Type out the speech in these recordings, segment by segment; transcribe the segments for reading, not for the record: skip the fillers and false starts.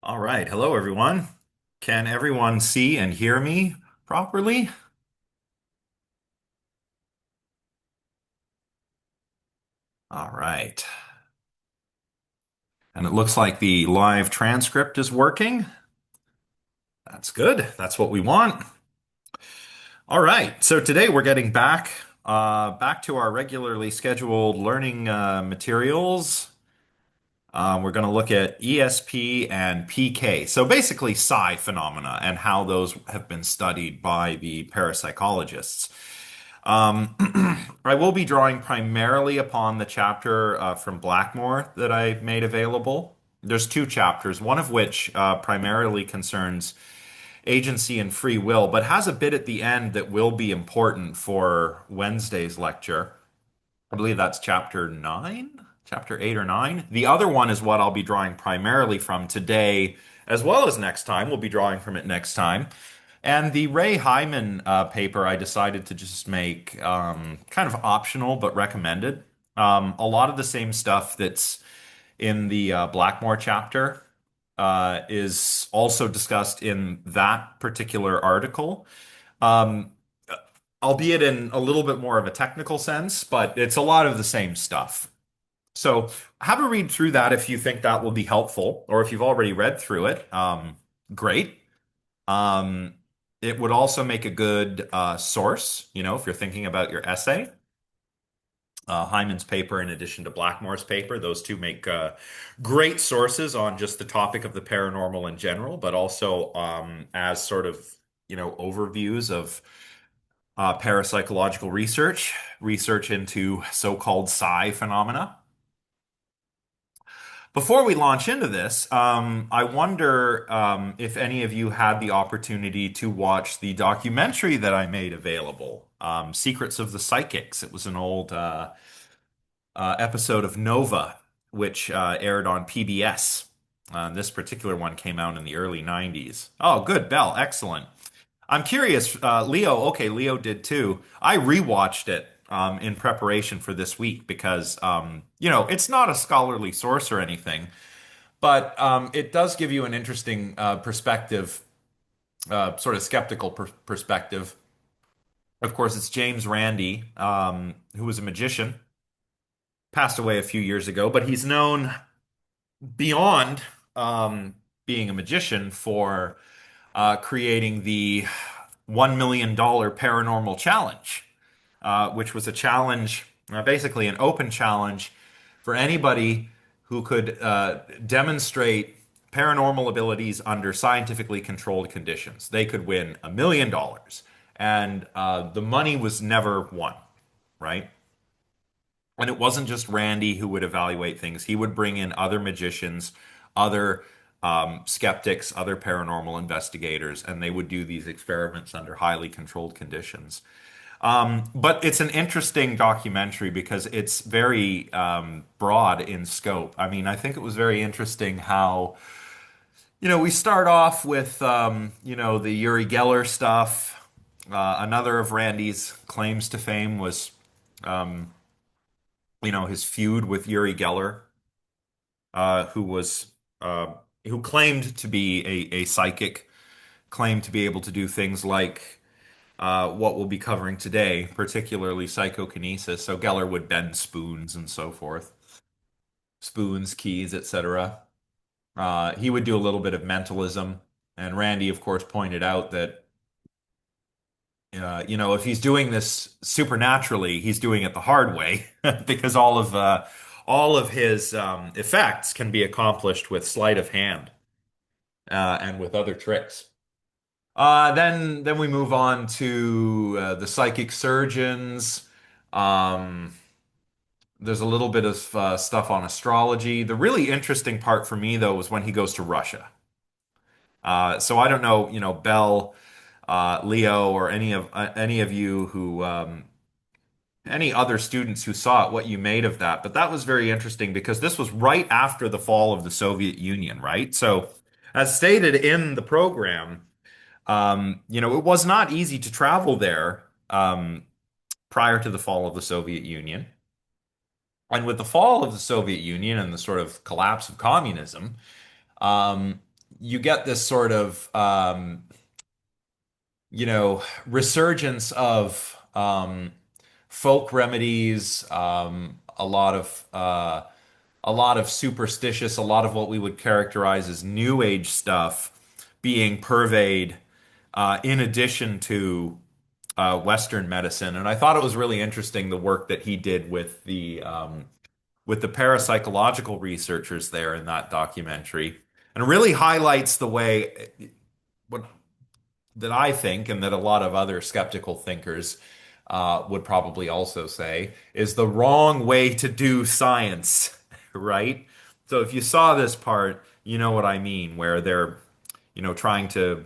All right. Hello, everyone. Can everyone see and hear me properly? All right. And it looks like the live transcript is working. That's good. That's what we want. All right. So today we're getting back to our regularly scheduled learning materials. We're going to look at ESP and PK. So basically psi phenomena and how those have been studied by the parapsychologists. Um, I will be drawing primarily upon the chapter from Blackmore that I made available. There's two chapters, one of which primarily concerns agency and free will, but has a bit at the end that will be important for Wednesday's lecture. I believe that's chapter 9, chapter 8 or 9. The other one is what I'll be drawing primarily from today, as well as next time. We'll be drawing from it next time. And the Ray Hyman paper, I decided to just make kind of optional but recommended. A lot of the same stuff that's in the Blackmore chapter is also discussed in that particular article. Um, Albeit in a little bit more of a technical sense, but it's a lot of the same stuff. So have a read through that if you think that will be helpful, or if you've already read through it. Great. Um, it would also make a good source, if you're thinking about your essay. Hyman's paper, in addition to Blackmore's paper, those two make great sources on just the topic of the paranormal in general, but also as sort of, overviews of parapsychological research into so-called psi phenomena. Before we launch into this, I wonder if any of you had the opportunity to watch the documentary that I made available, Secrets of the Psychics. It was an old episode of Nova, which aired on PBS. This particular one came out in the early 90s. Oh, good, Bell. Excellent. I'm curious, Leo. Okay, Leo did too. I rewatched it in preparation for this week because, it's not a scholarly source or anything, but it does give you an interesting perspective, sort of skeptical perspective. Of course, it's James Randi, who was a magician, passed away a few years ago, but he's known beyond being a magician for creating the $1 million paranormal challenge, which was a challenge, basically an open challenge for anybody who could demonstrate paranormal abilities under scientifically controlled conditions. They could win $1 million, and the money was never won, right? And it wasn't just Randy who would evaluate things. He would bring in other magicians, other skeptics, other paranormal investigators, and they would do these experiments under highly controlled conditions. But it's an interesting documentary because it's very broad in scope. I mean, I think it was very interesting how, we start off with, the Uri Geller stuff. Another of Randy's claims to fame was, his feud with Uri Geller, who was who claimed to be a psychic, claimed to be able to do things like what we'll be covering today, particularly psychokinesis. So Geller would bend spoons and so forth, spoons, keys, etc. He would do a little bit of mentalism, and Randy, of course, pointed out that if he's doing this supernaturally, he's doing it the hard way because all of his effects can be accomplished with sleight of hand and with other tricks. Then we move on to the psychic surgeons. Um, there's a little bit of stuff on astrology. The really interesting part for me, though, was when he goes to Russia. So I don't know, Bell, Leo, or any of you who any other students who saw it, what you made of that. But that was very interesting because this was right after the fall of the Soviet Union, right? So, as stated in the program, it was not easy to travel there prior to the fall of the Soviet Union. And with the fall of the Soviet Union and the sort of collapse of communism, um, you get this sort of resurgence of folk remedies, a lot of superstitious, a lot of what we would characterize as New Age stuff being purveyed in addition to Western medicine. And I thought it was really interesting the work that he did with the parapsychological researchers there in that documentary, and really highlights the way what that I think, and that a lot of other skeptical thinkers would probably also say, is the wrong way to do science, right? So if you saw this part, you know what I mean, where they're, trying to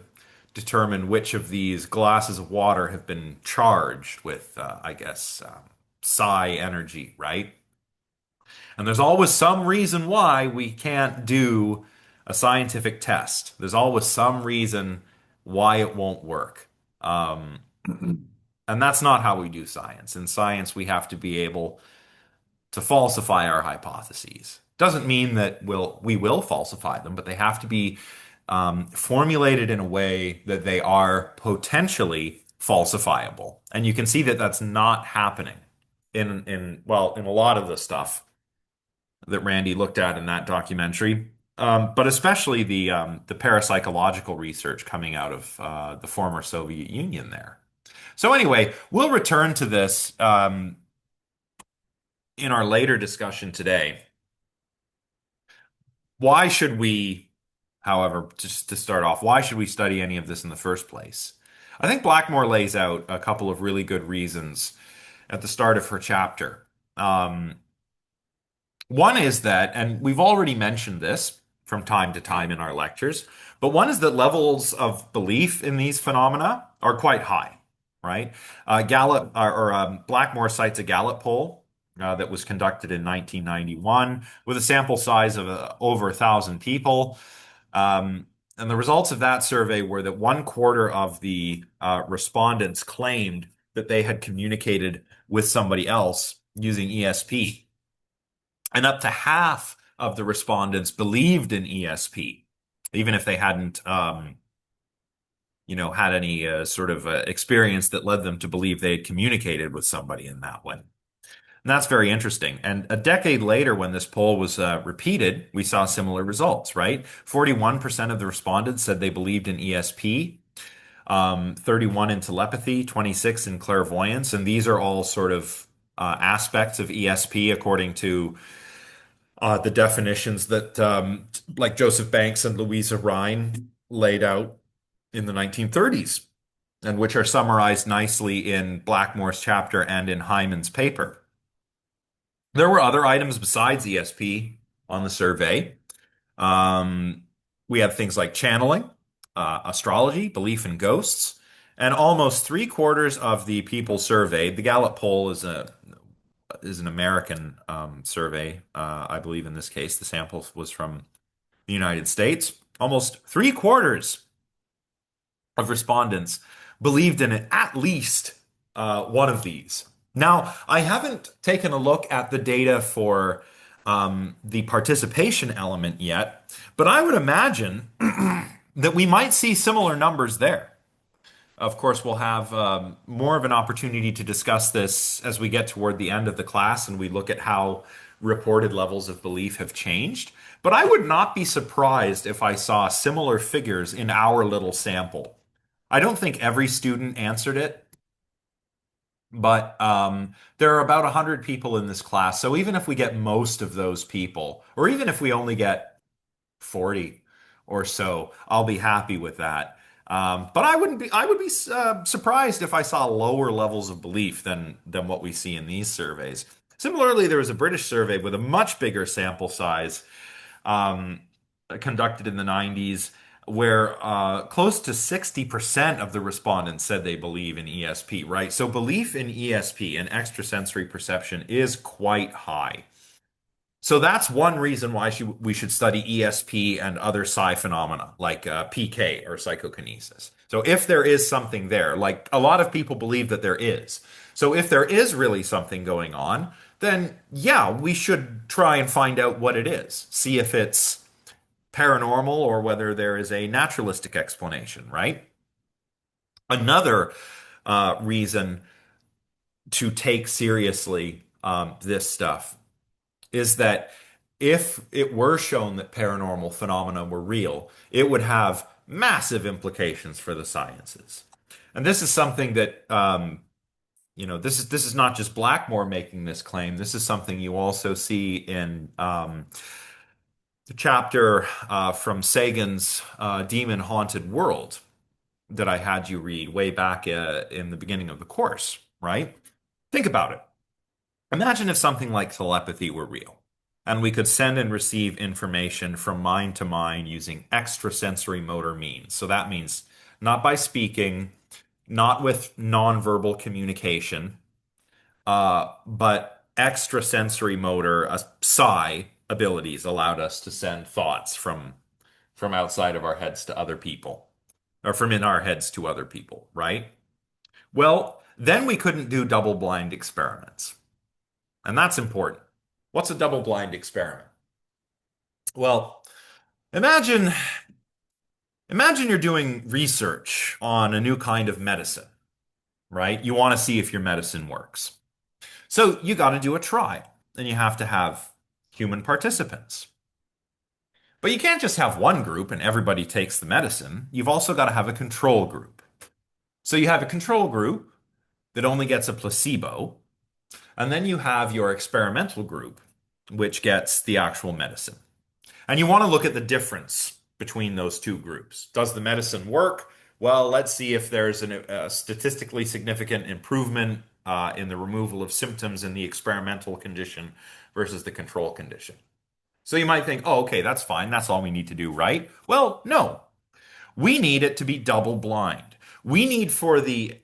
determine which of these glasses of water have been charged with, I guess, psi energy, right? And there's always some reason why we can't do a scientific test. There's always some reason why it won't work. Um, and that's not how we do science. In science, we have to be able to falsify our hypotheses. Doesn't mean that we will falsify them, but they have to be formulated in a way that they are potentially falsifiable. And you can see that that's not happening in a lot of the stuff that Randy looked at in that documentary. But especially the parapsychological research coming out of the former Soviet Union there. So anyway, we'll return to this in our later discussion today. Why should we, however, just to start off, why should we study any of this in the first place? I think Blackmore lays out a couple of really good reasons at the start of her chapter. Um, One is that, and we've already mentioned this from time to time in our lectures, but one is that levels of belief in these phenomena are quite high, right? Blackmore cites a Gallup poll that was conducted in 1991 with a sample size of over 1,000 people. And the results of that survey were that 1/4 of the respondents claimed that they had communicated with somebody else using ESP. And up to half of the respondents believed in ESP, even if they hadn't, had any sort of experience that led them to believe they had communicated with somebody in that way. And that's very interesting. And a decade later, when this poll was repeated, we saw similar results, right? 41% of the respondents said they believed in ESP, 31 in telepathy, 26 in clairvoyance. And these are all sort of aspects of ESP according to the definitions that like Joseph Banks and Louisa Rhine laid out in the 1930s, and which are summarized nicely in Blackmore's chapter and in Hyman's paper. There were other items besides ESP on the survey. Um, we had things like channeling, astrology, belief in ghosts, and almost 3/4 of the people surveyed. The Gallup poll is an American survey. I believe in this case, the sample was from the United States. Almost 3/4 of respondents believed in it, at least one of these. Now, I haven't taken a look at the data for the participation element yet, but I would imagine that we might see similar numbers there. Of course, we'll have more of an opportunity to discuss this as we get toward the end of the class and we look at how reported levels of belief have changed. But I would not be surprised if I saw similar figures in our little sample. I don't think every student answered it, but there are about 100 people in this class. So even if we get most of those people, or even if we only get 40 or so, I'll be happy with that. But I would be surprised if I saw lower levels of belief than what we see in these surveys. Similarly, there was a British survey with a much bigger sample size um, conducted in the 90s, where close to 60% of the respondents said they believe in ESP, right? So belief in ESP and extrasensory perception is quite high. So that's one reason why we should study ESP and other psi phenomena like PK or psychokinesis. So if there is something there, like a lot of people believe that there is. So if there is really something going on, then yeah, we should try and find out what it is. See if it's paranormal or whether there is a naturalistic explanation, right? Another reason to take seriously this stuff is that if it were shown that paranormal phenomena were real, it would have massive implications for the sciences. And this is something that this is not just Blackmore making this claim. This is something you also see in the chapter from Sagan's Demon Haunted World that I had you read way back in the beginning of the course, right? Think about it. Imagine if something like telepathy were real, and we could send and receive information from mind to mind using extrasensory motor means. So that means not by speaking, not with nonverbal communication, but extrasensory motor, psi abilities allowed us to send thoughts from outside of our heads to other people, or from in our heads to other people, right? Well, then we couldn't do double blind experiments. And that's important. What's a double blind experiment? Well, imagine imagine you're doing research on a new kind of medicine, right? You want to see if your medicine works. So you got to do a trial, and you have to have human participants. But you can't just have one group and everybody takes the medicine. You've also got to have a control group. So you have a control group that only gets a placebo, and then you have your experimental group, which gets the actual medicine. And you want to look at the difference between those two groups. Does the medicine work? Well, let's see if there's a statistically significant improvement in the removal of symptoms in the experimental condition versus the control condition. So you might think, oh, okay, that's fine. That's all we need to do, right? Well, no. We need it to be double blind. We need for the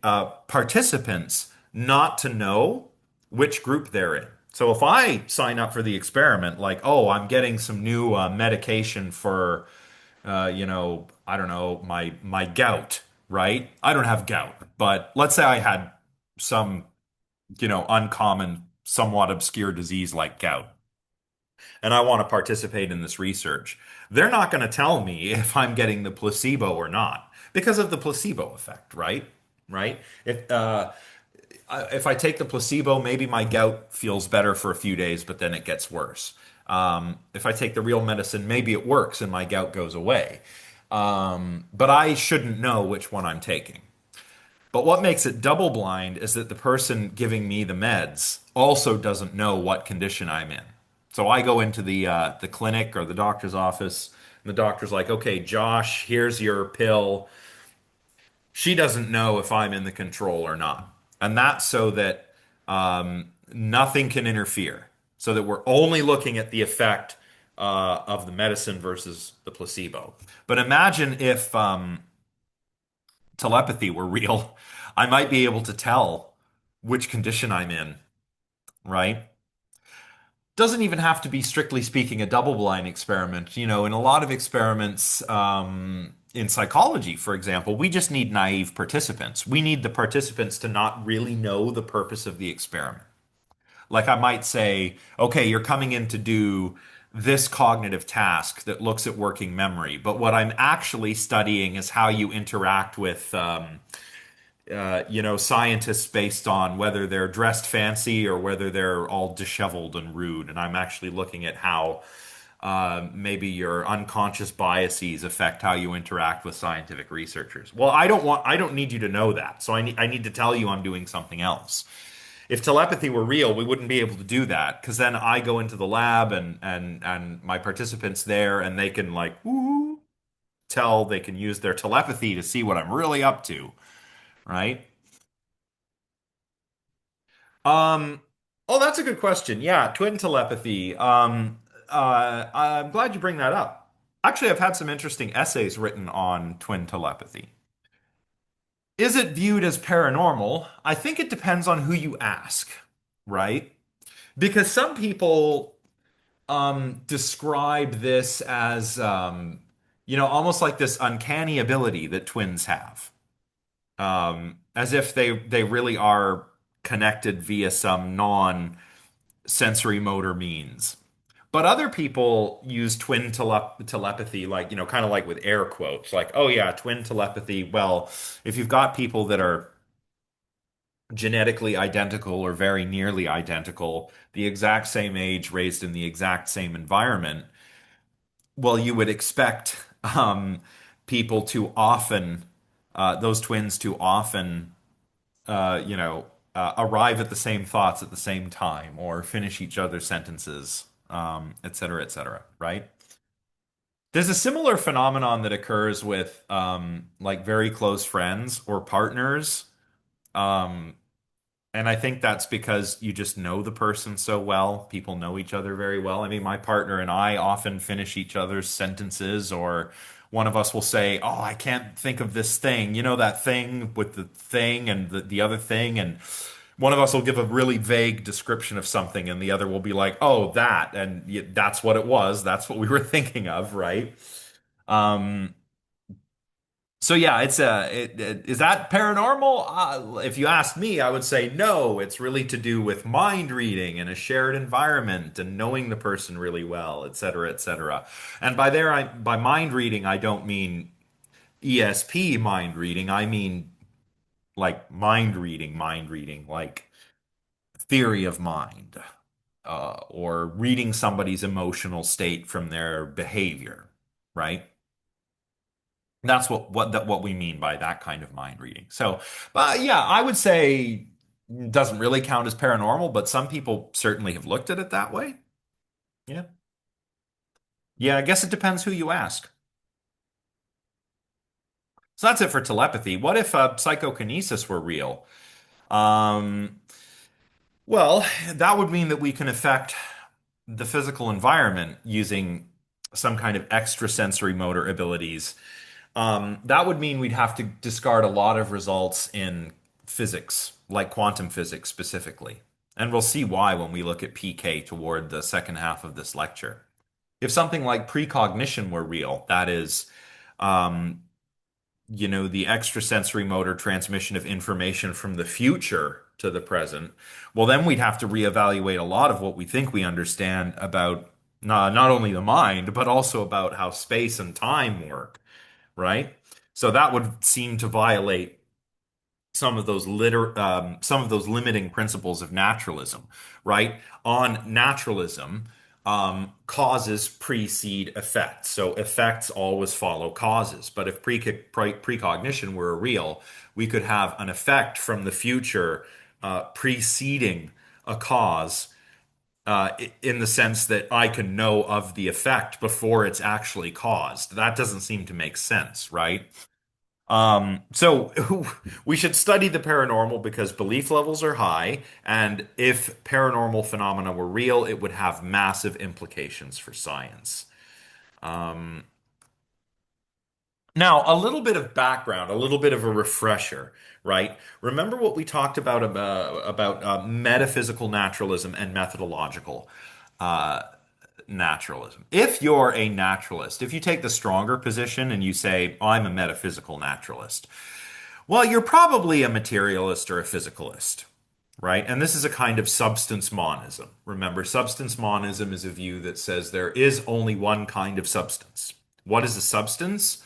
participants not to know which group they're in. So if I sign up for the experiment, like, oh, I'm getting some new medication for, I don't know, my gout, right? I don't have gout, but let's say I had some, uncommon, somewhat obscure disease like gout, and I want to participate in this research. They're not going to tell me if I'm getting the placebo or not because of the placebo effect, right? Right? If I take the placebo, maybe my gout feels better for a few days, but then it gets worse. If I take the real medicine, maybe it works and my gout goes away. But I shouldn't know which one I'm taking. But what makes it double blind is that the person giving me the meds also doesn't know what condition I'm in. So I go into the clinic or the doctor's office, and the doctor's like, "Okay, Josh, here's your pill." She doesn't know if I'm in the control or not, and that's so that nothing can interfere. So that we're only looking at the effect of the medicine versus the placebo. But imagine if telepathy were real, I might be able to tell which condition I'm in, right? Doesn't even have to be strictly speaking a double blind experiment. In a lot of experiments, in psychology, for example, we just need naive participants. We need the participants to not really know the purpose of the experiment. Like I might say, okay, you're coming in to do this cognitive task that looks at working memory, but what I'm actually studying is how you interact with scientists based on whether they're dressed fancy or whether they're all disheveled and rude. And I'm actually looking at how maybe your unconscious biases affect how you interact with scientific researchers. Well, I don't need you to know that. So I need to tell you I'm doing something else. If telepathy were real, we wouldn't be able to do that because then I go into the lab and my participants there and they can like woo, tell they can use their telepathy to see what I'm really up to, right? Um, oh, that's a good question. Yeah, twin telepathy. I'm glad you bring that up. Actually, I've had some interesting essays written on twin telepathy. Is it viewed as paranormal? I think it depends on who you ask, right? Because some people describe this as, almost like this uncanny ability that twins have, as if they really are connected via some non sensory motor means. But other people use telepathy, like, kind of like with air quotes, like, oh yeah, twin telepathy. Well, if you've got people that are genetically identical or very nearly identical, the exact same age, raised in the exact same environment, well, you would expect people to often, those twins to often, arrive at the same thoughts at the same time or finish each other's sentences, et cetera, et cetera, right? There's a similar phenomenon that occurs with like very close friends or partners. Um, And I think that's because you just know the person so well. People know each other very well. I mean, my partner and I often finish each other's sentences, or one of us will say, "Oh, I can't think of this thing." You know, that thing with the thing and the other thing. And one of us will give a really vague description of something, and the other will be like, "Oh, that." And that's what it was. That's what we were thinking of, right? Um, so yeah, is that paranormal? If you ask me, I would say no. It's really to do with mind reading and a shared environment and knowing the person really well, et cetera, et cetera. And by mind reading, I don't mean ESP mind reading. I mean like mind reading, like theory of mind, or reading somebody's emotional state from their behavior, right? That's what we mean by that kind of mind reading. So, yeah, I would say doesn't really count as paranormal, but some people certainly have looked at it that way. Yeah. Yeah, I guess it depends who you ask. So that's it for telepathy. What if psychokinesis were real? Um, well, that would mean that we can affect the physical environment using some kind of extrasensory motor abilities. That would mean we'd have to discard a lot of results in physics, like quantum physics specifically. And we'll see why when we look at PK toward the second half of this lecture. If something like precognition were real, that is, um, the extrasensory motor transmission of information from the future to the present, well, then we'd have to reevaluate a lot of what we think we understand about not only the mind, but also about how space and time work, right? So that would seem to violate some of those limiting principles of naturalism, right? On naturalism, causes precede effects. So effects always follow causes. But if precognition were real, we could have an effect from the future preceding a cause, in the sense that I can know of the effect before it's actually caused. That doesn't seem to make sense, right? So we should study the paranormal because belief levels are high, and if paranormal phenomena were real, it would have massive implications for science. Um, Now, a little bit of background, a little bit of a refresher, right? Remember what we talked about metaphysical naturalism and methodological uh, naturalism. If you're a naturalist, if you take the stronger position and you say, I'm a metaphysical naturalist, well, you're probably a materialist or a physicalist, right? And this is a kind of substance monism. Remember, substance monism is a view that says there is only one kind of substance. What is a substance?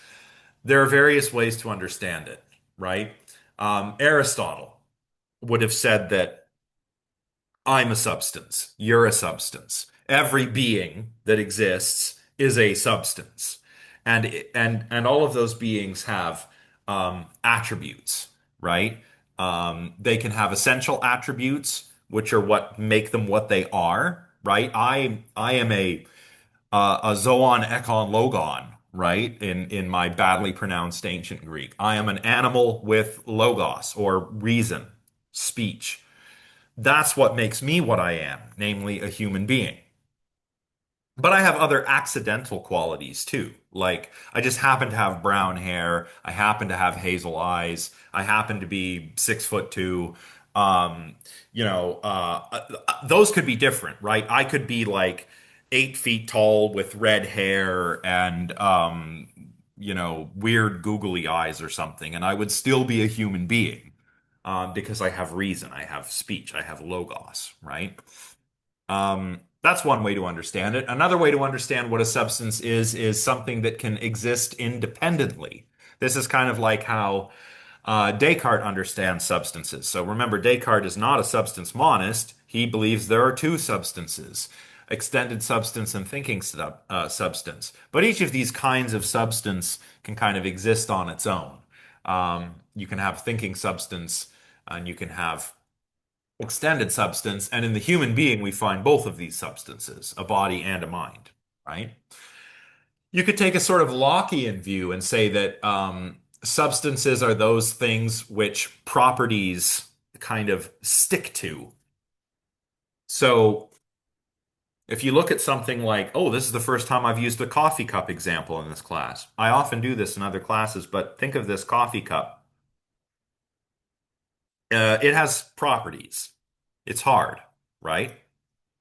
There are various ways to understand it, right? Aristotle would have said that I'm a substance, you're a substance. Every being that exists is a substance, and all of those beings have attributes, right? They can have essential attributes, which are what make them what they are, right? I am a zoon ekon logon, right? In my badly pronounced ancient Greek, I am an animal with logos or reason, speech. That's what makes me what I am, namely a human being. But I have other accidental qualities too. Like I just happen to have brown hair. I happen to have hazel eyes. I happen to be 6'2". Um, those could be different, right? I could be like 8 feet tall with red hair and weird googly eyes or something, and I would still be a human being, because I have reason, I have speech, I have logos, right? That's one way to understand it. Another way to understand what a substance is something that can exist independently. This is kind of like how Descartes understands substances. So remember, Descartes is not a substance monist. He believes there are two substances, extended substance and thinking substance. But each of these kinds of substance can kind of exist on its own. You can have thinking substance and you can have extended substance. And in the human being, we find both of these substances, a body and a mind, right? You could take a sort of Lockean view and say that substances are those things which properties kind of stick to. So if you look at something like, oh, this is the first time I've used a coffee cup example in this class. I often do this in other classes, but think of this coffee cup. It has properties. It's hard, right?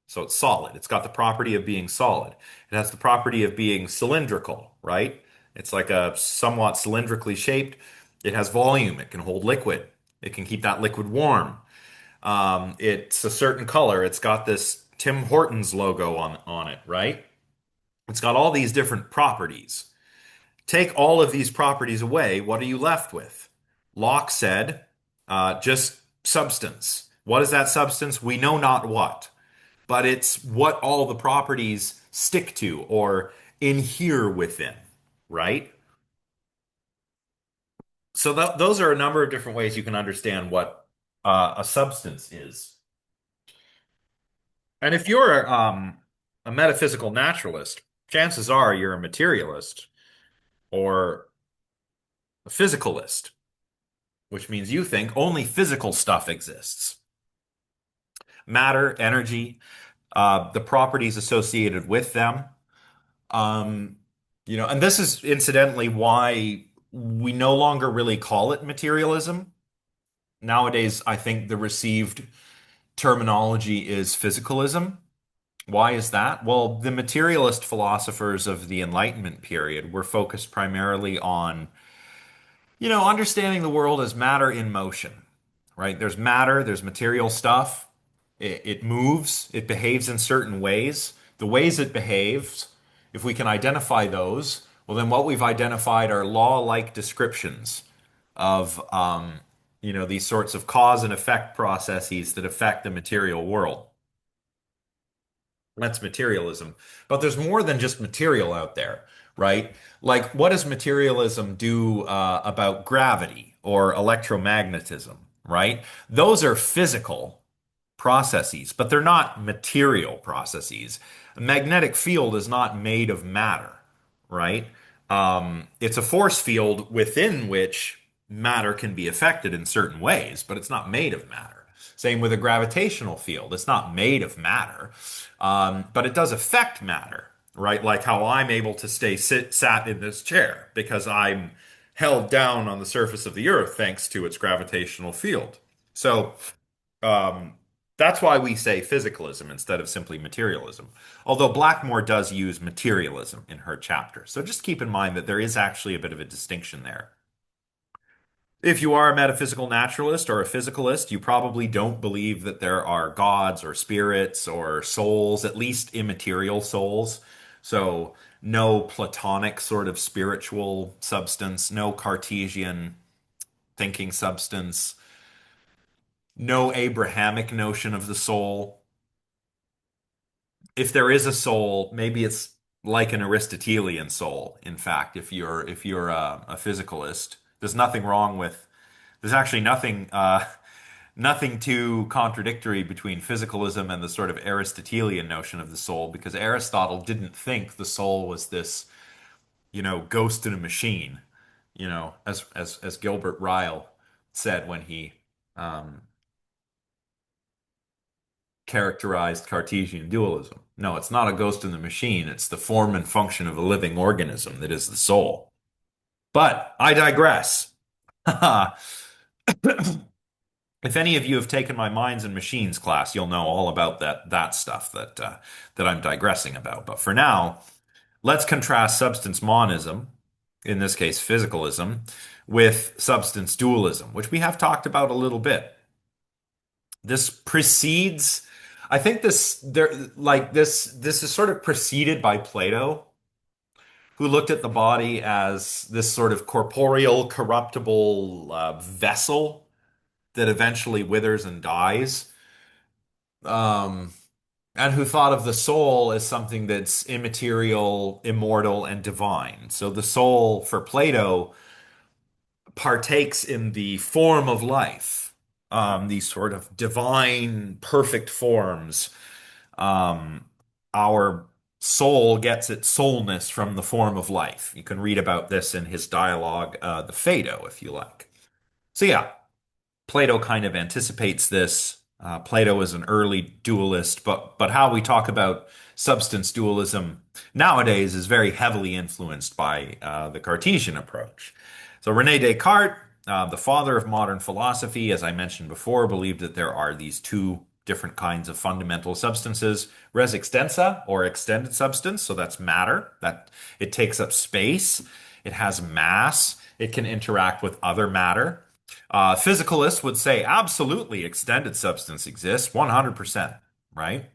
So it's solid. It's got the property of being solid. It has the property of being cylindrical, right? It's like a somewhat cylindrically shaped. It has volume. It can hold liquid. It can keep that liquid warm. It's a certain color. It's got this Tim Hortons logo on it, right? It's got all these different properties. Take all of these properties away, what are you left with? Locke said, just substance. What is that substance? We know not what, but it's what all the properties stick to or inhere within, right? So those are a number of different ways you can understand what a substance is. And if you're a metaphysical naturalist, chances are you're a materialist or a physicalist, which means you think only physical stuff exists. Matter, energy, the properties associated with them. Um, and this is incidentally why we no longer really call it materialism. Nowadays, I think the received terminology is physicalism. Why is that? Well, the materialist philosophers of the Enlightenment period were focused primarily on, understanding the world as matter in motion, right? There's matter, there's material stuff. It moves, it behaves in certain ways. The ways it behaves, if we can identify those, well, then what we've identified are law-like descriptions of, these sorts of cause and effect processes that affect the material world. That's materialism. But there's more than just material out there, right? Like, what does materialism do about gravity or electromagnetism, right? Those are physical processes, but they're not material processes. A magnetic field is not made of matter, right? It's a force field within which matter can be affected in certain ways, but it's not made of matter. Same with a gravitational field. It's not made of matter, but it does affect matter, right? Like how I'm able to sat in this chair because I'm held down on the surface of the earth thanks to its gravitational field. So, um, that's why we say physicalism instead of simply materialism. Although Blackmore does use materialism in her chapter. So just keep in mind that there is actually a bit of a distinction there. If you are a metaphysical naturalist or a physicalist, you probably don't believe that there are gods or spirits or souls, at least immaterial souls. So, no Platonic sort of spiritual substance, no Cartesian thinking substance, no Abrahamic notion of the soul. If there is a soul, maybe it's like an Aristotelian soul. In fact, if you're a physicalist, there's nothing wrong with. There's actually nothing too contradictory between physicalism and the sort of Aristotelian notion of the soul, because Aristotle didn't think the soul was this, ghost in a machine, as Gilbert Ryle said when he um, characterized Cartesian dualism. No, it's not a ghost in the machine. It's the form and function of a living organism that is the soul. But I digress. If any of you have taken my Minds and Machines class, you'll know all about that stuff that I'm digressing about. But for now, let's contrast substance monism, in this case physicalism, with substance dualism, which we have talked about a little bit. This precedes I think this is sort of preceded by Plato, who looked at the body as this sort of corporeal, corruptible vessel that eventually withers and dies. Um, and who thought of the soul as something that's immaterial, immortal, and divine. So the soul for Plato partakes in the form of life, these sort of divine, perfect forms. Um, our soul gets its soulness from the form of life. You can read about this in his dialogue, The Phaedo, if you like. So, yeah, Plato kind of anticipates this. Plato is an early dualist, but how we talk about substance dualism nowadays is very heavily influenced by the Cartesian approach. So Rene Descartes, the father of modern philosophy, as I mentioned before, believed that there are these two different kinds of fundamental substances: res extensa, or extended substance. So that's matter, that it takes up space, it has mass, it can interact with other matter. Physicalists would say absolutely extended substance exists, 100%, right?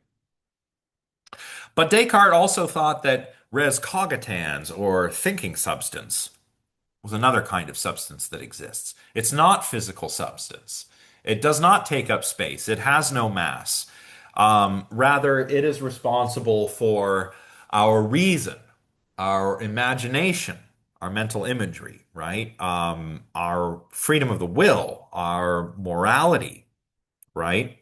But Descartes also thought that res cogitans, or thinking substance, was another kind of substance that exists. It's not physical substance. It does not take up space. It has no mass. Rather, it is responsible for our reason, our imagination, our mental imagery, right? Our freedom of the will, our morality, right?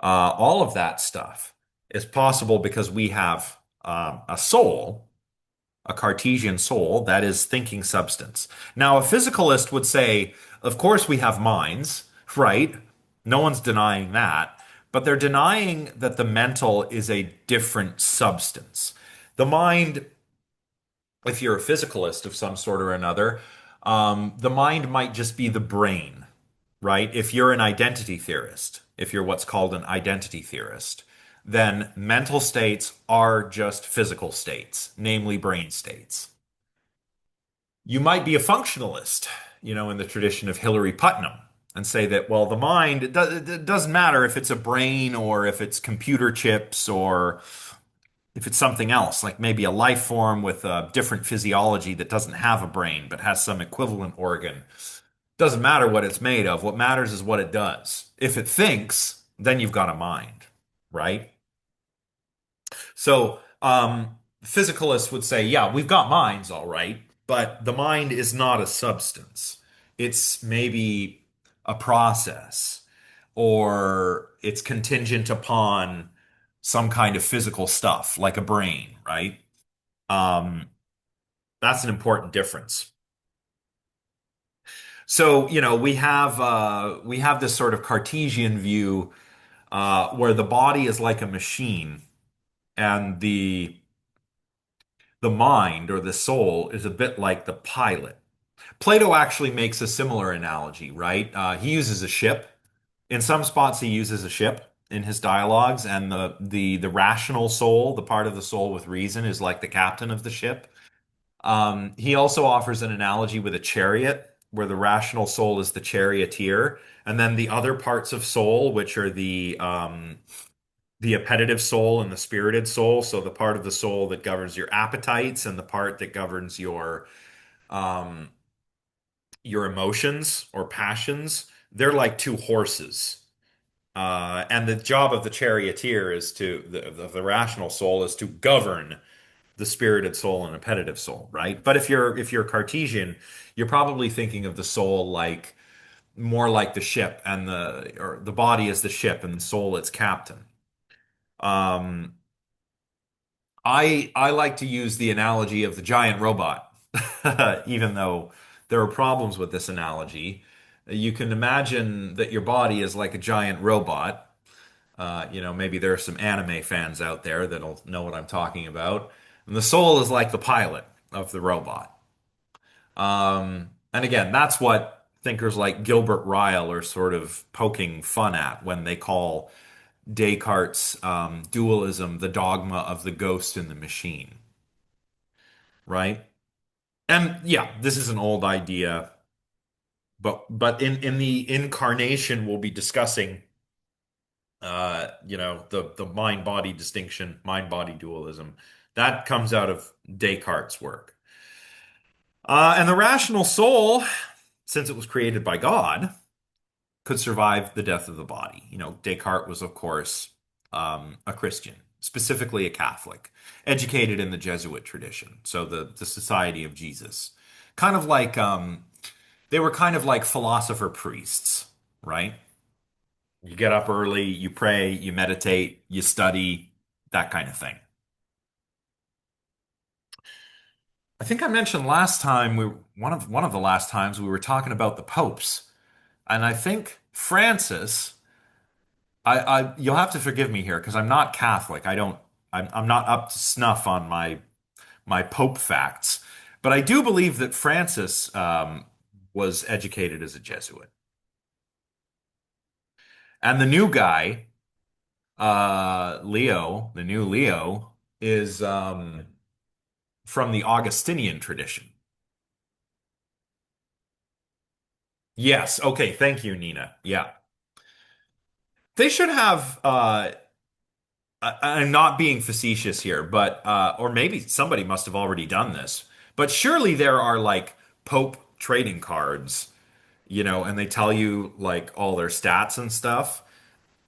All of that stuff is possible because we have a soul, a Cartesian soul, that is thinking substance. Now, a physicalist would say, of course, we have minds, right? No one's denying that, but they're denying that the mental is a different substance. The mind, if you're a physicalist of some sort or another, the mind might just be the brain, right? If you're an identity theorist, if you're what's called an identity theorist, then mental states are just physical states, namely brain states. You might be a functionalist, in the tradition of Hilary Putnam, and say that, well, the mind, it doesn't matter if it's a brain or if it's computer chips or if it's something else, like maybe a life form with a different physiology that doesn't have a brain but has some equivalent organ. Doesn't matter what it's made of. What matters is what it does. If it thinks, then you've got a mind, right? So, physicalists would say, yeah, we've got minds, all right, but the mind is not a substance. It's maybe a process, or it's contingent upon some kind of physical stuff, like a brain, right? Um, that's an important difference. So, we have this sort of Cartesian view where the body is like a machine, and the mind or the soul is a bit like the pilot. Plato actually makes a similar analogy, right? He uses a ship. In some spots, he uses a ship in his dialogues, and the rational soul, the part of the soul with reason, is like the captain of the ship. He also offers an analogy with a chariot, where the rational soul is the charioteer, and then the other parts of soul, which are the appetitive soul and the spirited soul. So the part of the soul that governs your appetites and the part that governs um, your emotions or passions, they're like two horses. And the job of the charioteer is of the rational soul is to govern the spirited soul and appetitive soul, right? But if you're Cartesian, you're probably thinking of the soul like more like the ship, and the body is the ship and the soul its captain. Um, I like to use the analogy of the giant robot, even though there are problems with this analogy. You can imagine that your body is like a giant robot. Maybe there are some anime fans out there that'll know what I'm talking about. And the soul is like the pilot of the robot. And again, that's what thinkers like Gilbert Ryle are sort of poking fun at when they call Descartes' dualism the dogma of the ghost in the machine, right? And yeah, this is an old idea, but in the incarnation we'll be discussing, the mind-body distinction, mind-body dualism. That comes out of Descartes' work. And the rational soul, since it was created by God, could survive the death of the body. Descartes was, of course, a Christian, specifically a Catholic, educated in the Jesuit tradition, so the Society of Jesus. Kind of like they were kind of like philosopher priests, right? You get up early, you pray, you meditate, you study, that kind of thing. I think I mentioned last time one of the last times we were talking about the popes, and I think Francis. You'll have to forgive me here because I'm not Catholic. I'm not up to snuff on my Pope facts, but I do believe that Francis was educated as a Jesuit, and the new guy, Leo, the new Leo, is from the Augustinian tradition. Yes. Okay. Thank you, Nina. Yeah. They should have. I'm not being facetious here, but or maybe somebody must have already done this. But surely there are like Pope trading cards, and they tell you like all their stats and stuff.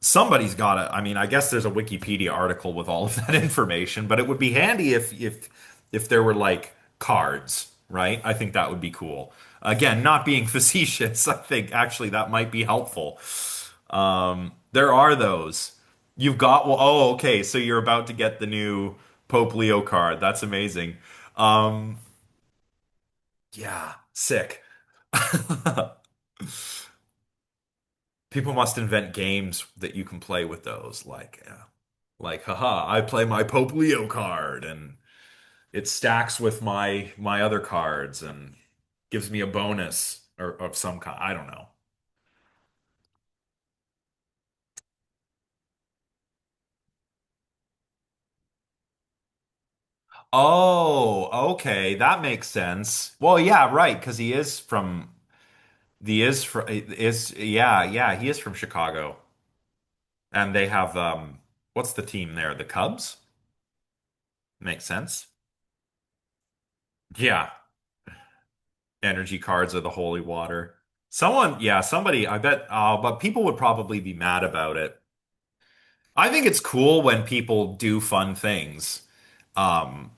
Somebody's got to. I mean, I guess there's a Wikipedia article with all of that information, but it would be handy if there were like cards, right? I think that would be cool. Again, not being facetious, I think actually that might be helpful. There are those. You've got, well, oh, okay, so you're about to get the new Pope Leo card. That's amazing. Um, yeah, sick. People must invent games that you can play with those, like, haha, I play my Pope Leo card, and it stacks with my other cards and gives me a bonus or of some kind. I don't know. Oh, okay, that makes sense. Well, yeah, right, because he is from Chicago, and they have what's the team there? The Cubs? Makes sense. Yeah, energy cards are the holy water. Somebody, I bet, but people would probably be mad about it. I think it's cool when people do fun things. Um,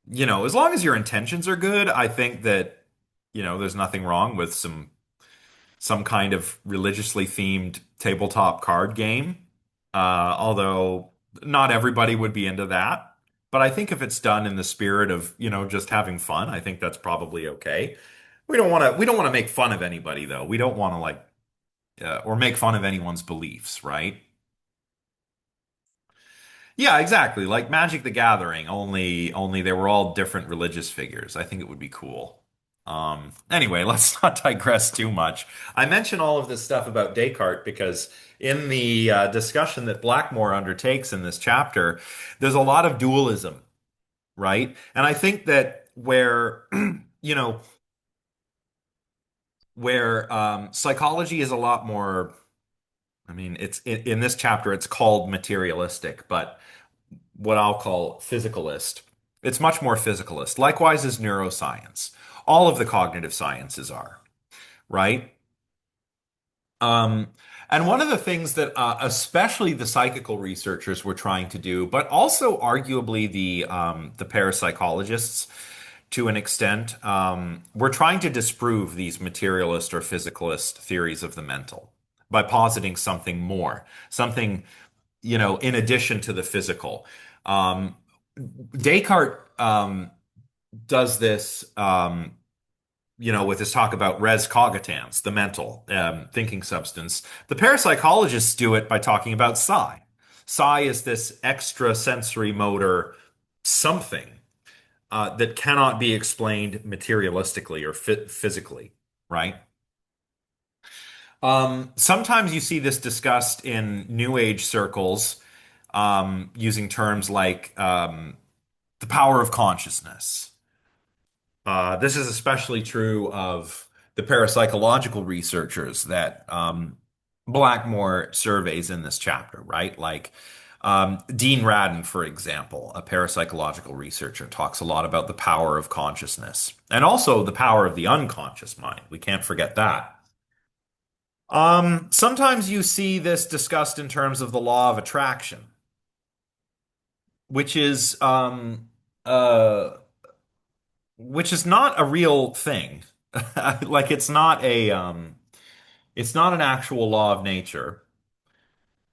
as long as your intentions are good, I think that, there's nothing wrong with some kind of religiously themed tabletop card game. Although not everybody would be into that. But I think if it's done in the spirit of, just having fun, I think that's probably okay. We don't want to make fun of anybody though. We don't want to like or make fun of anyone's beliefs, right? Yeah, exactly. Like Magic the Gathering, only they were all different religious figures. I think it would be cool. Anyway, let's not digress too much. I mention all of this stuff about Descartes because in the discussion that Blackmore undertakes in this chapter, there's a lot of dualism, right? And I think that you know, where psychology is a lot more, I mean, it's in this chapter, it's called materialistic, but what I'll call physicalist. It's much more physicalist. Likewise is neuroscience. All of the cognitive sciences are, right? Um, and one of the things that especially the psychical researchers were trying to do, but also arguably the parapsychologists to an extent, were trying to disprove these materialist or physicalist theories of the mental by positing something more, something in addition to the physical. Um, Descartes does this, with his talk about res cogitans, the mental thinking substance. The parapsychologists do it by talking about psi. Psi is this extra sensory motor something that cannot be explained materialistically or physically, right? Sometimes you see this discussed in New Age circles using terms like the power of consciousness. This is especially true of the parapsychological researchers that Blackmore surveys in this chapter, right? Like Dean Radin, for example, a parapsychological researcher, talks a lot about the power of consciousness and also the power of the unconscious mind. We can't forget that. Sometimes you see this discussed in terms of the law of attraction, which is uh, which is not a real thing. Like it's not an actual law of nature.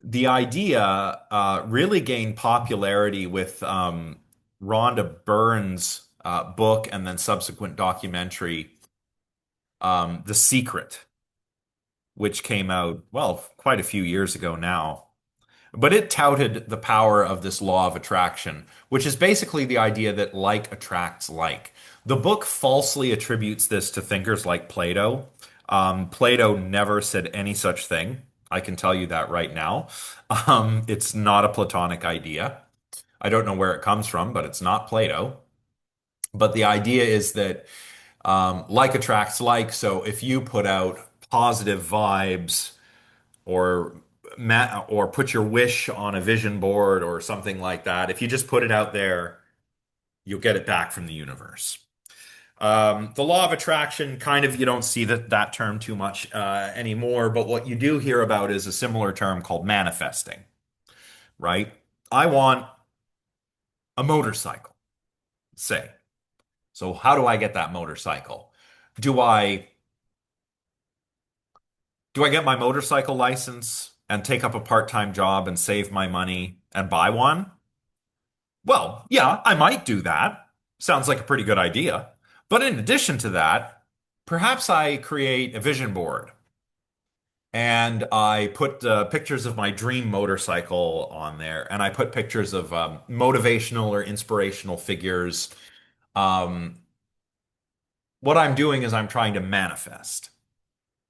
The idea really gained popularity with Rhonda Byrne's book and then subsequent documentary, The Secret, which came out, well, quite a few years ago now. But it touted the power of this law of attraction, which is basically the idea that like attracts like. The book falsely attributes this to thinkers like Plato. Plato never said any such thing. I can tell you that right now. It's not a Platonic idea. I don't know where it comes from, but it's not Plato. But the idea is that like attracts like. So if you put out positive vibes, or or put your wish on a vision board or something like that. If you just put it out there, you'll get it back from the universe. The law of attraction, kind of, you don't see that term too much anymore, but what you do hear about is a similar term called manifesting, right? I want a motorcycle, say. So how do I get that motorcycle? Do I do I get my motorcycle license and take up a part-time job and save my money and buy one? Well, yeah, I might do that. Sounds like a pretty good idea. But in addition to that, perhaps I create a vision board and I put pictures of my dream motorcycle on there, and I put pictures of motivational or inspirational figures. Um, what I'm doing is I'm trying to manifest.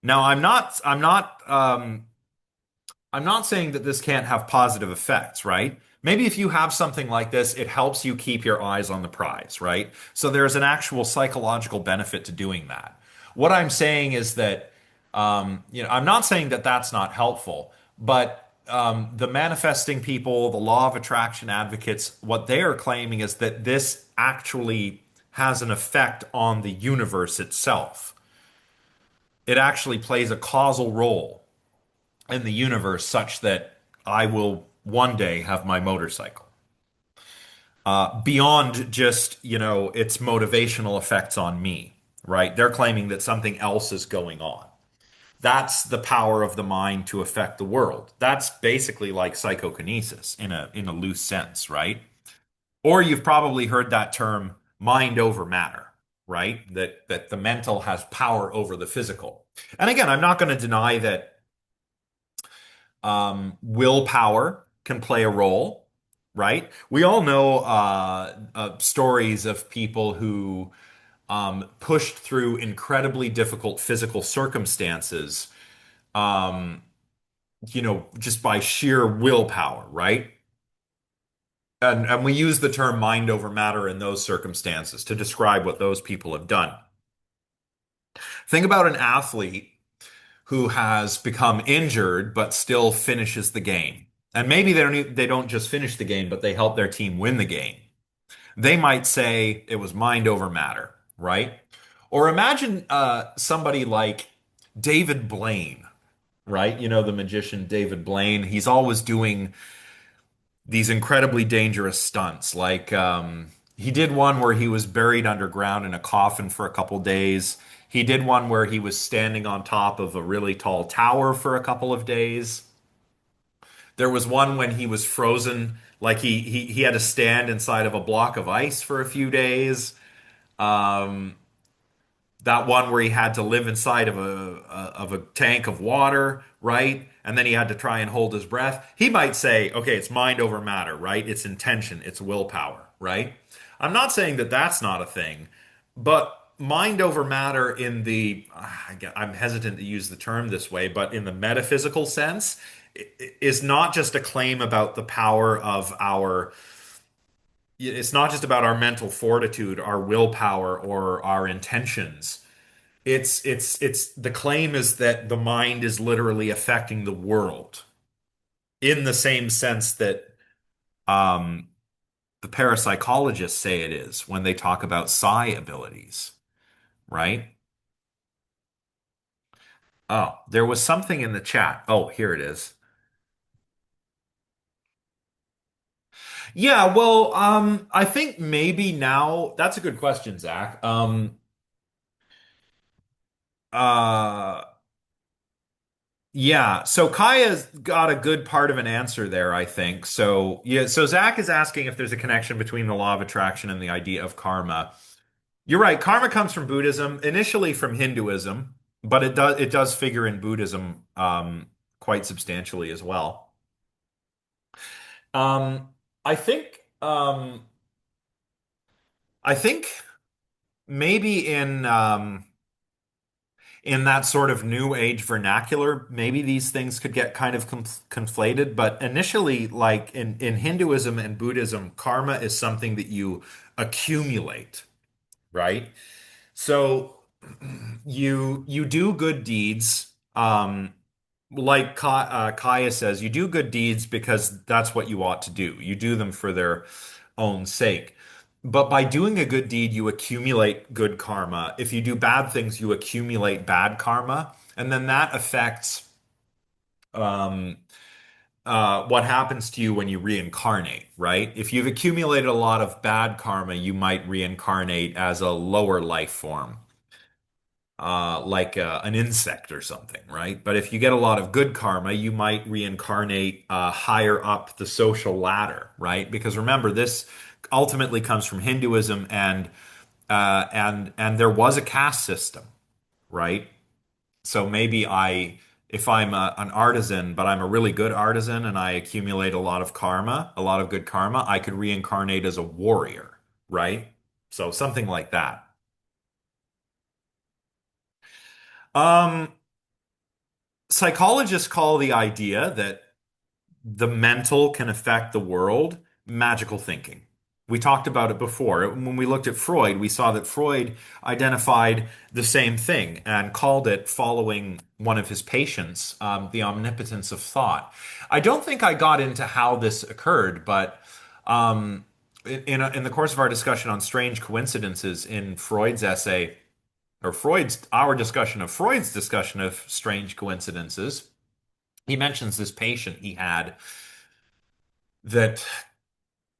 Now, I'm not saying that this can't have positive effects, right? Maybe if you have something like this, it helps you keep your eyes on the prize, right? So there's an actual psychological benefit to doing that. What I'm saying is that, I'm not saying that that's not helpful, but the manifesting people, the law of attraction advocates, what they are claiming is that this actually has an effect on the universe itself. It actually plays a causal role in the universe such that I will one day have my motorcycle. Beyond just, its motivational effects on me, right? They're claiming that something else is going on. That's the power of the mind to affect the world. That's basically like psychokinesis in a loose sense, right? Or you've probably heard that term mind over matter, right? That the mental has power over the physical. And again, I'm not going to deny that willpower can play a role, right? We all know stories of people who pushed through incredibly difficult physical circumstances, um, just by sheer willpower, right? And we use the term mind over matter in those circumstances to describe what those people have done. Think about an athlete who has become injured but still finishes the game. And maybe they don't just finish the game, but they help their team win the game. They might say it was mind over matter, right? Or imagine somebody like David Blaine, right? You know, the magician David Blaine. He's always doing these incredibly dangerous stunts. Like he did one where he was buried underground in a coffin for a couple days. He did one where he was standing on top of a really tall tower for a couple of days. There was one when he was frozen, like he had to stand inside of a block of ice for a few days. Um, that one where he had to live inside of a tank of water, right? And then he had to try and hold his breath. He might say, okay, it's mind over matter, right? It's intention, it's willpower, right? I'm not saying that that's not a thing, but mind over matter in I'm hesitant to use the term this way, but in the metaphysical sense, is not just a claim about the power of it's not just about our mental fortitude, our willpower, or our intentions. It's the claim is that the mind is literally affecting the world in the same sense that um, the parapsychologists say it is when they talk about psi abilities, right? Oh, there was something in the chat. Oh, here it is. Yeah, well, I think maybe now that's a good question, Zach. Uh, yeah, so Kaya's got a good part of an answer there, I think. So, yeah, so Zach is asking if there's a connection between the law of attraction and the idea of karma. You're right, karma comes from Buddhism, initially from Hinduism, but it does figure in Buddhism quite substantially as well. Um, I think um, I think maybe in that sort of new age vernacular, maybe these things could get kind of conflated. But initially, like in Hinduism and Buddhism, karma is something that you accumulate, right? So you do good deeds, like Kaya says, you do good deeds because that's what you ought to do. You do them for their own sake. But by doing a good deed, you accumulate good karma. If you do bad things, you accumulate bad karma, and then that affects um, what happens to you when you reincarnate, right? If you've accumulated a lot of bad karma, you might reincarnate as a lower life form, like an insect or something, right? But if you get a lot of good karma, you might reincarnate higher up the social ladder, right? Because remember, this ultimately comes from Hinduism, and there was a caste system, right? So maybe if I'm an artisan, but I'm a really good artisan and I accumulate a lot of karma, a lot of good karma, I could reincarnate as a warrior, right? So something like that. Um, Psychologists call the idea that the mental can affect the world magical thinking. We talked about it before. When we looked at Freud, we saw that Freud identified the same thing and called it, following one of his patients, the omnipotence of thought. I don't think I got into how this occurred, but in the course of our discussion on strange coincidences in Freud's essay, or our discussion of Freud's discussion of strange coincidences, he mentions this patient he had that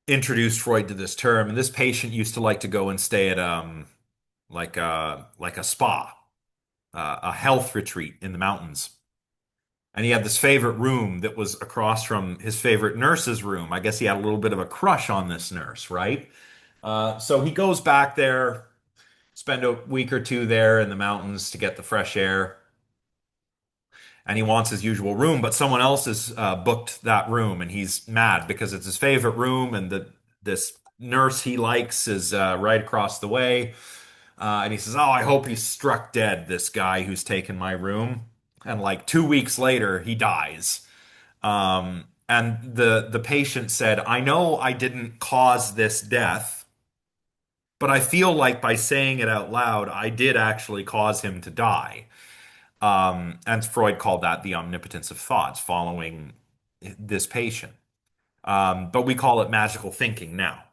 introduced Freud to this term. And this patient used to like to go and stay at like a spa, a health retreat in the mountains. And he had this favorite room that was across from his favorite nurse's room. I guess he had a little bit of a crush on this nurse, right? So he goes back there, spend a week or two there in the mountains to get the fresh air, and he wants his usual room, but someone else has booked that room, and he's mad because it's his favorite room, and this nurse he likes is right across the way, and he says, "Oh, I hope he's struck dead, this guy who's taken my room." And like 2 weeks later, he dies. And the patient said, "I know I didn't cause this death, but I feel like by saying it out loud, I did actually cause him to die." And Freud called that the omnipotence of thoughts following this patient. But we call it magical thinking now.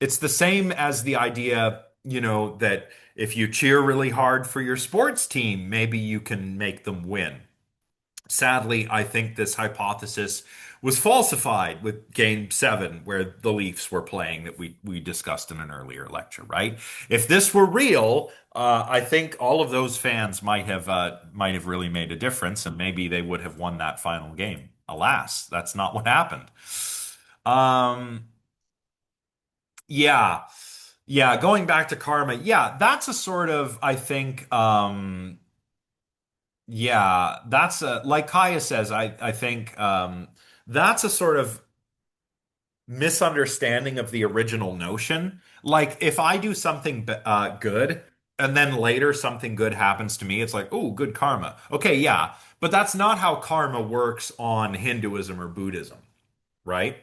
It's the same as the idea, that if you cheer really hard for your sports team, maybe you can make them win. Sadly, I think this hypothesis was falsified with Game 7, where the Leafs were playing, that we discussed in an earlier lecture, right? If this were real, I think all of those fans might have really made a difference, and maybe they would have won that final game. Alas, that's not what happened. Um, yeah, yeah. Going back to karma, yeah, that's a sort of, I think, yeah, that's like Kaya says, I think that's a sort of misunderstanding of the original notion. Like if I do something good and then later something good happens to me, it's like, oh, good karma. Okay, yeah, but that's not how karma works on Hinduism or Buddhism, right?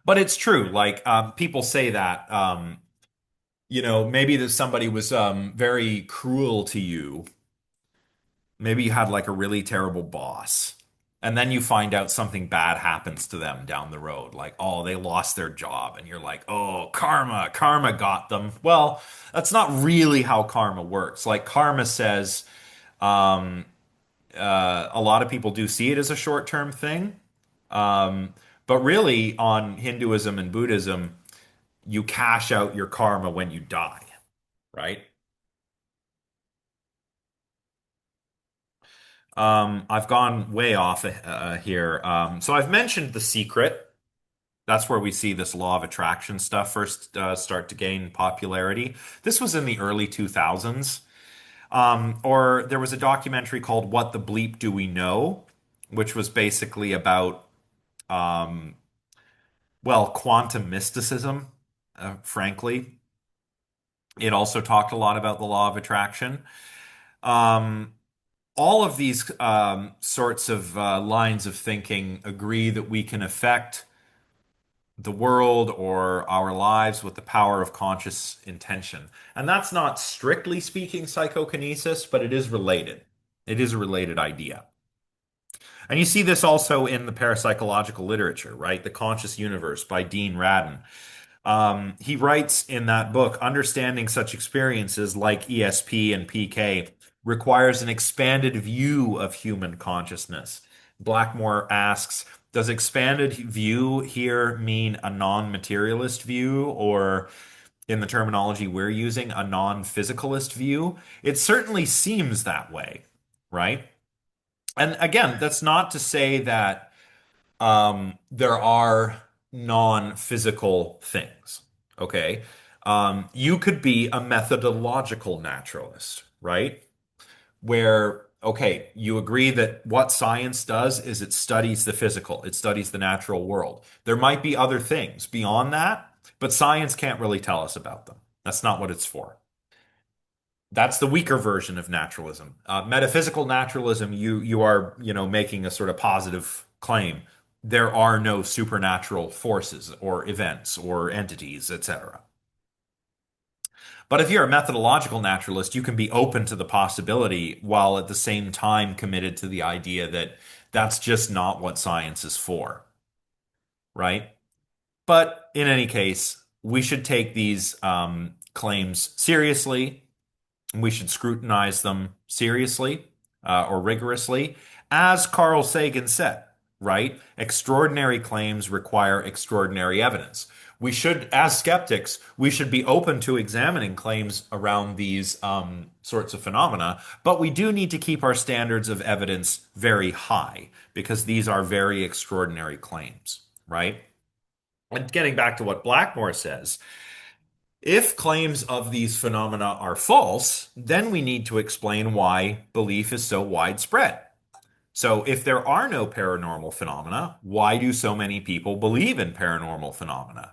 But it's true. Like people say that. maybe that somebody was very cruel to you. Maybe you had like a really terrible boss. And then you find out something bad happens to them down the road. Like, oh, they lost their job. And you're like, oh, karma got them. Well, that's not really how karma works. Like, karma says, um, a lot of people do see it as a short-term thing. Um, but really, on Hinduism and Buddhism, you cash out your karma when you die, right? I've gone way off here. So I've mentioned The Secret. That's where we see this law of attraction stuff first start to gain popularity. This was in the early 2000s. Or there was a documentary called What the Bleep Do We Know, which was basically about, um, well, quantum mysticism, frankly. It also talked a lot about the law of attraction. Um, all of these sorts of lines of thinking agree that we can affect the world or our lives with the power of conscious intention. And that's not strictly speaking psychokinesis, but it is related. It is a related idea. And you see this also in the parapsychological literature, right? The Conscious Universe by Dean Radin. He writes in that book, understanding such experiences like ESP and PK requires an expanded view of human consciousness. Blackmore asks, does expanded view here mean a non-materialist view, or in the terminology we're using, a non-physicalist view? It certainly seems that way, right? And again, that's not to say that there are non-physical things. Okay. You could be a methodological naturalist, right? Where, okay, you agree that what science does is it studies the physical, it studies the natural world. There might be other things beyond that, but science can't really tell us about them. That's not what it's for. That's the weaker version of naturalism. Metaphysical naturalism, you are, making a sort of positive claim. There are no supernatural forces or events or entities, etc. But if you're a methodological naturalist, you can be open to the possibility while at the same time committed to the idea that that's just not what science is for, right? But in any case, we should take these claims seriously. We should scrutinize them seriously or rigorously. As Carl Sagan said, right? Extraordinary claims require extraordinary evidence. We should, as skeptics, we should be open to examining claims around these sorts of phenomena, but we do need to keep our standards of evidence very high because these are very extraordinary claims, right? And getting back to what Blackmore says, if claims of these phenomena are false, then we need to explain why belief is so widespread. So, if there are no paranormal phenomena, why do so many people believe in paranormal phenomena?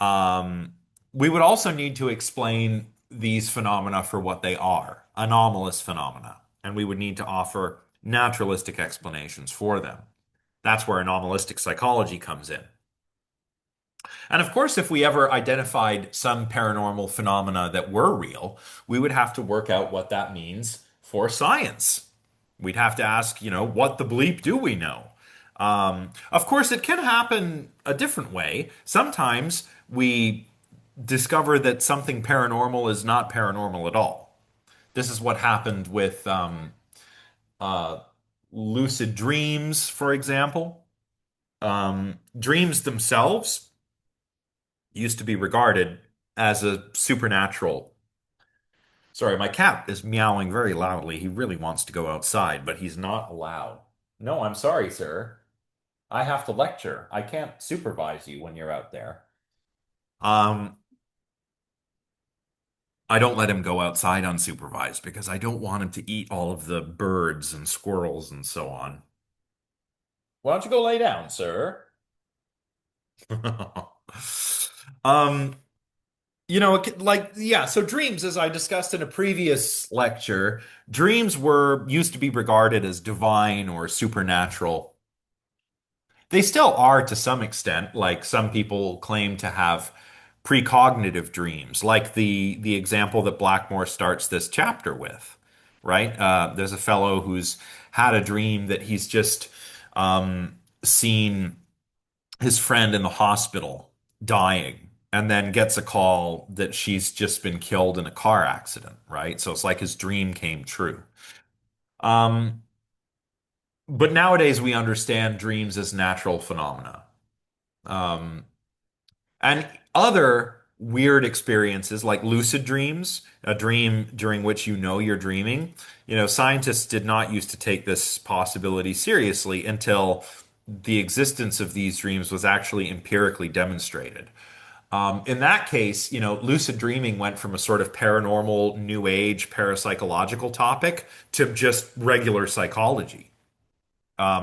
Um, we would also need to explain these phenomena for what they are, anomalous phenomena, and we would need to offer naturalistic explanations for them. That's where anomalistic psychology comes in. And of course, if we ever identified some paranormal phenomena that were real, we would have to work out what that means for science. We'd have to ask, what the bleep do we know? Of course, it can happen a different way. Sometimes we discover that something paranormal is not paranormal at all. This is what happened with uh, lucid dreams, for example. Dreams themselves used to be regarded as a supernatural. Sorry, my cat is meowing very loudly. He really wants to go outside, but he's not allowed. No, I'm sorry, sir. I have to lecture. I can't supervise you when you're out there. Um, I don't let him go outside unsupervised because I don't want him to eat all of the birds and squirrels and so on. Why don't you go lay down, sir? Um, yeah, so dreams, as I discussed in a previous lecture, dreams were used to be regarded as divine or supernatural. They still are to some extent, like some people claim to have precognitive dreams, like the example that Blackmore starts this chapter with, right? There's a fellow who's had a dream that he's just seen his friend in the hospital dying, and then gets a call that she's just been killed in a car accident, right? So it's like his dream came true. Um, but nowadays we understand dreams as natural phenomena. Um, And other weird experiences like lucid dreams, a dream during which you know you're dreaming, scientists did not used to take this possibility seriously until the existence of these dreams was actually empirically demonstrated. In that case, lucid dreaming went from a sort of paranormal, new age, parapsychological topic to just regular psychology.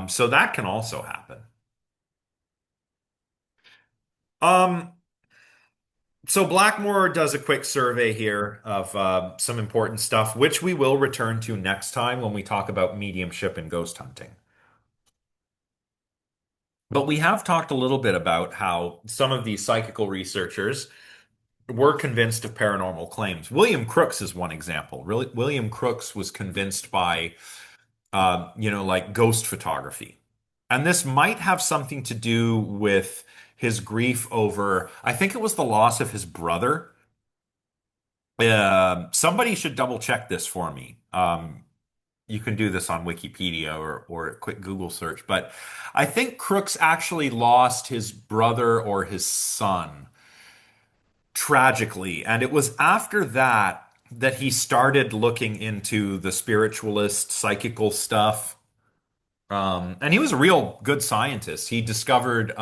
So that can also happen. Um, So Blackmore does a quick survey here of some important stuff, which we will return to next time when we talk about mediumship and ghost hunting. But we have talked a little bit about how some of these psychical researchers were convinced of paranormal claims. William Crookes is one example. Really, William Crookes was convinced by, like ghost photography. And this might have something to do with his grief over, I think it was the loss of his brother. Somebody should double check this for me. You can do this on Wikipedia or a quick Google search, but I think Crooks actually lost his brother or his son tragically, and it was after that that he started looking into the spiritualist, psychical stuff. And he was a real good scientist. He discovered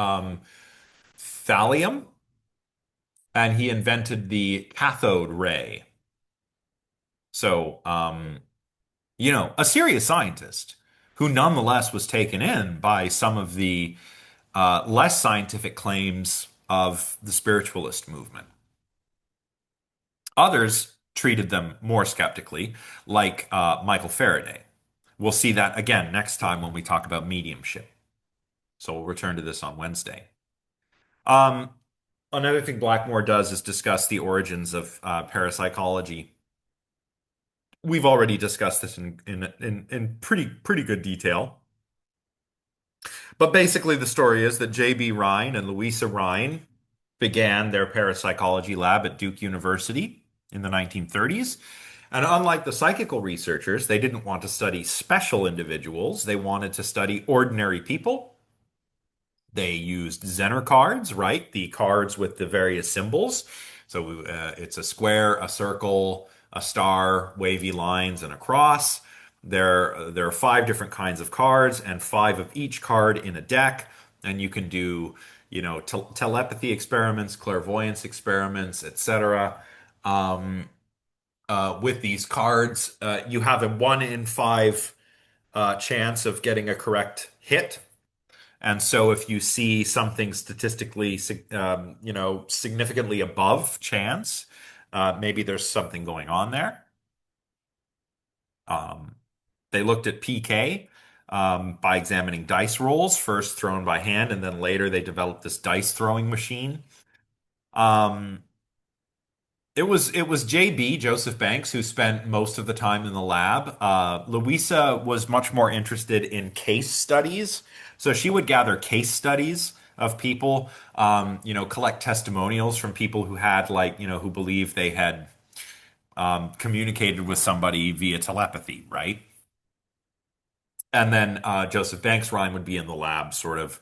thallium, and he invented the cathode ray. So, a serious scientist who nonetheless was taken in by some of the less scientific claims of the spiritualist movement. Others treated them more skeptically, like Michael Faraday. We'll see that again next time when we talk about mediumship. So we'll return to this on Wednesday. Um, Another thing Blackmore does is discuss the origins of parapsychology. We've already discussed this in pretty good detail. But basically, the story is that J.B. Rhine and Louisa Rhine began their parapsychology lab at Duke University in the 1930s. And unlike the psychical researchers, they didn't want to study special individuals. They wanted to study ordinary people. They used Zener cards, right? The cards with the various symbols. So it's a square, a circle, a star, wavy lines, and a cross. There are five different kinds of cards and five of each card in a deck. And you can do, telepathy experiments, clairvoyance experiments, etc. With these cards, you have a 1 in 5 chance of getting a correct hit. And so if you see something statistically, significantly above chance, maybe there's something going on there. Um, they looked at PK by examining dice rolls, first thrown by hand, and then later they developed this dice throwing machine. Um, it was JB, Joseph Banks, who spent most of the time in the lab. Louisa was much more interested in case studies. So she would gather case studies of people, collect testimonials from people who had who believed they had communicated with somebody via telepathy, right? And then Joseph Banks Ryan would be in the lab, sort of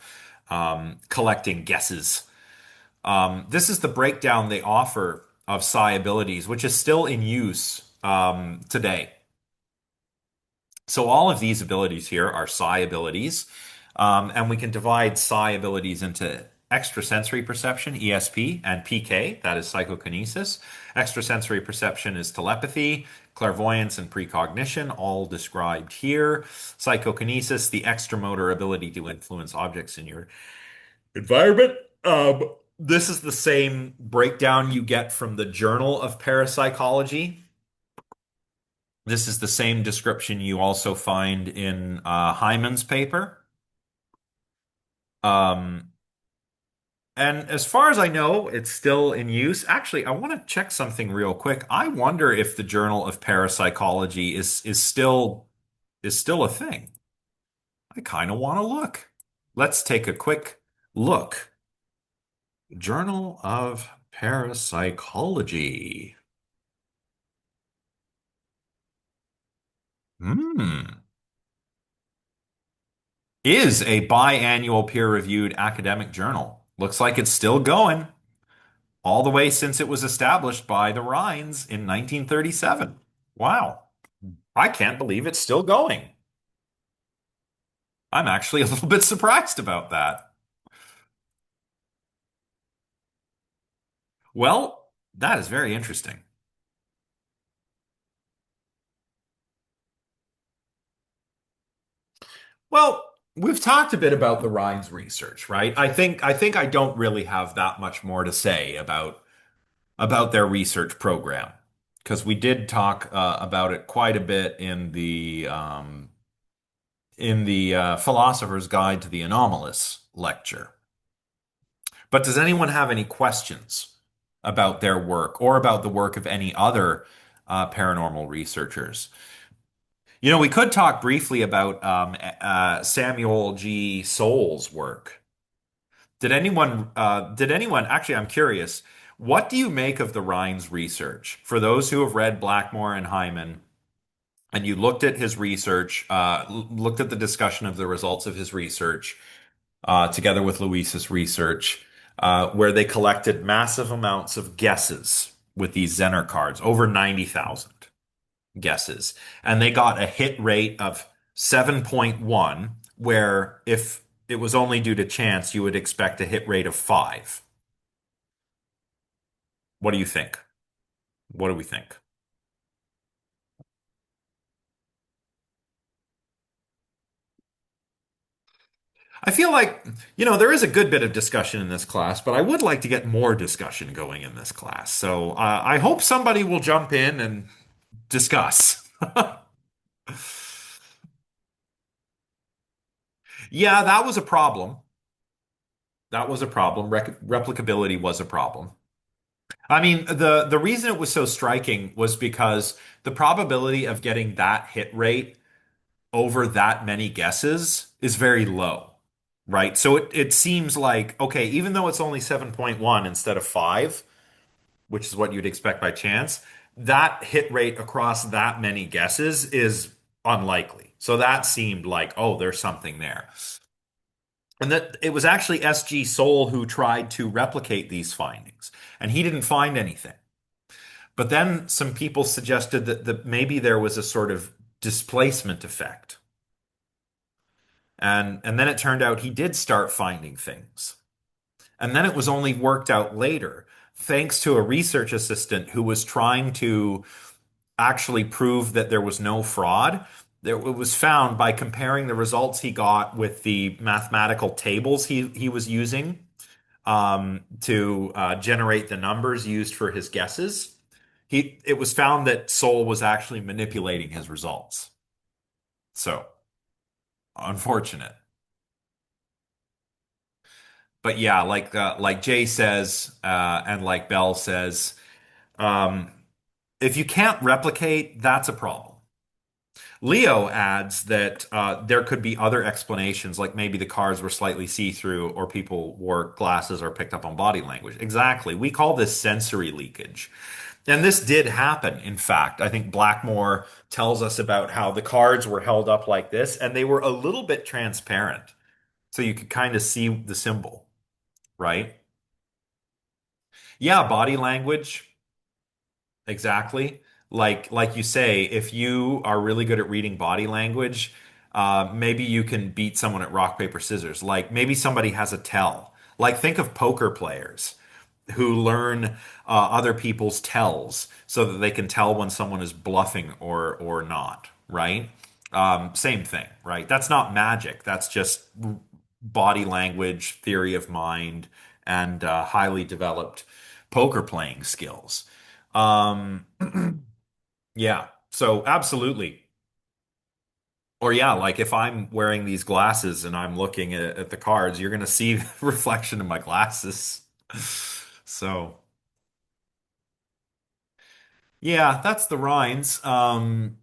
collecting guesses. This is the breakdown they offer of psi abilities, which is still in use today. So all of these abilities here are psi abilities, and we can divide psi abilities into extrasensory perception, ESP, and PK, that is psychokinesis. Extrasensory perception is telepathy, clairvoyance, and precognition, all described here. Psychokinesis, the extramotor ability to influence objects in your environment. This is the same breakdown you get from the Journal of Parapsychology. This is the same description you also find in Hyman's paper. Um, And as far as I know, it's still in use. Actually, I want to check something real quick. I wonder if the Journal of Parapsychology is still a thing. I kind of want to look. Let's take a quick look. Journal of Parapsychology. Hmm. Is a biannual peer-reviewed academic journal. Looks like it's still going all the way since it was established by the Rhines in 1937. Wow. I can't believe it's still going. I'm actually a little bit surprised about that. Well, that is very interesting. Well, we've talked a bit about the Rhines research, right? I think I don't really have that much more to say about their research program because we did talk about it quite a bit in the Philosopher's Guide to the Anomalous lecture. But does anyone have any questions about their work or about the work of any other paranormal researchers? We could talk briefly about Samuel G. Soule's work. Actually, I'm curious, what do you make of the Rhines research? For those who have read Blackmore and Hyman, and you looked at his research, looked at the discussion of the results of his research, together with Luis's research, where they collected massive amounts of guesses with these Zener cards, over 90,000 guesses. And they got a hit rate of 7.1, where if it was only due to chance, you would expect a hit rate of 5. What do you think? What do we think? I feel like, there is a good bit of discussion in this class, but I would like to get more discussion going in this class. So I hope somebody will jump in and discuss. Yeah, that was a problem. That was a problem. Replicability was a problem. I mean, the reason it was so striking was because the probability of getting that hit rate over that many guesses is very low, right? So it seems like, okay, even though it's only 7.1 instead of 5, which is what you'd expect by chance, that hit rate across that many guesses is unlikely. So that seemed like, oh, there's something there. And that it was actually S.G. Soule who tried to replicate these findings, and he didn't find anything. But then some people suggested that maybe there was a sort of displacement effect. And then it turned out he did start finding things. And then it was only worked out later, thanks to a research assistant who was trying to actually prove that there was no fraud. It was found by comparing the results he got with the mathematical tables he was using to generate the numbers used for his guesses. It was found that Soule was actually manipulating his results. So unfortunate. But yeah, like Jay says, and like Bell says, um, if you can't replicate, that's a problem. Leo adds that there could be other explanations, like maybe the cards were slightly see-through, or people wore glasses or picked up on body language. Exactly. We call this sensory leakage. And this did happen, in fact. I think Blackmore tells us about how the cards were held up like this, and they were a little bit transparent. So you could kind of see the symbol, right? Yeah, body language. Exactly. Like you say, if you are really good at reading body language, maybe you can beat someone at rock, paper, scissors. Like maybe somebody has a tell. Like think of poker players who learn other people's tells so that they can tell when someone is bluffing or not, right? Same thing, right? That's not magic. That's just body language, theory of mind, and highly developed poker playing skills. Um, yeah. So absolutely. Or yeah, like if I'm wearing these glasses and I'm looking at the cards, you're gonna see the reflection of my glasses. So yeah, that's the Rhines. How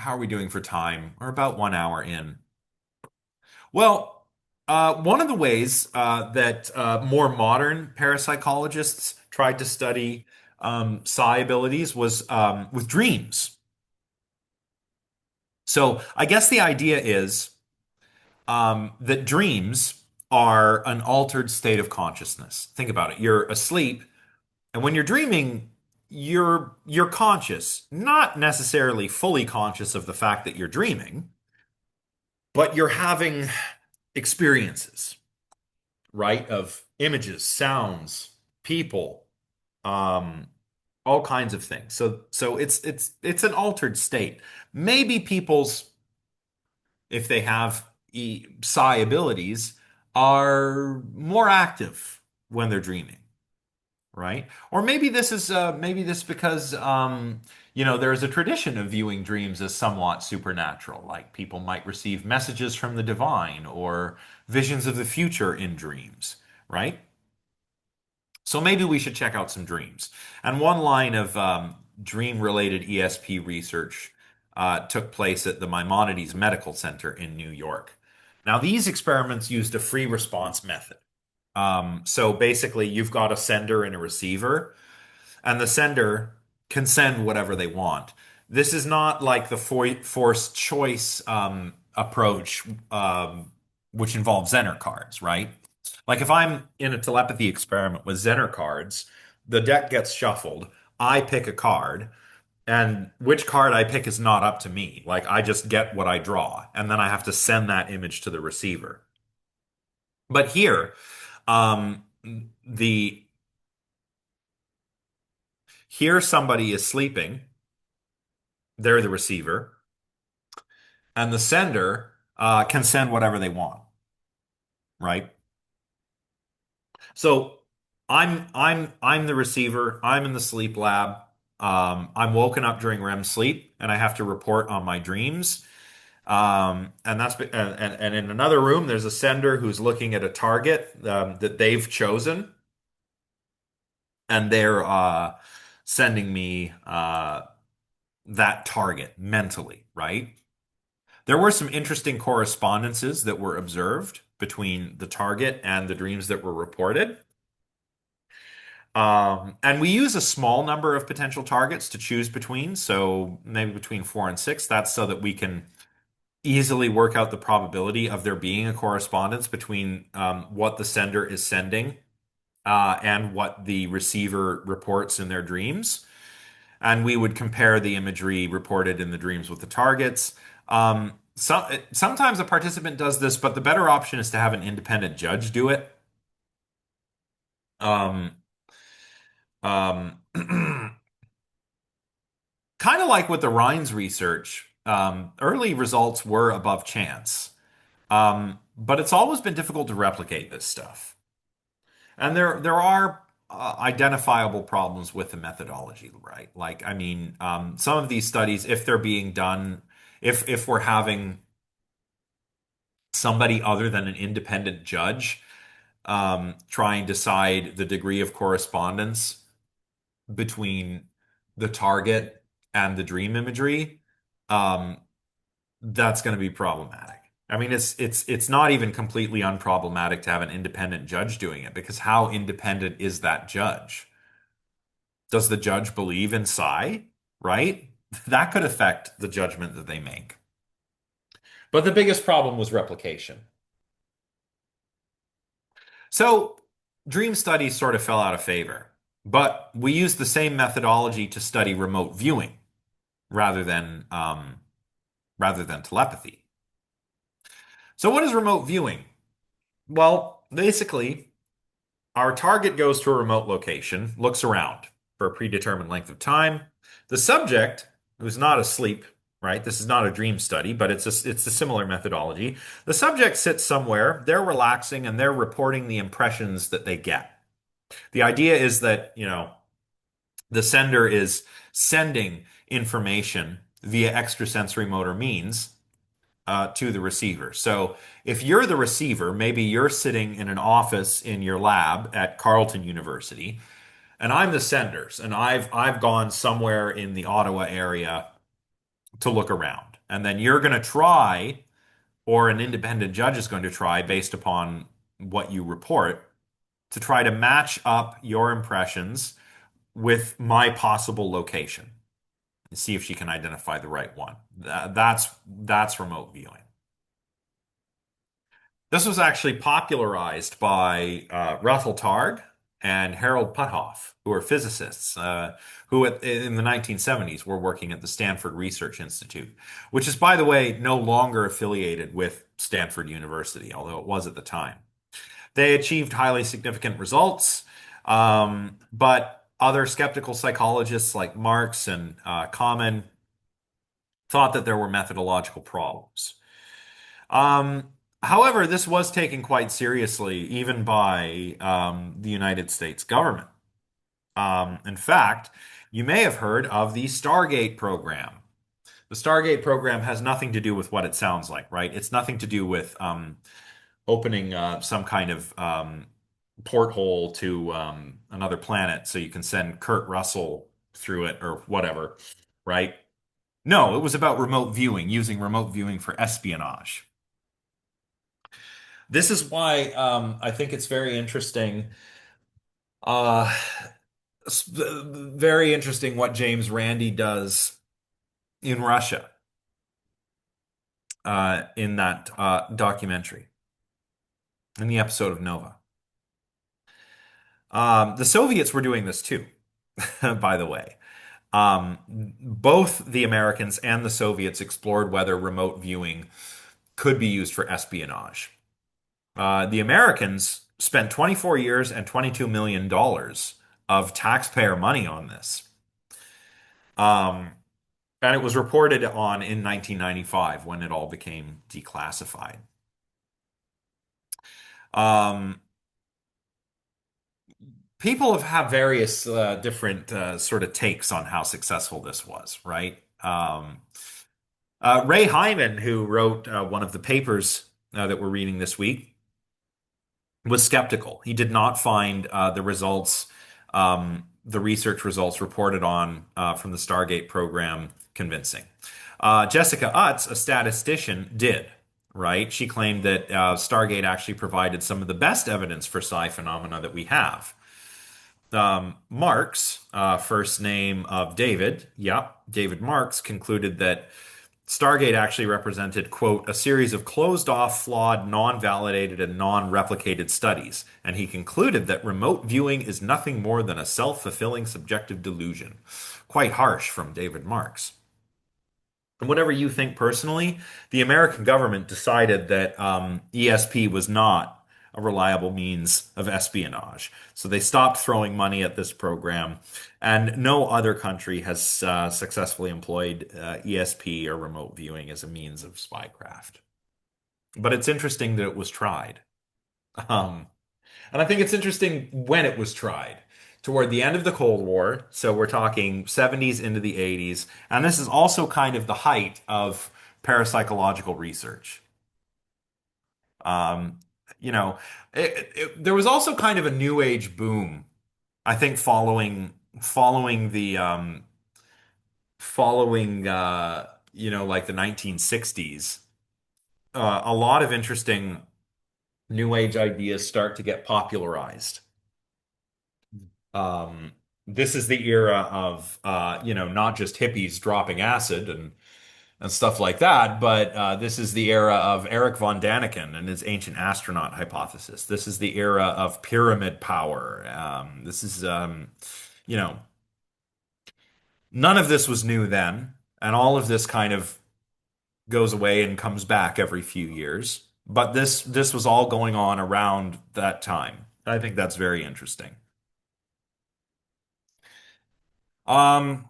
are we doing for time? We're about 1 hour in. Well, one of the ways that more modern parapsychologists tried to study psi abilities was with dreams. So I guess the idea is that dreams are an altered state of consciousness. Think about it. You're asleep, and when you're dreaming, you're conscious, not necessarily fully conscious of the fact that you're dreaming, but you're having experiences, right? Of images, sounds, people, um, all kinds of things. So it's an altered state. Maybe people's, if they have psi abilities, are more active when they're dreaming, right? Or maybe this because there's a tradition of viewing dreams as somewhat supernatural. Like people might receive messages from the divine or visions of the future in dreams, right? So maybe we should check out some dreams. And one line of dream-related ESP research took place at the Maimonides Medical Center in New York. Now, these experiments used a free response method. So basically, you've got a sender and a receiver, and the sender can send whatever they want. This is not like the forced choice approach, which involves Zener cards, right? Like if I'm in a telepathy experiment with Zener cards, the deck gets shuffled. I pick a card, and which card I pick is not up to me. Like I just get what I draw, and then I have to send that image to the receiver. But um, the here somebody is sleeping. They're the receiver, and the sender can send whatever they want, right? So I'm the receiver. I'm in the sleep lab. I'm woken up during REM sleep, and I have to report on my dreams. And in another room, there's a sender who's looking at a target that they've chosen, and they're sending me that target mentally, right? There were some interesting correspondences that were observed between the target and the dreams that were reported. And we use a small number of potential targets to choose between, so maybe between four and six. That's so that we can easily work out the probability of there being a correspondence between what the sender is sending and what the receiver reports in their dreams. And we would compare the imagery reported in the dreams with the targets. Sometimes a participant does this, but the better option is to have an independent judge do it. Um, kind of like with the Rhines research, early results were above chance. But it's always been difficult to replicate this stuff. And there are identifiable problems with the methodology, right? Like, I mean, some of these studies, if they're being done, if we're having somebody other than an independent judge try and decide the degree of correspondence between the target and the dream imagery, um, that's going to be problematic. I mean, it's not even completely unproblematic to have an independent judge doing it because how independent is that judge? Does the judge believe in psi? Right? That could affect the judgment that they make. But the biggest problem was replication. So dream studies sort of fell out of favor, but we used the same methodology to study remote viewing rather than rather than telepathy. So what is remote viewing? Well, basically, our target goes to a remote location, looks around for a predetermined length of time. The subject, who's not asleep, right? This is not a dream study, but it's a similar methodology. The subject sits somewhere, they're relaxing, and they're reporting the impressions that they get. The idea is that, the sender is sending information via extrasensory motor means to the receiver. So if you're the receiver, maybe you're sitting in an office in your lab at Carleton University, and I'm the senders, and I've gone somewhere in the Ottawa area to look around. And then you're going to try, or an independent judge is going to try, based upon what you report, to try to match up your impressions with my possible location and see if she can identify the right one. That's remote viewing. This was actually popularized by Russell Targ and Harold Puthoff, who are physicists who in the 1970s were working at the Stanford Research Institute, which is, by the way, no longer affiliated with Stanford University, although it was at the time. They achieved highly significant results, but other skeptical psychologists like Marx and Kamen thought that there were methodological problems. Um, However, this was taken quite seriously, even by the United States government. In fact, you may have heard of the Stargate program. The Stargate program has nothing to do with what it sounds like, right? It's nothing to do with opening some kind of porthole to another planet so you can send Kurt Russell through it or whatever, right? No, it was about remote viewing, using remote viewing for espionage. This is why I think it's very interesting. Uh, Very interesting what James Randi does in Russia in that documentary, in the episode of Nova. The Soviets were doing this too, by the way. Both the Americans and the Soviets explored whether remote viewing could be used for espionage. The Americans spent 24 years and $22 million of taxpayer money on this. Um, and it was reported on in 1995 when it all became declassified. Um, People have had various different sort of takes on how successful this was, right? Ray Hyman, who wrote one of the papers that we're reading this week, was skeptical. He did not find the research results reported on from the Stargate program convincing. Jessica Utz, a statistician, did, right? She claimed that Stargate actually provided some of the best evidence for psi phenomena that we have. Marks, first name of David, yep, David Marks, concluded that Stargate actually represented, quote, a series of closed off, flawed, non validated, and non replicated studies. And he concluded that remote viewing is nothing more than a self fulfilling subjective delusion. Quite harsh from David Marks. And whatever you think personally, the American government decided that ESP was not a reliable means of espionage. So they stopped throwing money at this program, and no other country has successfully employed ESP or remote viewing as a means of spycraft. But it's interesting that it was tried. Um, and I think it's interesting when it was tried. Toward the end of the Cold War, so we're talking 70s into the 80s, and this is also kind of the height of parapsychological research. Um, you know, there was also kind of a new age boom, I think, following the following like the 1960s. A lot of interesting new age ideas start to get popularized. Um, this is the era of not just hippies dropping acid and stuff like that, but this is the era of Eric von Daniken and his ancient astronaut hypothesis. This is the era of pyramid power. This is you know none of this was new then, and all of this kind of goes away and comes back every few years. But this was all going on around that time. I think that's very interesting. Um,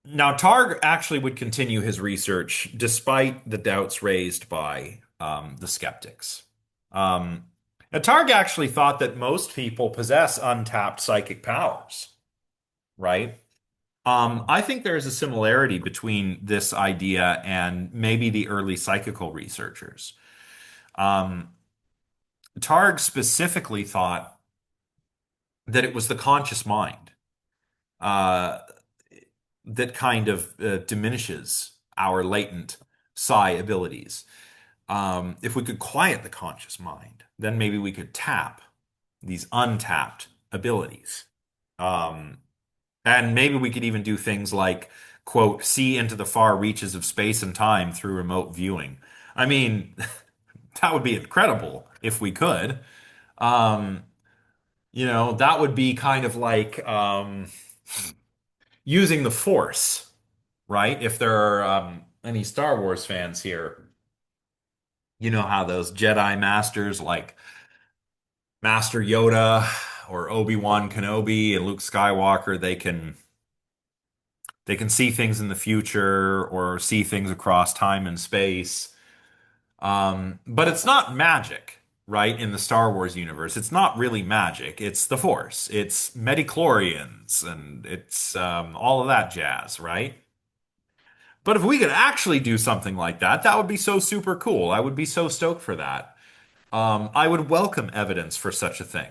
Now, Targ actually would continue his research despite the doubts raised by the skeptics. Um, and Targ actually thought that most people possess untapped psychic powers, right? I think there's a similarity between this idea and maybe the early psychical researchers. Um, Targ specifically thought that it was the conscious mind uh, that kind of diminishes our latent psi abilities. If we could quiet the conscious mind, then maybe we could tap these untapped abilities. Um, and maybe we could even do things like, quote, see into the far reaches of space and time through remote viewing. I mean, that would be incredible if we could. Um, that would be kind of like using the Force, right? If there are any Star Wars fans here, you know how those Jedi masters like Master Yoda or Obi-Wan Kenobi and Luke Skywalker, they can see things in the future or see things across time and space. But it's not magic, right? In the Star Wars universe, it's not really magic. It's the Force. It's midichlorians and it's all of that jazz, right? But if we could actually do something like that, that would be so super cool. I would be so stoked for that. I would welcome evidence for such a thing.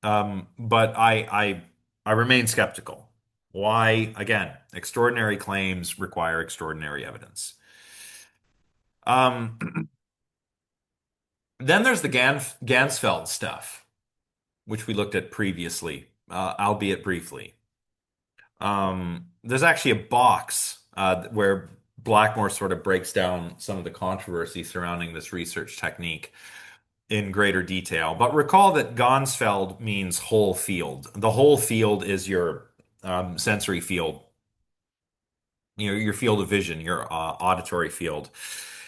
But I remain skeptical. Why? Again, extraordinary claims require extraordinary evidence. Um, then there's the Gansfeld stuff, which we looked at previously, albeit briefly. There's actually a box where Blackmore sort of breaks down some of the controversy surrounding this research technique in greater detail. But recall that Gansfeld means whole field. The whole field is your sensory field, your field of vision, your auditory field.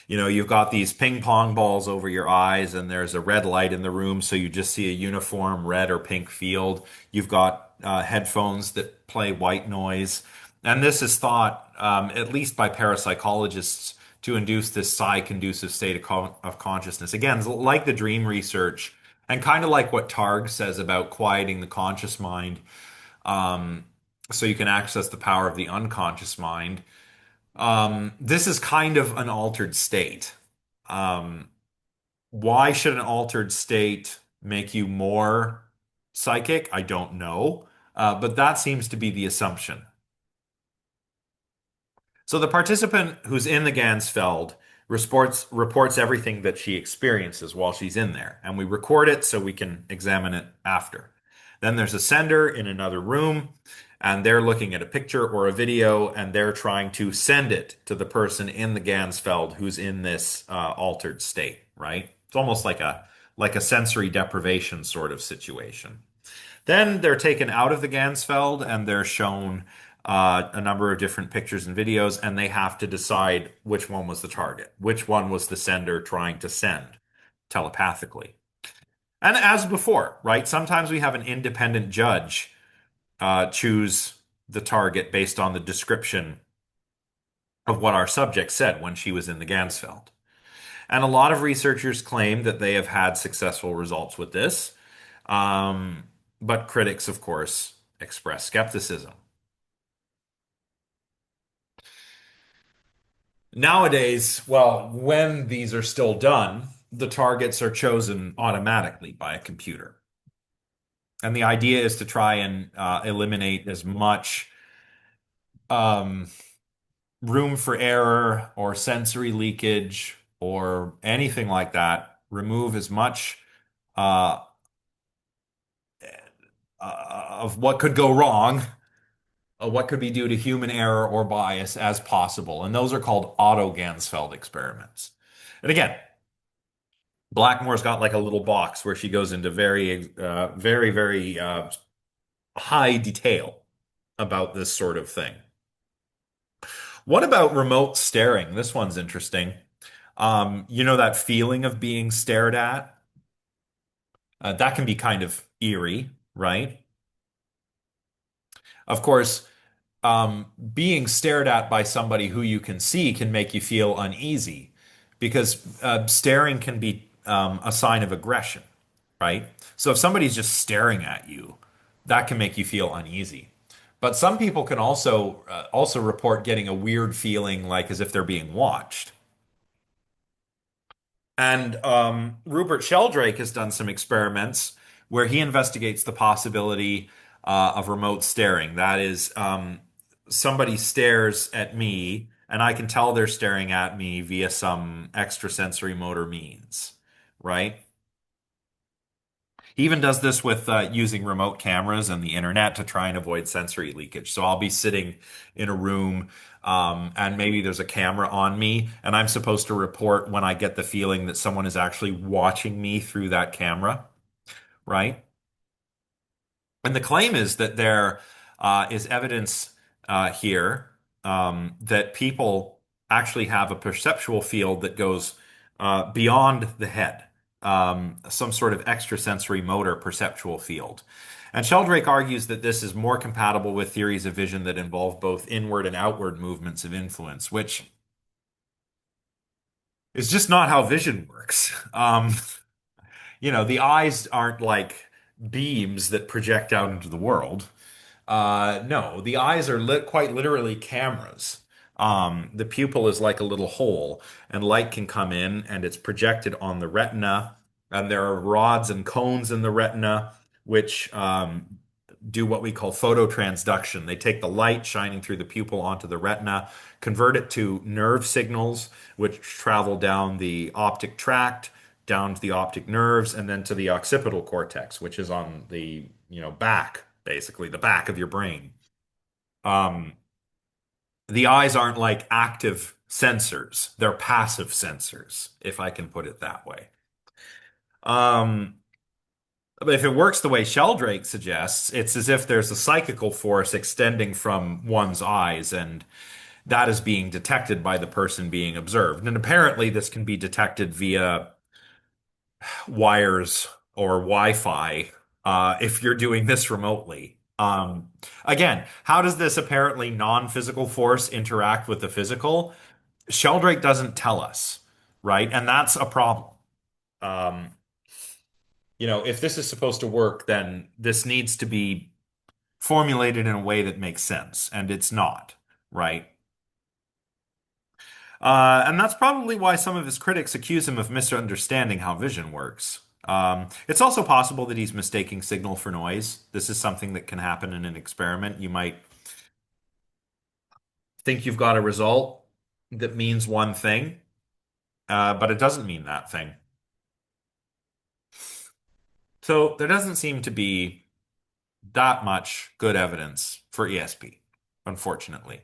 You've got these ping pong balls over your eyes, and there's a red light in the room, so you just see a uniform red or pink field. You've got headphones that play white noise. And this is thought, at least by parapsychologists, to induce this psi-conducive state of consciousness. Again, like the dream research, and kind of like what Targ says about quieting the conscious mind, um, so you can access the power of the unconscious mind. This is kind of an altered state. Um, why should an altered state make you more psychic? I don't know. But that seems to be the assumption. So the participant who's in the Gansfeld reports everything that she experiences while she's in there, and we record it so we can examine it after. Then there's a sender in another room, and they're looking at a picture or a video, and they're trying to send it to the person in the Gansfeld who's in this altered state, right? It's almost like a sensory deprivation sort of situation. Then they're taken out of the Gansfeld and they're shown a number of different pictures and videos, and they have to decide which one was the target, which one was the sender trying to send telepathically. And as before, right? Sometimes we have an independent judge choose the target based on the description of what our subject said when she was in the Gansfeld. And a lot of researchers claim that they have had successful results with this. Um, but critics, of course, express skepticism. Nowadays, well, when these are still done, the targets are chosen automatically by a computer. And the idea is to try and eliminate as much um, room for error or sensory leakage or anything like that. Remove as much uh, of what could go wrong, what could be due to human error or bias as possible. And those are called auto Gansfeld experiments. And again, Blackmore's got like a little box where she goes into very high detail about this sort of thing. What about remote staring? This one's interesting. That feeling of being stared at? That can be kind of eerie, right? Of course, being stared at by somebody who you can see can make you feel uneasy because staring can be a sign of aggression, right? So if somebody's just staring at you, that can make you feel uneasy. But some people can also report getting a weird feeling like as if they're being watched. And Rupert Sheldrake has done some experiments where he investigates the possibility of remote staring. That is, somebody stares at me, and I can tell they're staring at me via some extrasensory motor means, right? He even does this with using remote cameras and the internet to try and avoid sensory leakage. So I'll be sitting in a room, and maybe there's a camera on me, and I'm supposed to report when I get the feeling that someone is actually watching me through that camera, right? And the claim is that there is evidence here that people actually have a perceptual field that goes beyond the head, some sort of extrasensory motor perceptual field. And Sheldrake argues that this is more compatible with theories of vision that involve both inward and outward movements of influence, which is just not how vision works. The eyes aren't like beams that project out into the world. No, the eyes are quite literally cameras. The pupil is like a little hole, and light can come in, and it's projected on the retina. And there are rods and cones in the retina, which do what we call phototransduction. They take the light shining through the pupil onto the retina, convert it to nerve signals, which travel down the optic tract, down to the optic nerves, and then to the occipital cortex, which is on the, back, basically, the back of your brain. Um, the eyes aren't like active sensors, they're passive sensors, if I can put it that way. Um, but if it works the way Sheldrake suggests, it's as if there's a psychical force extending from one's eyes, and that is being detected by the person being observed. And apparently, this can be detected via wires or Wi-Fi if you're doing this remotely. Again, how does this apparently non-physical force interact with the physical? Sheldrake doesn't tell us, right? And that's a problem. Um, if this is supposed to work, then this needs to be formulated in a way that makes sense, and it's not, right? And that's probably why some of his critics accuse him of misunderstanding how vision works. It's also possible that he's mistaking signal for noise. This is something that can happen in an experiment. You might think you've got a result that means one thing, but it doesn't mean that thing. So there doesn't seem to be that much good evidence for ESP, unfortunately.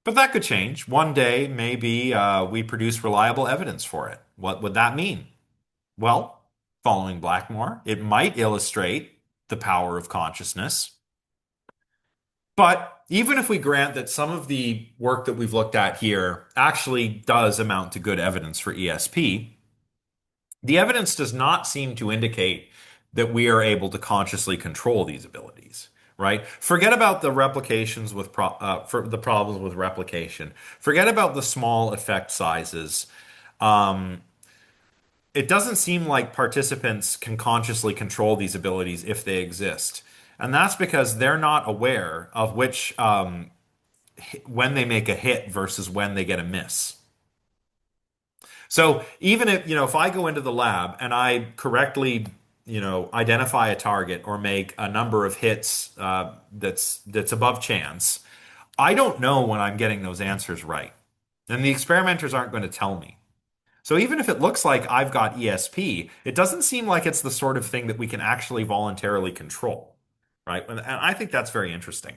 But that could change. One day, maybe we produce reliable evidence for it. What would that mean? Well, following Blackmore, it might illustrate the power of consciousness. But even if we grant that some of the work that we've looked at here actually does amount to good evidence for ESP, the evidence does not seem to indicate that we are able to consciously control these abilities, right? Forget about the replications for the problems with replication. Forget about the small effect sizes. Um, it doesn't seem like participants can consciously control these abilities if they exist. And that's because they're not aware of which, when they make a hit versus when they get a miss. So even if I go into the lab and I correctly, identify a target or make a number of hits, that's above chance, I don't know when I'm getting those answers right. And the experimenters aren't going to tell me. So even if it looks like I've got ESP, it doesn't seem like it's the sort of thing that we can actually voluntarily control, right? And I think that's very interesting.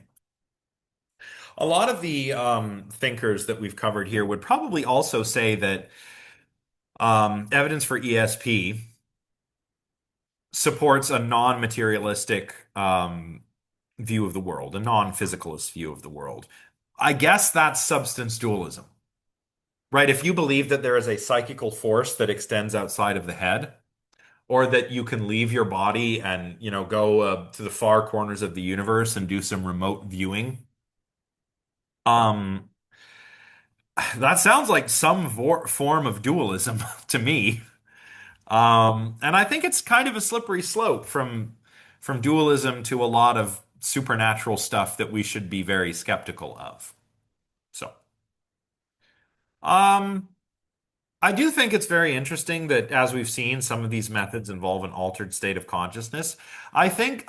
A lot of the thinkers that we've covered here would probably also say that evidence for ESP supports a non-materialistic view of the world, a non-physicalist view of the world. I guess that's substance dualism, right? If you believe that there is a psychical force that extends outside of the head, or that you can leave your body and go to the far corners of the universe and do some remote viewing, um, that sounds like some form of dualism to me. And I think it's kind of a slippery slope from dualism to a lot of supernatural stuff that we should be very skeptical of. So, um, I do think it's very interesting that, as we've seen, some of these methods involve an altered state of consciousness. I think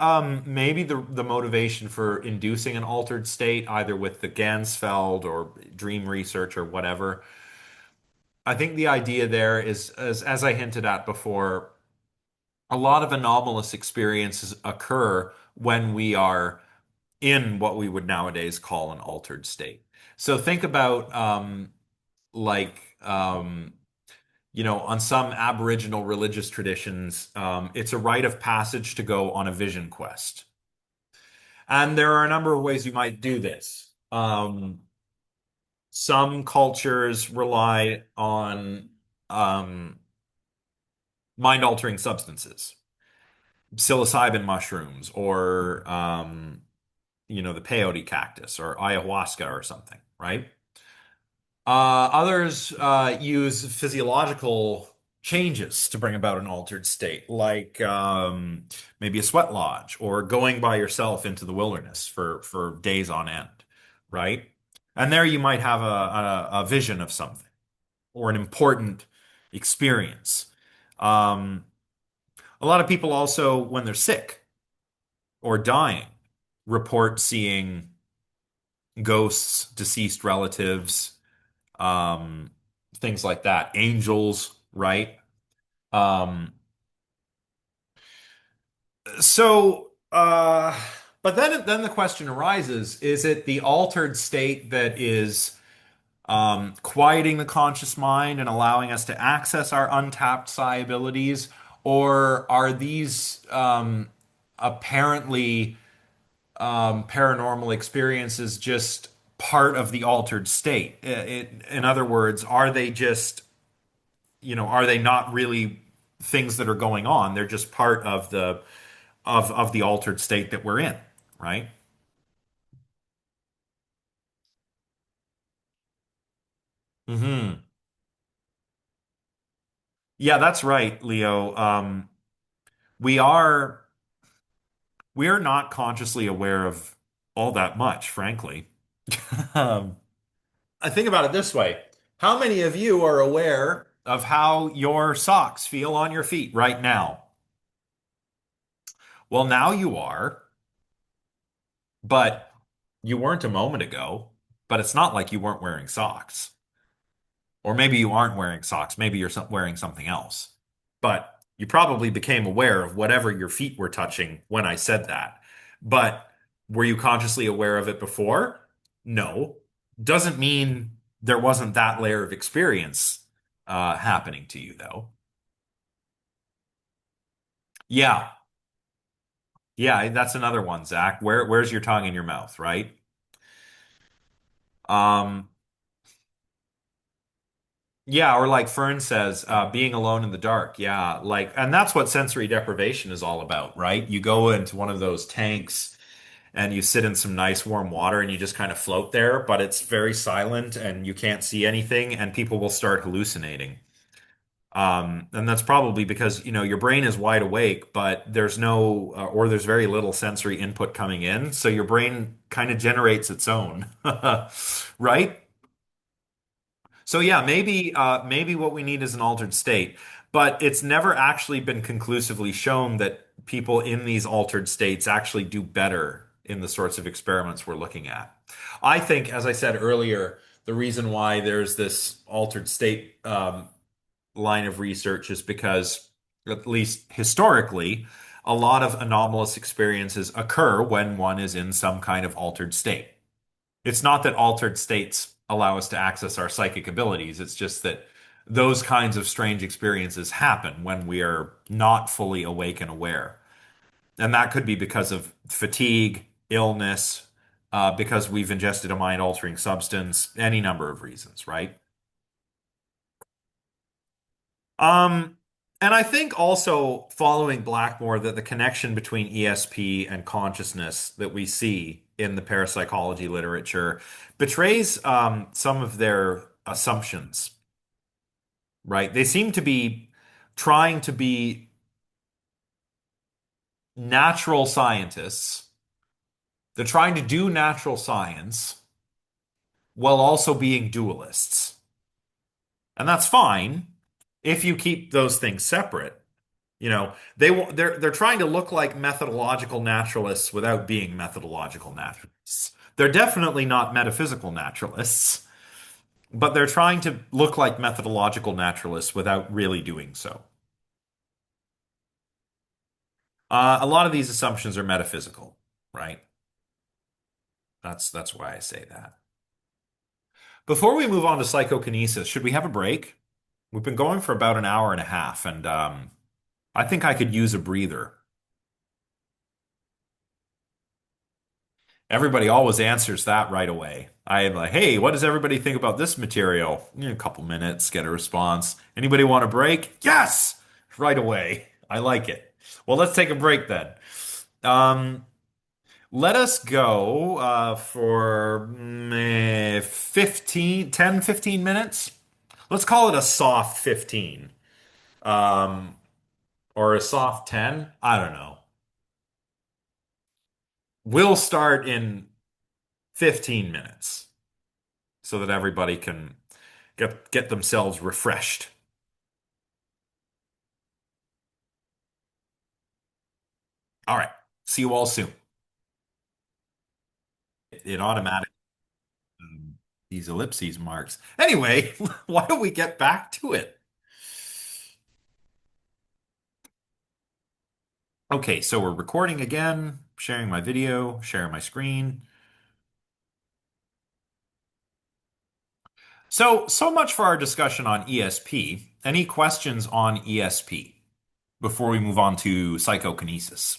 maybe the motivation for inducing an altered state, either with the Gansfeld or dream research or whatever, I think the idea there is, as I hinted at before, a lot of anomalous experiences occur when we are in what we would nowadays call an altered state. So think about like on some Aboriginal religious traditions, it's a rite of passage to go on a vision quest. And there are a number of ways you might do this. Some cultures rely on mind-altering substances, psilocybin mushrooms, or the peyote cactus or ayahuasca or something, right? Others use physiological changes to bring about an altered state, like maybe a sweat lodge or going by yourself into the wilderness for days on end, right? And there you might have a vision of something or an important experience. Um, a lot of people also, when they're sick or dying, report seeing ghosts, deceased relatives, um, things like that. Angels, right? Um, so, but then the question arises, is it the altered state that is quieting the conscious mind and allowing us to access our untapped psi abilities, or are these apparently paranormal experiences just part of the altered state? In other words, are they just are they not really things that are going on? They're just part of the altered state that we're in, right? Hmm. Yeah, that's right, Leo. We are we are not consciously aware of all that much, frankly. um, I think about it this way. How many of you are aware of how your socks feel on your feet right now? Well, now you are, but you weren't a moment ago. But it's not like you weren't wearing socks. Or maybe you aren't wearing socks. Maybe you're wearing something else. But you probably became aware of whatever your feet were touching when I said that. But were you consciously aware of it before? No. Doesn't mean there wasn't that layer of experience happening to you, though. Yeah. Yeah, that's another one, Zach. Where's your tongue in your mouth, right? Um, Yeah, or like Fern says, being alone in the dark. Yeah, and that's what sensory deprivation is all about, right? You go into one of those tanks and you sit in some nice warm water and you just kind of float there, but it's very silent and you can't see anything, and people will start hallucinating. And that's probably because, your brain is wide awake, but there's no, or there's very little sensory input coming in. So your brain kind of generates its own, right? So yeah, maybe what we need is an altered state, but it's never actually been conclusively shown that people in these altered states actually do better in the sorts of experiments we're looking at. I think, as I said earlier, the reason why there's this altered state line of research is because, at least historically, a lot of anomalous experiences occur when one is in some kind of altered state. It's not that altered states allow us to access our psychic abilities. It's just that those kinds of strange experiences happen when we are not fully awake and aware. And that could be because of fatigue, illness, because we've ingested a mind-altering substance, any number of reasons, right? Um, and I think also following Blackmore that the connection between ESP and consciousness that we see in the parapsychology literature betrays some of their assumptions, right? They seem to be trying to be natural scientists They're trying to do natural science while also being dualists. And that's fine if you keep those things separate. They're trying to look like methodological naturalists without being methodological naturalists. They're definitely not metaphysical naturalists, but they're trying to look like methodological naturalists without really doing so. A lot of these assumptions are metaphysical, right? That's why I say that. Before we move on to psychokinesis, should we have a break? We've been going for about an hour and a half, and I think I could use a breather. Everybody always answers that right away. I am like, hey, what does everybody think about this material? A couple minutes, get a response. Anybody want a break? Yes! Right away. I like it. Well, let's take a break then. Um, Let us go for 15, 10, 15 minutes. Let's call it a soft 15. Um, or a soft 10. I don't know. We'll start in 15 minutes so that everybody can get themselves refreshed. All right. See you all soon. It automatic these ellipses marks. Anyway, why don't we get back to it? Okay, so we're recording again, sharing my video, sharing my screen. So much for our discussion on ESP. Any questions on ESP before we move on to psychokinesis?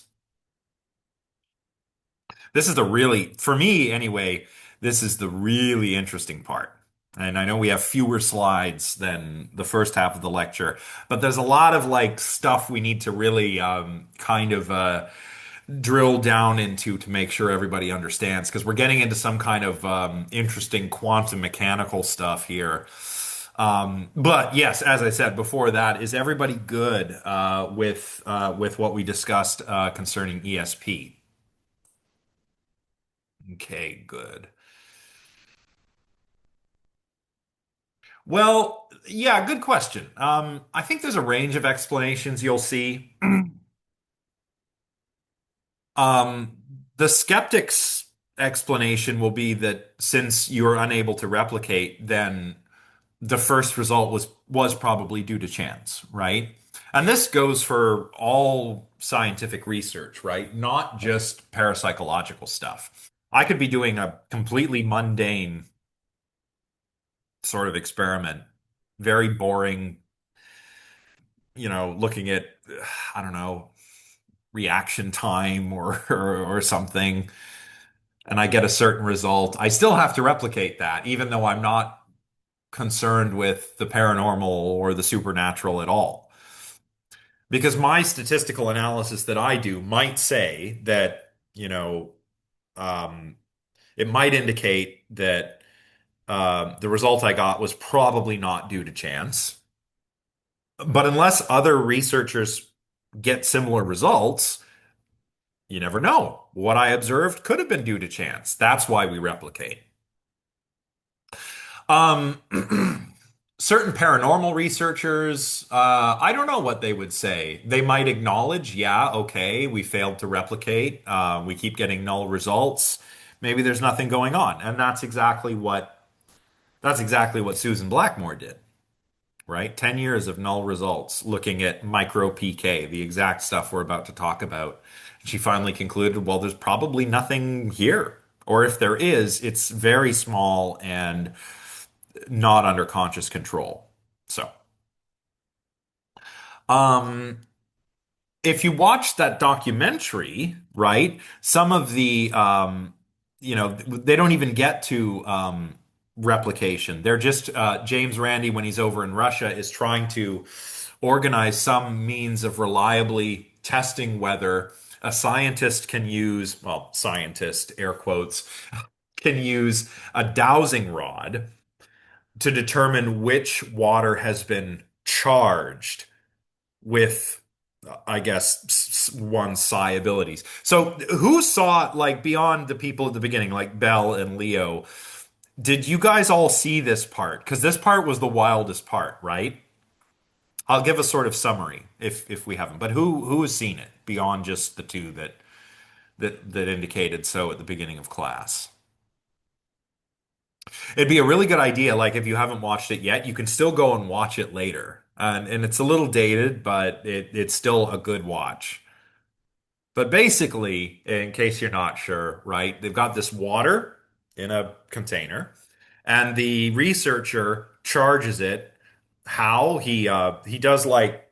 This is the really, for me anyway, this is the really interesting part. And I know we have fewer slides than the first half of the lecture, but there's a lot of like stuff we need to really kind of drill down into to make sure everybody understands because we're getting into some kind of interesting quantum mechanical stuff here. But yes, as I said before that, is everybody good with what we discussed concerning ESP? Okay, good. Well, yeah, good question. I think there's a range of explanations you'll see. Um, the skeptic's explanation will be that since you're unable to replicate, then the first result was probably due to chance, right? And this goes for all scientific research, right? Not just parapsychological stuff. I could be doing a completely mundane sort of experiment, very boring, looking at, I don't know, reaction time or something, and I get a certain result. I still have to replicate that, even though I'm not concerned with the paranormal or the supernatural at all. Because my statistical analysis that I do might say that, um, it might indicate that the result I got was probably not due to chance. But unless other researchers get similar results, you never know. What I observed could have been due to chance. That's why we replicate. Um, certain paranormal researchers, I don't know what they would say. They might acknowledge, yeah, okay, we failed to replicate. We keep getting null results. Maybe there's nothing going on, and that's exactly what Susan Blackmore did, right? 10 years of null results looking at micro PK, the exact stuff we're about to talk about. She finally concluded, well, there's probably nothing here. Or if there is, it's very small and not under conscious control. So, um, if you watch that documentary, right, some of they don't even get to replication. They're just James Randi, when he's over in Russia, is trying to organize some means of reliably testing whether a scientist can use, well, scientist, air quotes, can use a dowsing rod to determine which water has been charged with I guess, one's psi abilities. So who saw like beyond the people at the beginning, like Belle and Leo? Did you guys all see this part? Because this part was the wildest part, right? I'll give a sort of summary if we haven't. But who has seen it beyond just the two that indicated so at the beginning of class? It'd be a really good idea, like if you haven't watched it yet, you can still go and watch it later. And it's a little dated, but it's still a good watch. But basically, in case you're not sure, right, they've got this water in a container, and the researcher charges it. How he does like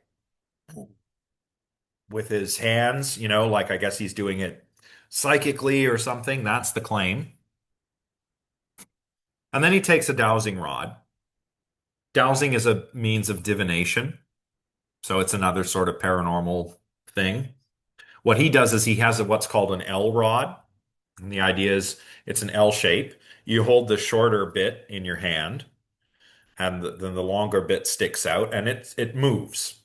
with his hands, like I guess he's doing it psychically or something. That's the claim. And then he takes a dowsing rod. Dowsing is a means of divination, so it's another sort of paranormal thing. What he does is he has what's called an L rod. And the idea is it's an L shape. You hold the shorter bit in your hand, and then the longer bit sticks out, and it moves.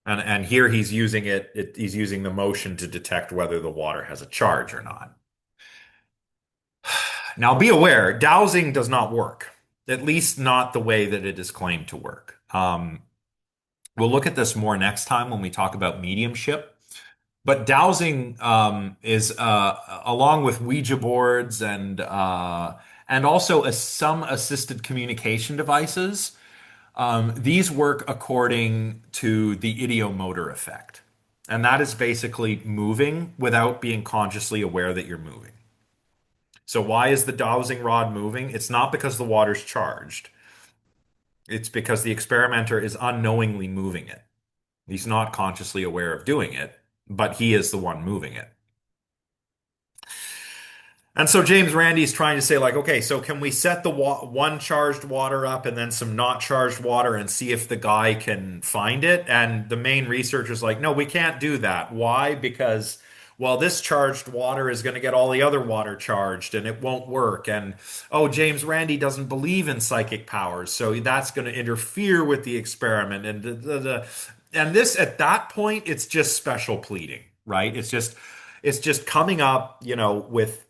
And here he's using he's using the motion to detect whether the water has a charge or not. Now be aware, dowsing does not work, at least not the way that it is claimed to work. We'll look at this more next time when we talk about mediumship. But dowsing is along with Ouija boards and also some assisted communication devices. These work according to the ideomotor effect, and that is basically moving without being consciously aware that you're moving. So why is the dowsing rod moving? It's not because the water's charged. It's because the experimenter is unknowingly moving it. He's not consciously aware of doing it, but he is the one moving it. And so James Randi's trying to say, like, okay, so can we set the one charged water up and then some not charged water and see if the guy can find it? And the main researcher's like, no, we can't do that. Why? Because, well, this charged water is going to get all the other water charged and it won't work. And, oh, James Randi doesn't believe in psychic powers, so that's going to interfere with the experiment. And, and this, at that point, it's just special pleading, right? It's just coming up,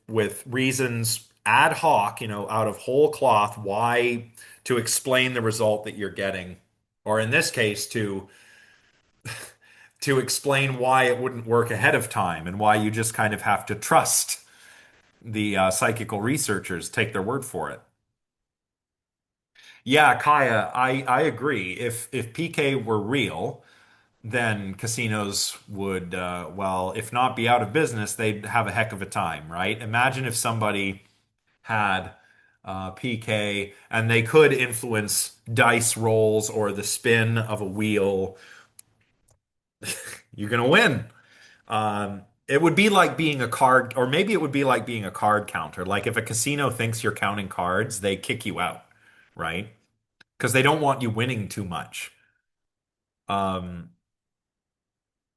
with reasons ad hoc, out of whole cloth, why to explain the result that you're getting, or in this case, to explain why it wouldn't work ahead of time and why you just kind of have to trust the psychical researchers, take their word for it. Yeah, Kaya, I agree. If PK were real, then casinos would, well, if not be out of business, they'd have a heck of a time, right? Imagine if somebody had PK and they could influence dice rolls or the spin of a wheel. You're gonna win. It would be like being a card, or maybe it would be like being a card counter. Like if a casino thinks you're counting cards, they kick you out, right? Because they don't want you winning too much. Um,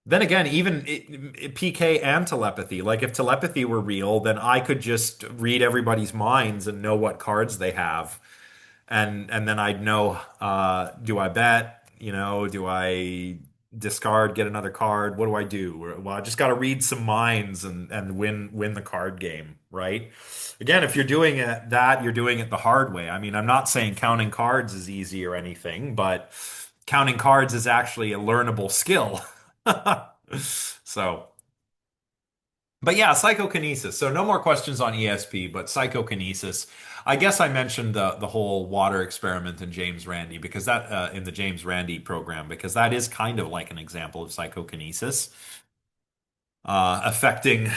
Then again, even PK and telepathy, like if telepathy were real, then I could just read everybody's minds and know what cards they have. And then I'd know, do I bet? Do I discard, get another card? What do I do? Well, I just got to read some minds and win the card game, right? Again, if you're doing you're doing it the hard way. I mean, I'm not saying counting cards is easy or anything, but counting cards is actually a learnable skill. So, but yeah, psychokinesis. So no more questions on ESP, but psychokinesis. I guess I mentioned the whole water experiment in James Randi because that in the James Randi program because that is kind of like an example of psychokinesis affecting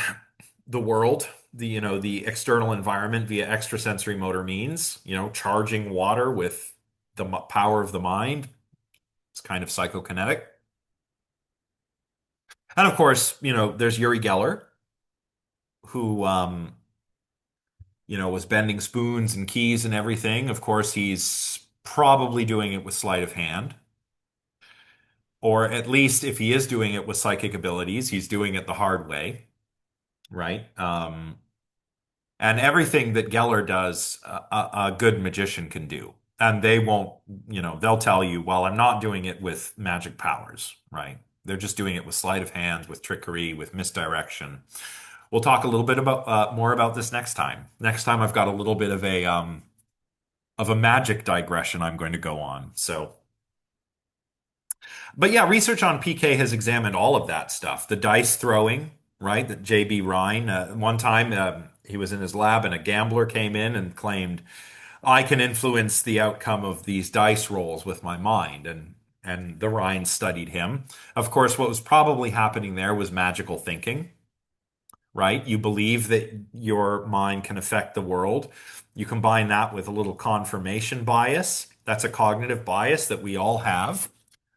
the world, the external environment via extrasensory motor means. Charging water with the power of the mind. It's kind of psychokinetic. And of course, there's Uri Geller, who was bending spoons and keys and everything. Of course, he's probably doing it with sleight of hand. Or at least if he is doing it with psychic abilities, he's doing it the hard way, right? And everything that Geller does, a good magician can do. And they won't, they'll tell you, well, I'm not doing it with magic powers, right? They're just doing it with sleight of hand, with trickery, with misdirection. We'll talk a little bit about more about this next time. Next time, I've got a little bit of a magic digression I'm going to go on. So, but yeah, research on PK has examined all of that stuff. The dice throwing, right? That J.B. Rhine, one time he was in his lab and a gambler came in and claimed, I can influence the outcome of these dice rolls with my mind. And the Rhine studied him. Of course, what was probably happening there was magical thinking, right? You believe that your mind can affect the world. You combine that with a little confirmation bias. That's a cognitive bias that we all have,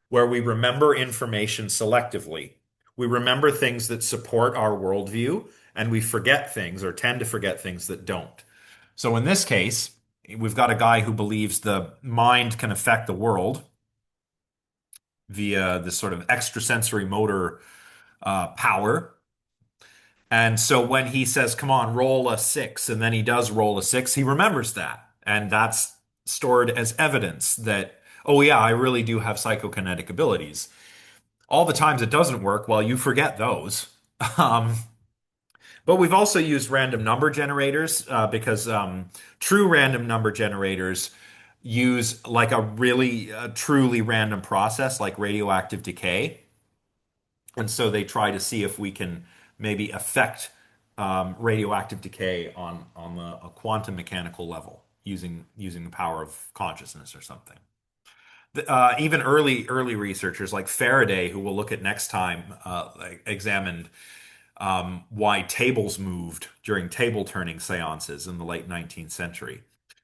where we remember information selectively. We remember things that support our worldview, and we forget things or tend to forget things that don't. So in this case, we've got a guy who believes the mind can affect the world via this sort of extrasensory motor power. And so when he says, come on, roll a six, and then he does roll a six, he remembers that. And that's stored as evidence that, oh, yeah, I really do have psychokinetic abilities. All the times it doesn't work, well, you forget those. Um, but we've also used random number generators because true random number generators use like a really truly random process like radioactive decay. And so they try to see if we can maybe affect radioactive decay on a quantum mechanical level using the power of consciousness or something. Even early researchers like Faraday, who we'll look at next time, like, examined why tables moved during table turning seances in the late 19th century.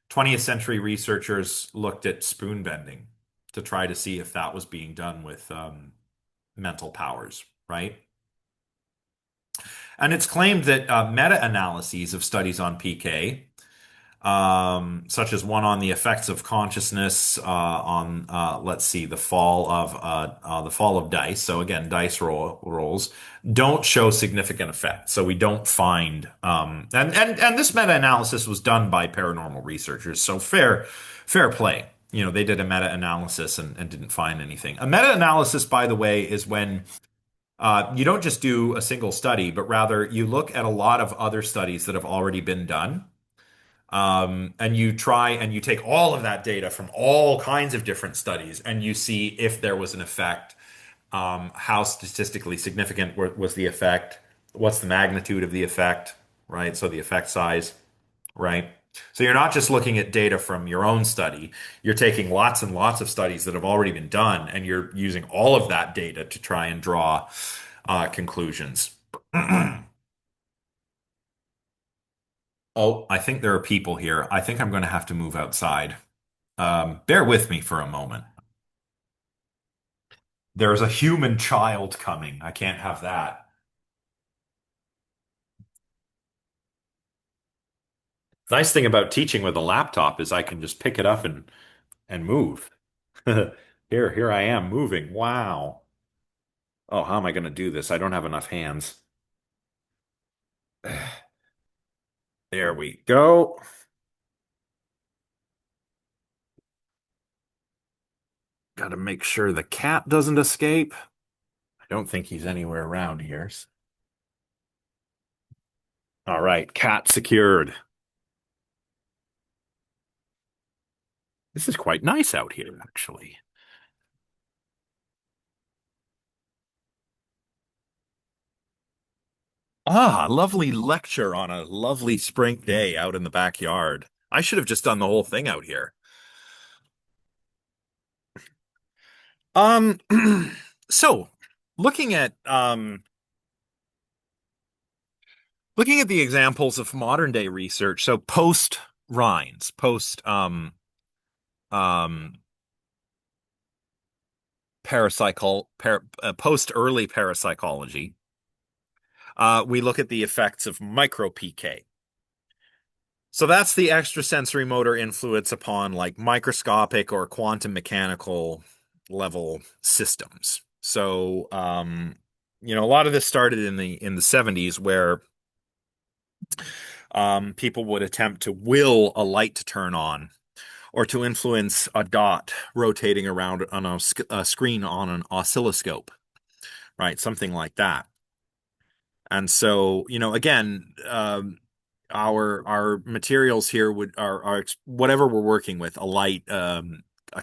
20th century researchers looked at spoon bending to try to see if that was being done with mental powers, right? And it's claimed that meta-analyses of studies on PK, such as one on the effects of consciousness on, let's see, the fall of dice. So again, rolls don't show significant effect. So we don't find, and this meta-analysis was done by paranormal researchers. So fair play. You know, they did a meta-analysis and didn't find anything. A meta-analysis, by the way, is when you don't just do a single study, but rather you look at a lot of other studies that have already been done. And you try and you take all of that data from all kinds of different studies and you see if there was an effect, how statistically significant was the effect, what's the magnitude of the effect, right? So the effect size, right? So you're not just looking at data from your own study, you're taking lots and lots of studies that have already been done and you're using all of that data to try and draw conclusions. Oh, I think there are people here. I think I'm going to have to move outside. Bear with me for a moment. There's a human child coming. I can't have that. Nice thing about teaching with a laptop is I can just pick it up and move. Here I am moving. Wow. Oh, how am I going to do this? I don't have enough hands. There we go. Got to make sure the cat doesn't escape. I don't think he's anywhere around here. All right, cat secured. This is quite nice out here, actually. Ah, lovely lecture on a lovely spring day out in the backyard. I should have just done the whole thing out here. Um, so looking at looking at the examples of modern day research, so post Rhines, um post early parapsychology, we look at the effects of micro PK. So that's the extrasensory motor influence upon like microscopic or quantum mechanical level systems. So, a lot of this started in the 70s where people would attempt to will a light to turn on or to influence a dot rotating around on a screen on an oscilloscope. right? Something like that. And so, again, our materials here are whatever we're working with, a light, a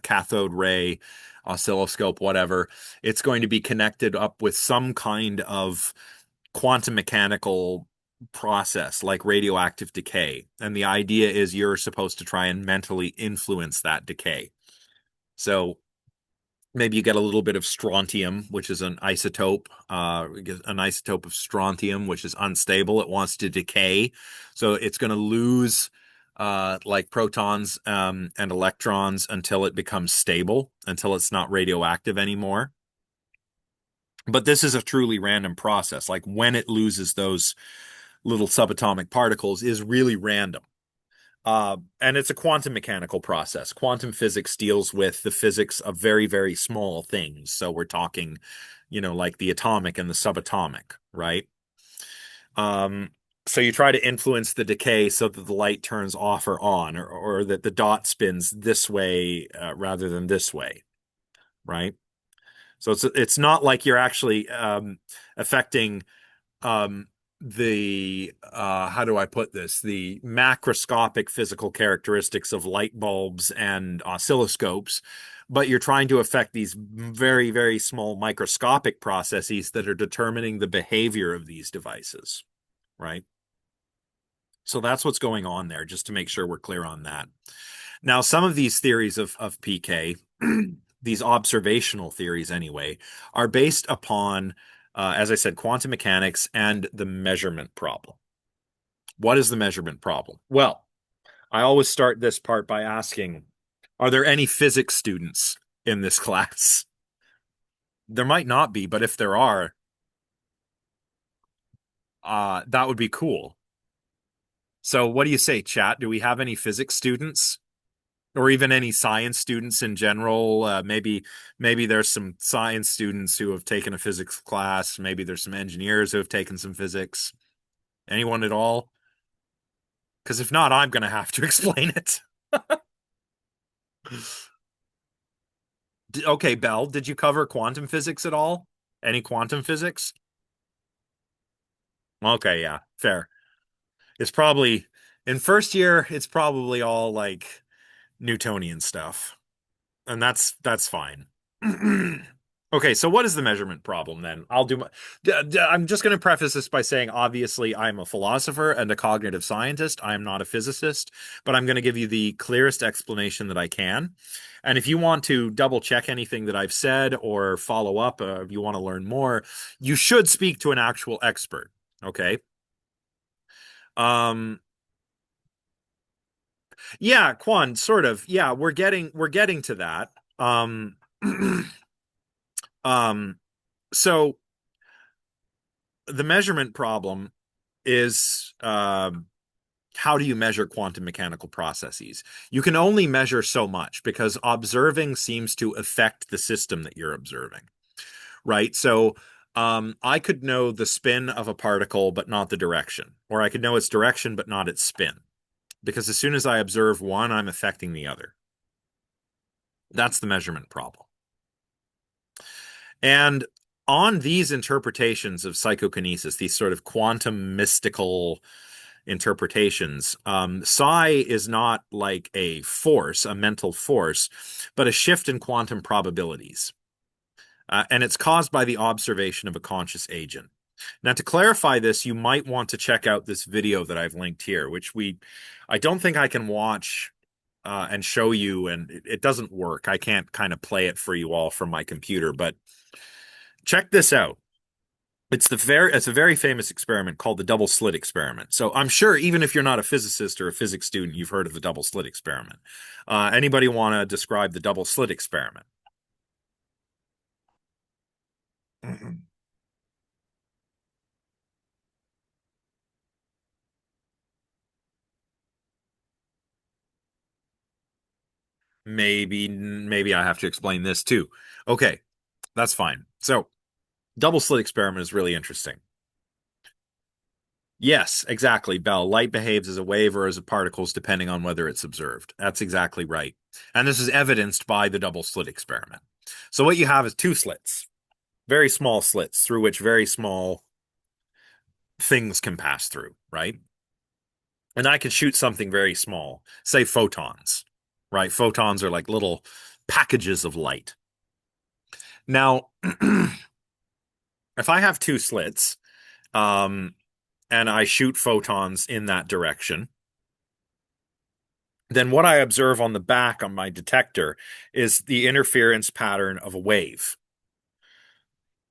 cathode ray, oscilloscope, whatever. It's going to be connected up with some kind of quantum mechanical process like radioactive decay. And the idea is you're supposed to try and mentally influence that decay. So maybe you get a little bit of strontium, which is an isotope of strontium, which is unstable. It wants to decay. So it's going to lose like protons and electrons until it becomes stable, until it's not radioactive anymore. But this is a truly random process. Like when it loses those little subatomic particles is really random. And it's a quantum mechanical process. Quantum physics deals with the physics of very, very small things. So we're talking, like the atomic and the subatomic, right? Um, so you try to influence the decay so that the light turns off or on, or that the dot spins this way rather than this way, right? So it's not like you're actually affecting um, the how do I put this? The macroscopic physical characteristics of light bulbs and oscilloscopes, but you're trying to affect these very, very small microscopic processes that are determining the behavior of these devices, right? So that's what's going on there, just to make sure we're clear on that. Now, some of these theories of PK, these observational theories anyway, are based upon, as I said, quantum mechanics and the measurement problem. What is the measurement problem? Well, I always start this part by asking, are there any physics students in this class? There might not be, but if there are, that would be cool. So what do you say, chat? Do we have any physics students? Or even any science students in general. Maybe there's some science students who have taken a physics class. Maybe there's some engineers who have taken some physics. Anyone at all? Because if not, I'm going to have to explain it. Okay, Belle, did you cover quantum physics at all? Any quantum physics? Okay, yeah, fair. It's probably in first year, it's probably all like Newtonian stuff. And that's fine. Okay, so what is the measurement problem then? I'm just going to preface this by saying, obviously, I'm a philosopher and a cognitive scientist. I am not a physicist, but I'm going to give you the clearest explanation that I can. And if you want to double check anything that I've said or follow up, if you want to learn more, you should speak to an actual expert. Okay. Um, yeah, Quan, sort of. Yeah, we're getting to that. Um, so the measurement problem is how do you measure quantum mechanical processes? You can only measure so much because observing seems to affect the system that you're observing, right? So I could know the spin of a particle, but not the direction, or I could know its direction, but not its spin, because as soon as I observe one, I'm affecting the other. That's the measurement problem. And on these interpretations of psychokinesis, these sort of quantum mystical interpretations, psi is not like a force, a mental force, but a shift in quantum probabilities. And it's caused by the observation of a conscious agent. Now, to clarify this, you might want to check out this video that I've linked here, I don't think I can watch and show you, and it doesn't work. I can't kind of play it for you all from my computer, but check this out. It's a very famous experiment called the double slit experiment. So I'm sure even if you're not a physicist or a physics student, you've heard of the double slit experiment. Anybody want to describe the double slit experiment? Maybe I have to explain this too. Okay, that's fine. So double slit experiment is really interesting. Yes, exactly, Bell. Light behaves as a wave or as a particles depending on whether it's observed. That's exactly right. And this is evidenced by the double slit experiment. So what you have is two slits. very small slits through which very small things can pass through, right? And I can shoot something very small, say photons, right? Photons are like little packages of light. Now, if I have two slits, um, and I shoot photons in that direction, then what I observe on the back on my detector is the interference pattern of a wave.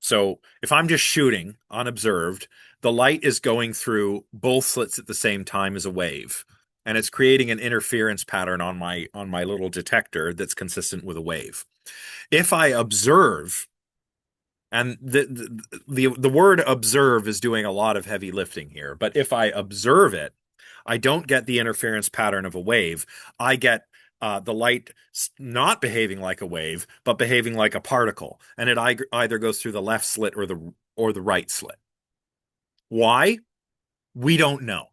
So if I'm just shooting unobserved, the light is going through both slits at the same time as a wave, and it's creating an interference pattern on my little detector that's consistent with a wave. If I observe, and the word observe is doing a lot of heavy lifting here, but if I observe it, I don't get the interference pattern of a wave. I get the light not behaving like a wave, but behaving like a particle, and it either goes through the left slit or the right slit. Why? We don't know.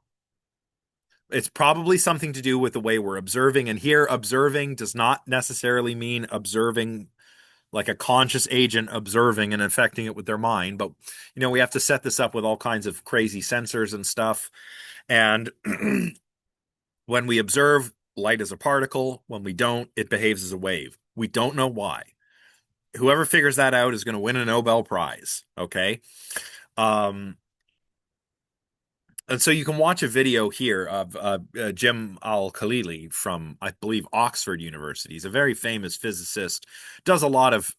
It's probably something to do with the way we're observing, and here observing does not necessarily mean observing like a conscious agent observing and affecting it with their mind. But, we have to set this up with all kinds of crazy sensors and stuff. And when we observe, light is a particle. When we don't, it behaves as a wave. We don't know why. Whoever figures that out is going to win a Nobel Prize. Okay. Um, and so you can watch a video here of Jim Al-Khalili from, I believe, Oxford University. He's a very famous physicist, does a lot of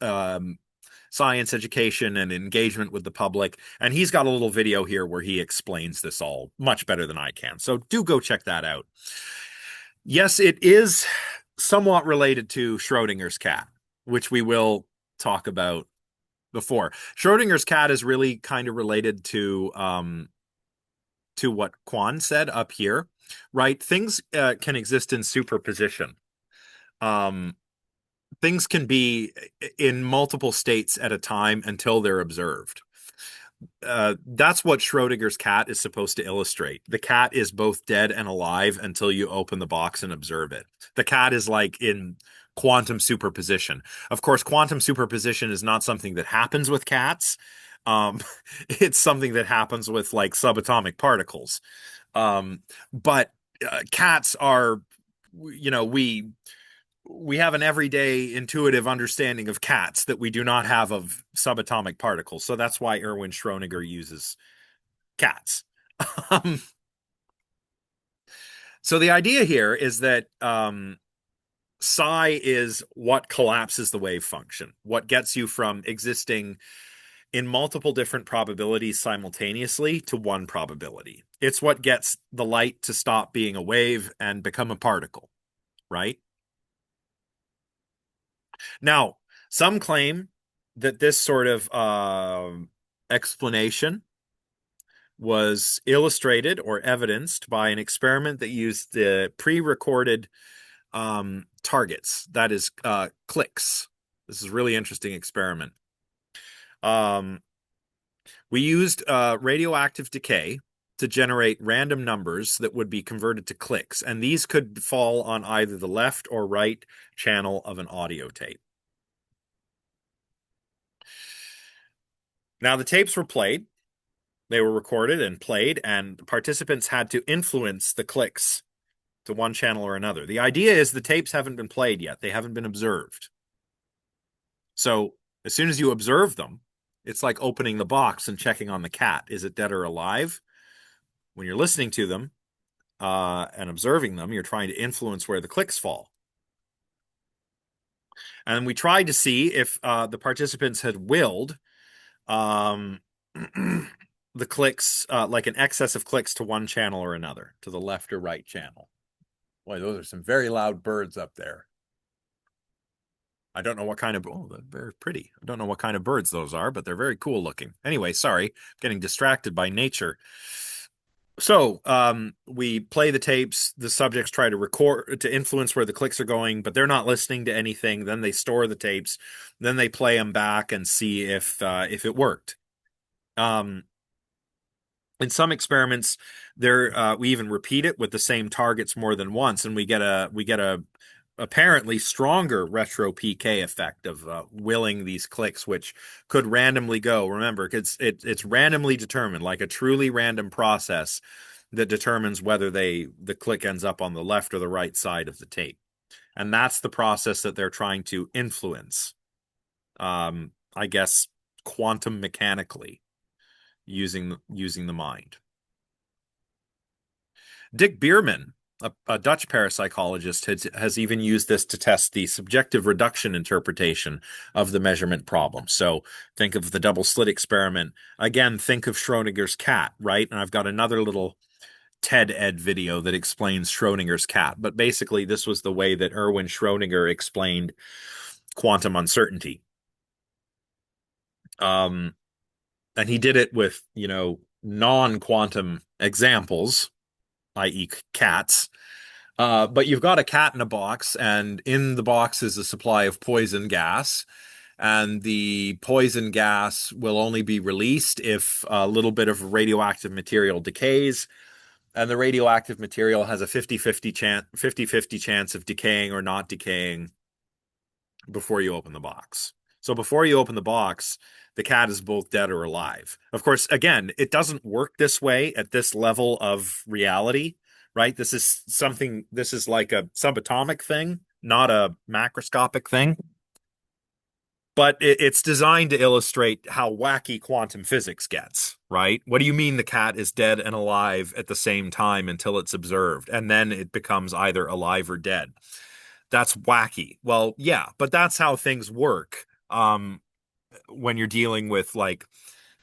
science education and engagement with the public. And he's got a little video here where he explains this all much better than I can. So do go check that out. Yes, it is somewhat related to Schrodinger's cat, which we will talk about before. Schrodinger's cat is really kind of related to what Quan said up here, right? Things can exist in superposition. Um, things can be in multiple states at a time until they're observed. That's what Schrodinger's cat is supposed to illustrate. The cat is both dead and alive until you open the box and observe it. The cat is like in quantum superposition. Of course, quantum superposition is not something that happens with cats. Um, it's something that happens with like subatomic particles. But cats are, we have an everyday intuitive understanding of cats that we do not have of subatomic particles. So that's why Erwin Schrödinger uses cats. Um, so the idea here is that psi is what collapses the wave function, what gets you from existing in multiple different probabilities simultaneously to one probability. It's what gets the light to stop being a wave and become a particle, right? Now, some claim that this sort of explanation was illustrated or evidenced by an experiment that used the pre-recorded targets, that is, clicks. This is a really interesting experiment. Um, we used radioactive decay to generate random numbers that would be converted to clicks, and these could fall on either the left or right channel of an audio tape. Now, the tapes were played, they were recorded and played, and participants had to influence the clicks to one channel or another. The idea is the tapes haven't been played yet, they haven't been observed. So, as soon as you observe them, it's like opening the box and checking on the cat. Is it dead or alive? When you're listening to them and observing them, you're trying to influence where the clicks fall. And we tried to see if the participants had willed um, the clicks, like an excess of clicks to one channel or another, to the left or right channel. Boy, those are some very loud birds up there. I don't know what kind of, oh, they're very pretty. I don't know what kind of birds those are, but they're very cool looking. Anyway, sorry, getting distracted by nature. So, we play the tapes. The subjects try to record to influence where the clicks are going, but they're not listening to anything. Then they store the tapes. Then they play them back and see if it worked. Um, in some experiments, we even repeat it with the same targets more than once, and we get a apparently stronger retro PK effect of willing these clicks, which could randomly go. Remember, it's randomly determined, like a truly random process that determines whether the click ends up on the left or the right side of the tape. And that's the process that they're trying to influence. I guess quantum mechanically using the mind. Dick Bierman, a Dutch parapsychologist, has even used this to test the subjective reduction interpretation of the measurement problem. So think of the double slit experiment. Again, think of Schrodinger's cat, right? And I've got another little TED Ed video that explains Schrodinger's cat. But basically, this was the way that Erwin Schrödinger explained quantum uncertainty. Um, and he did it with, non-quantum examples, i.e., cats. But you've got a cat in a box, and in the box is a supply of poison gas. And the poison gas will only be released if a little bit of radioactive material decays. And the radioactive material has a 50-50 chance of decaying or not decaying before you open the box. So before you open the box, the cat is both dead or alive. Of course, again, it doesn't work this way at this level of reality, right? This is like a subatomic thing, not a macroscopic thing. But it's designed to illustrate how wacky quantum physics gets, right? What do you mean the cat is dead and alive at the same time until it's observed, and then it becomes either alive or dead? That's wacky. Well, yeah, but that's how things work. When you're dealing with like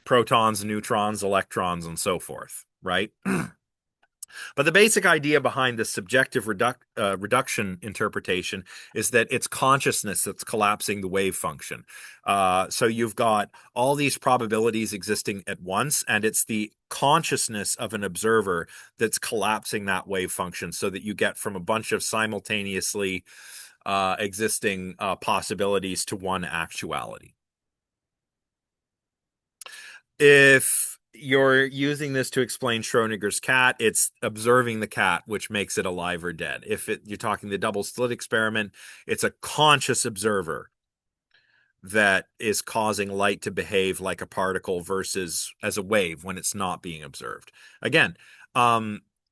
protons, neutrons, electrons, and so forth, right? But the basic idea behind the subjective reduction interpretation is that it's consciousness that's collapsing the wave function. So you've got all these probabilities existing at once, and it's the consciousness of an observer that's collapsing that wave function so that you get from a bunch of simultaneously existing possibilities to one actuality. If you're using this to explain Schrodinger's cat, it's observing the cat, which makes it alive or dead. If you're talking the double slit experiment, it's a conscious observer that is causing light to behave like a particle versus as a wave when it's not being observed. Again,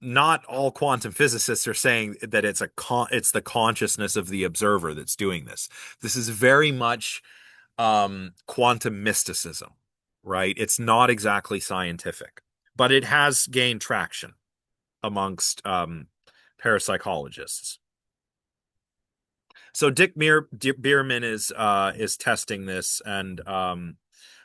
not all quantum physicists are saying that it's the consciousness of the observer that's doing this. This is very much quantum mysticism, right? It's not exactly scientific, but it has gained traction amongst parapsychologists. So Dick Bierman is testing this, and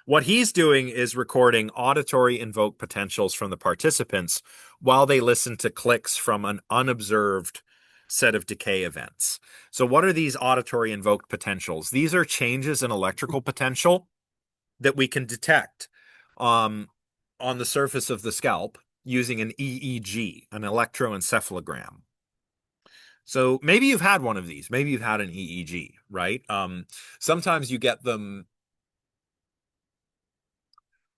what he's doing is recording auditory invoked potentials from the participants while they listen to clicks from an unobserved set of decay events. So what are these auditory invoked potentials? These are changes in electrical potential that we can detect on the surface of the scalp using an EEG, an electroencephalogram. So maybe you've had one of these. Maybe you've had an EEG, right? Sometimes you get them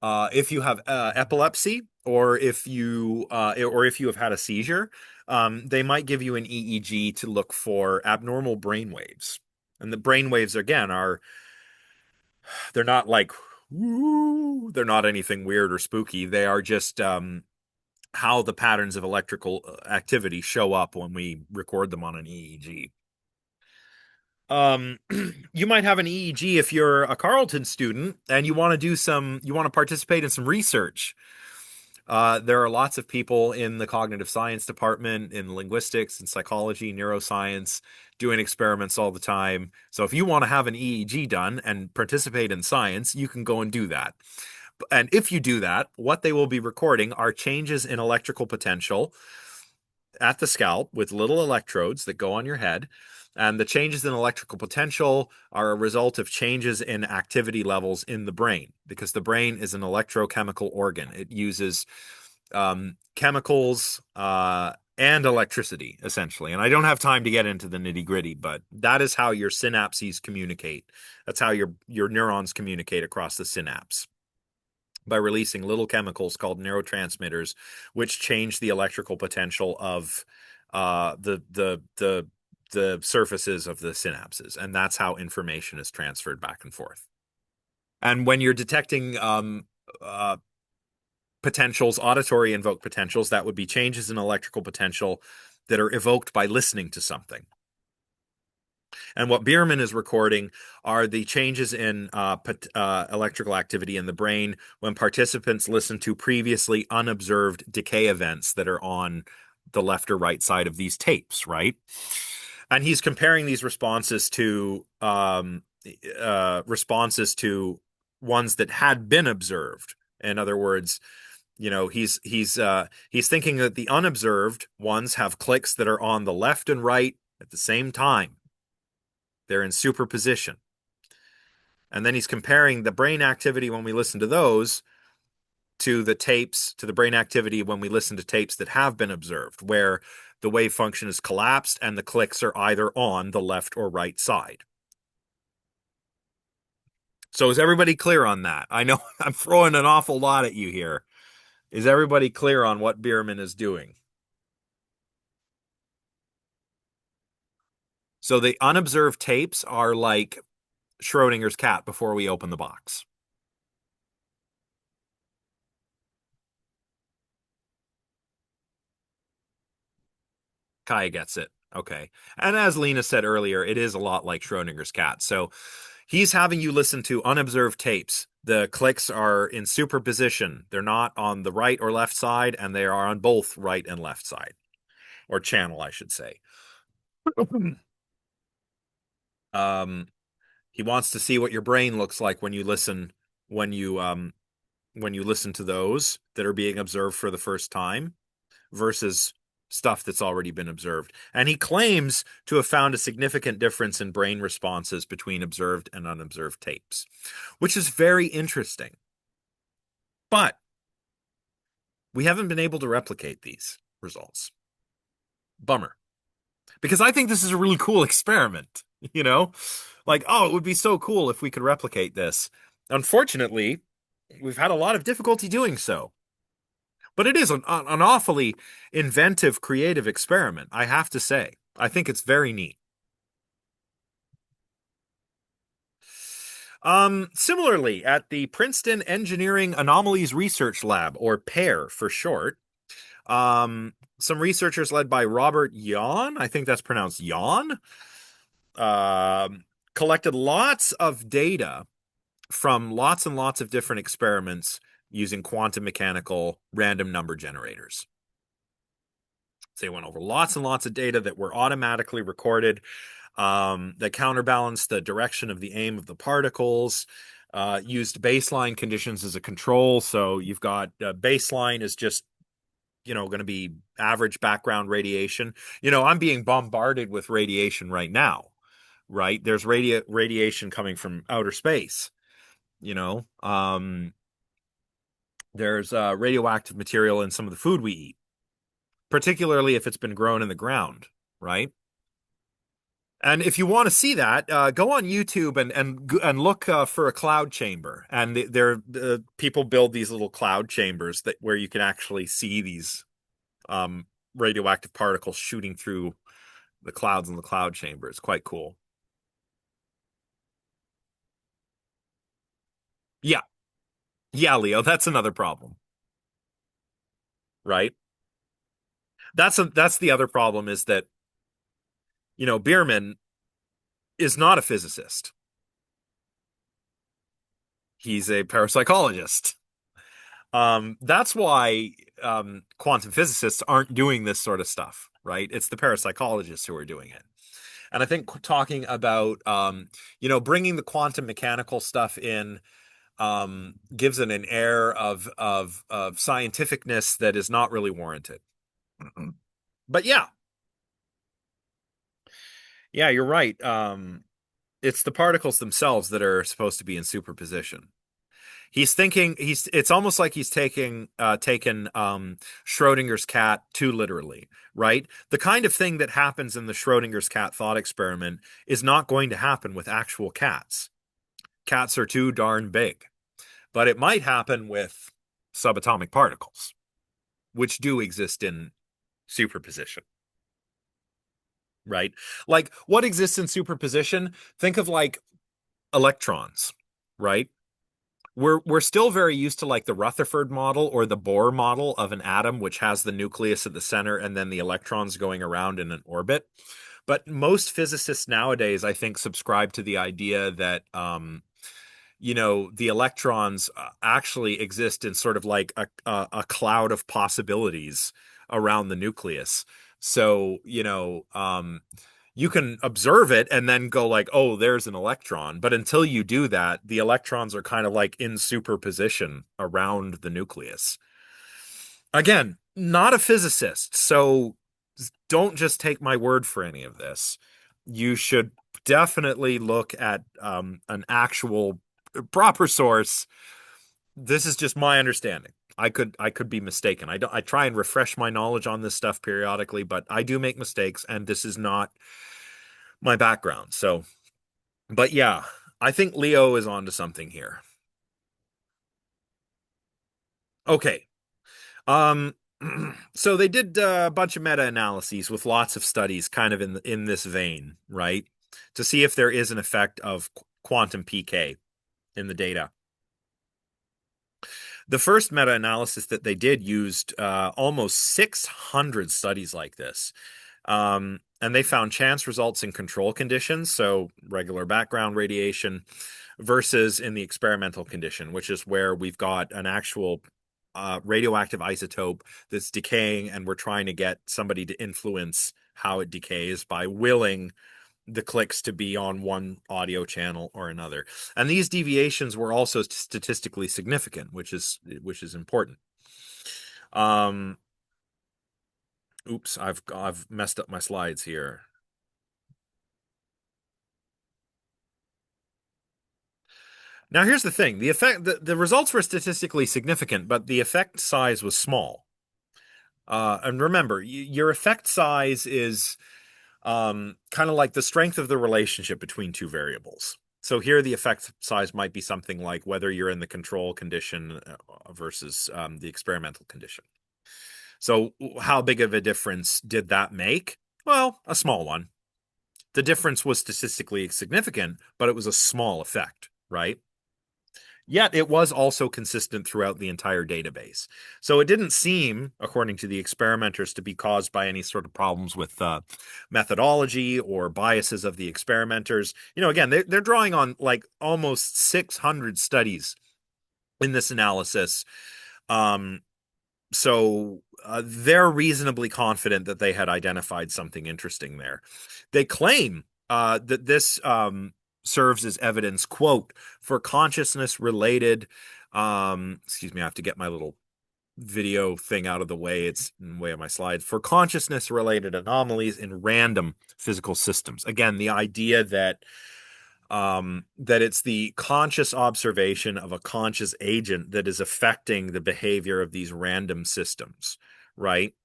if you have epilepsy or if you have had a seizure. They might give you an EEG to look for abnormal brain waves. And the brain waves, again, they're not like, woo, they're not anything weird or spooky. They are just how the patterns of electrical activity show up when we record them on an EEG. Um, you might have an EEG if you're a Carleton student and you want to participate in some research. There are lots of people in the cognitive science department, in linguistics and psychology, neuroscience, doing experiments all the time. So if you want to have an EEG done and participate in science, you can go and do that. And if you do that, what they will be recording are changes in electrical potential at the scalp with little electrodes that go on your head. And the changes in electrical potential are a result of changes in activity levels in the brain, because the brain is an electrochemical organ. It uses chemicals and electricity, essentially. And I don't have time to get into the nitty-gritty, but that is how your synapses communicate. That's how your neurons communicate across the synapse, by releasing little chemicals called neurotransmitters, which change the electrical potential of the the surfaces of the synapses, and that's how information is transferred back and forth. And when you're detecting uh, potentials, auditory invoked potentials, that would be changes in electrical potential that are evoked by listening to something. And what Bierman is recording are the changes in electrical activity in the brain when participants listen to previously unobserved decay events that are on the left or right side of these tapes, right? And he's comparing these responses to ones that had been observed. In other words, he's thinking that the unobserved ones have clicks that are on the left and right at the same time. They're in superposition. And then he's comparing the brain activity when we listen to those to the brain activity when we listen to tapes that have been observed, where the wave function is collapsed and the clicks are either on the left or right side. So is everybody clear on that? I know I'm throwing an awful lot at you here. Is everybody clear on what Bierman is doing? So the unobserved tapes are like Schrodinger's cat before we open the box. Kaya gets it. Okay. And as Lena said earlier, it is a lot like Schrodinger's cat. So he's having you listen to unobserved tapes. The clicks are in superposition. They're not on the right or left side, and they are on both right and left side, or channel, I should say. Um, he wants to see what your brain looks like when you um when you listen to those that are being observed for the first time versus stuff that's already been observed. And he claims to have found a significant difference in brain responses between observed and unobserved tapes, which is very interesting. But we haven't been able to replicate these results. Bummer. Because I think this is a really cool experiment, you know? Like, oh, it would be so cool if we could replicate this. Unfortunately, we've had a lot of difficulty doing so. But it is an awfully inventive, creative experiment, I have to say. I think it's very neat. Similarly, at the Princeton Engineering Anomalies Research Lab, or PAIR for short, some researchers led by Robert Yawn, I think that's pronounced Yawn, collected lots of data from lots and lots of different experiments using quantum mechanical random number generators. So they went over lots and lots of data that were automatically recorded, that counterbalanced the direction of the aim of the particles, used baseline conditions as a control. So you've got baseline is just, going to be average background radiation. I'm being bombarded with radiation right now, right? There's radiation coming from outer space, you know. There's radioactive material in some of the food we eat, particularly if it's been grown in the ground, right? And if you want to see that, go on YouTube and look for a cloud chamber. And people build these little cloud chambers where you can actually see these um, radioactive particles shooting through the clouds in the cloud chamber. It's quite cool. Yeah, yeah, Leo, that's another problem, right? That's the other problem is that Bierman is not a physicist. He's a parapsychologist. That's why quantum physicists aren't doing this sort of stuff, right? It's the parapsychologists who are doing it. And I think talking about, bringing the quantum mechanical stuff in gives it an air of scientificness that is not really warranted. But yeah, you're right. It's the particles themselves that are supposed to be in superposition. It's almost like he's taken Schrodinger's cat too literally, right? The kind of thing that happens in the Schrodinger's cat thought experiment is not going to happen with actual cats. Cats are too darn big. But it might happen with subatomic particles, which do exist in superposition. right? Like what exists in superposition? Think of like electrons, right? We're still very used to like the Rutherford model or the Bohr model of an atom, which has the nucleus at the center and then the electrons going around in an orbit. But most physicists nowadays, I think, subscribe to the idea that the electrons actually exist in sort of like a cloud of possibilities around the nucleus. So, you can observe it and then go like, oh, there's an electron. But until you do that, the electrons are kind of like in superposition around the nucleus. Again, not a physicist, so don't just take my word for any of this. You should definitely look at an actual proper source. This is just my understanding. I could be mistaken. I try and refresh my knowledge on this stuff periodically, but I do make mistakes, and this is not my background. So, but yeah, I think Leo is onto something here. Okay. Um, so they did a bunch of meta-analyses with lots of studies kind of in this vein, right? To see if there is an effect of quantum PK in the data. The first meta-analysis that they did used almost 600 studies like this. And they found chance results in control conditions, so regular background radiation, versus in the experimental condition, which is where we've got an actual radioactive isotope that's decaying, and we're trying to get somebody to influence how it decays by willing the clicks to be on one audio channel or another. And these deviations were also statistically significant, which is important. Um, oops, I've messed up my slides here. Now here's the thing: the results were statistically significant, but the effect size was small. And remember, your effect size is kind of like the strength of the relationship between two variables. So here, the effect size might be something like whether you're in the control condition versus the experimental condition. So, how big of a difference did that make? Well, a small one. The difference was statistically significant, but it was a small effect, right? Yet it was also consistent throughout the entire database. So it didn't seem, according to the experimenters, to be caused by any sort of problems with methodology or biases of the experimenters. Again, they're drawing on like almost 600 studies in this analysis. Um, so they're reasonably confident that they had identified something interesting there. They claim that this serves as evidence, quote, for consciousness related. Excuse me, I have to get my little video thing out of the way. It's in the way of my slide. For consciousness related anomalies in random physical systems. Again, the idea that it's the conscious observation of a conscious agent that is affecting the behavior of these random systems, right?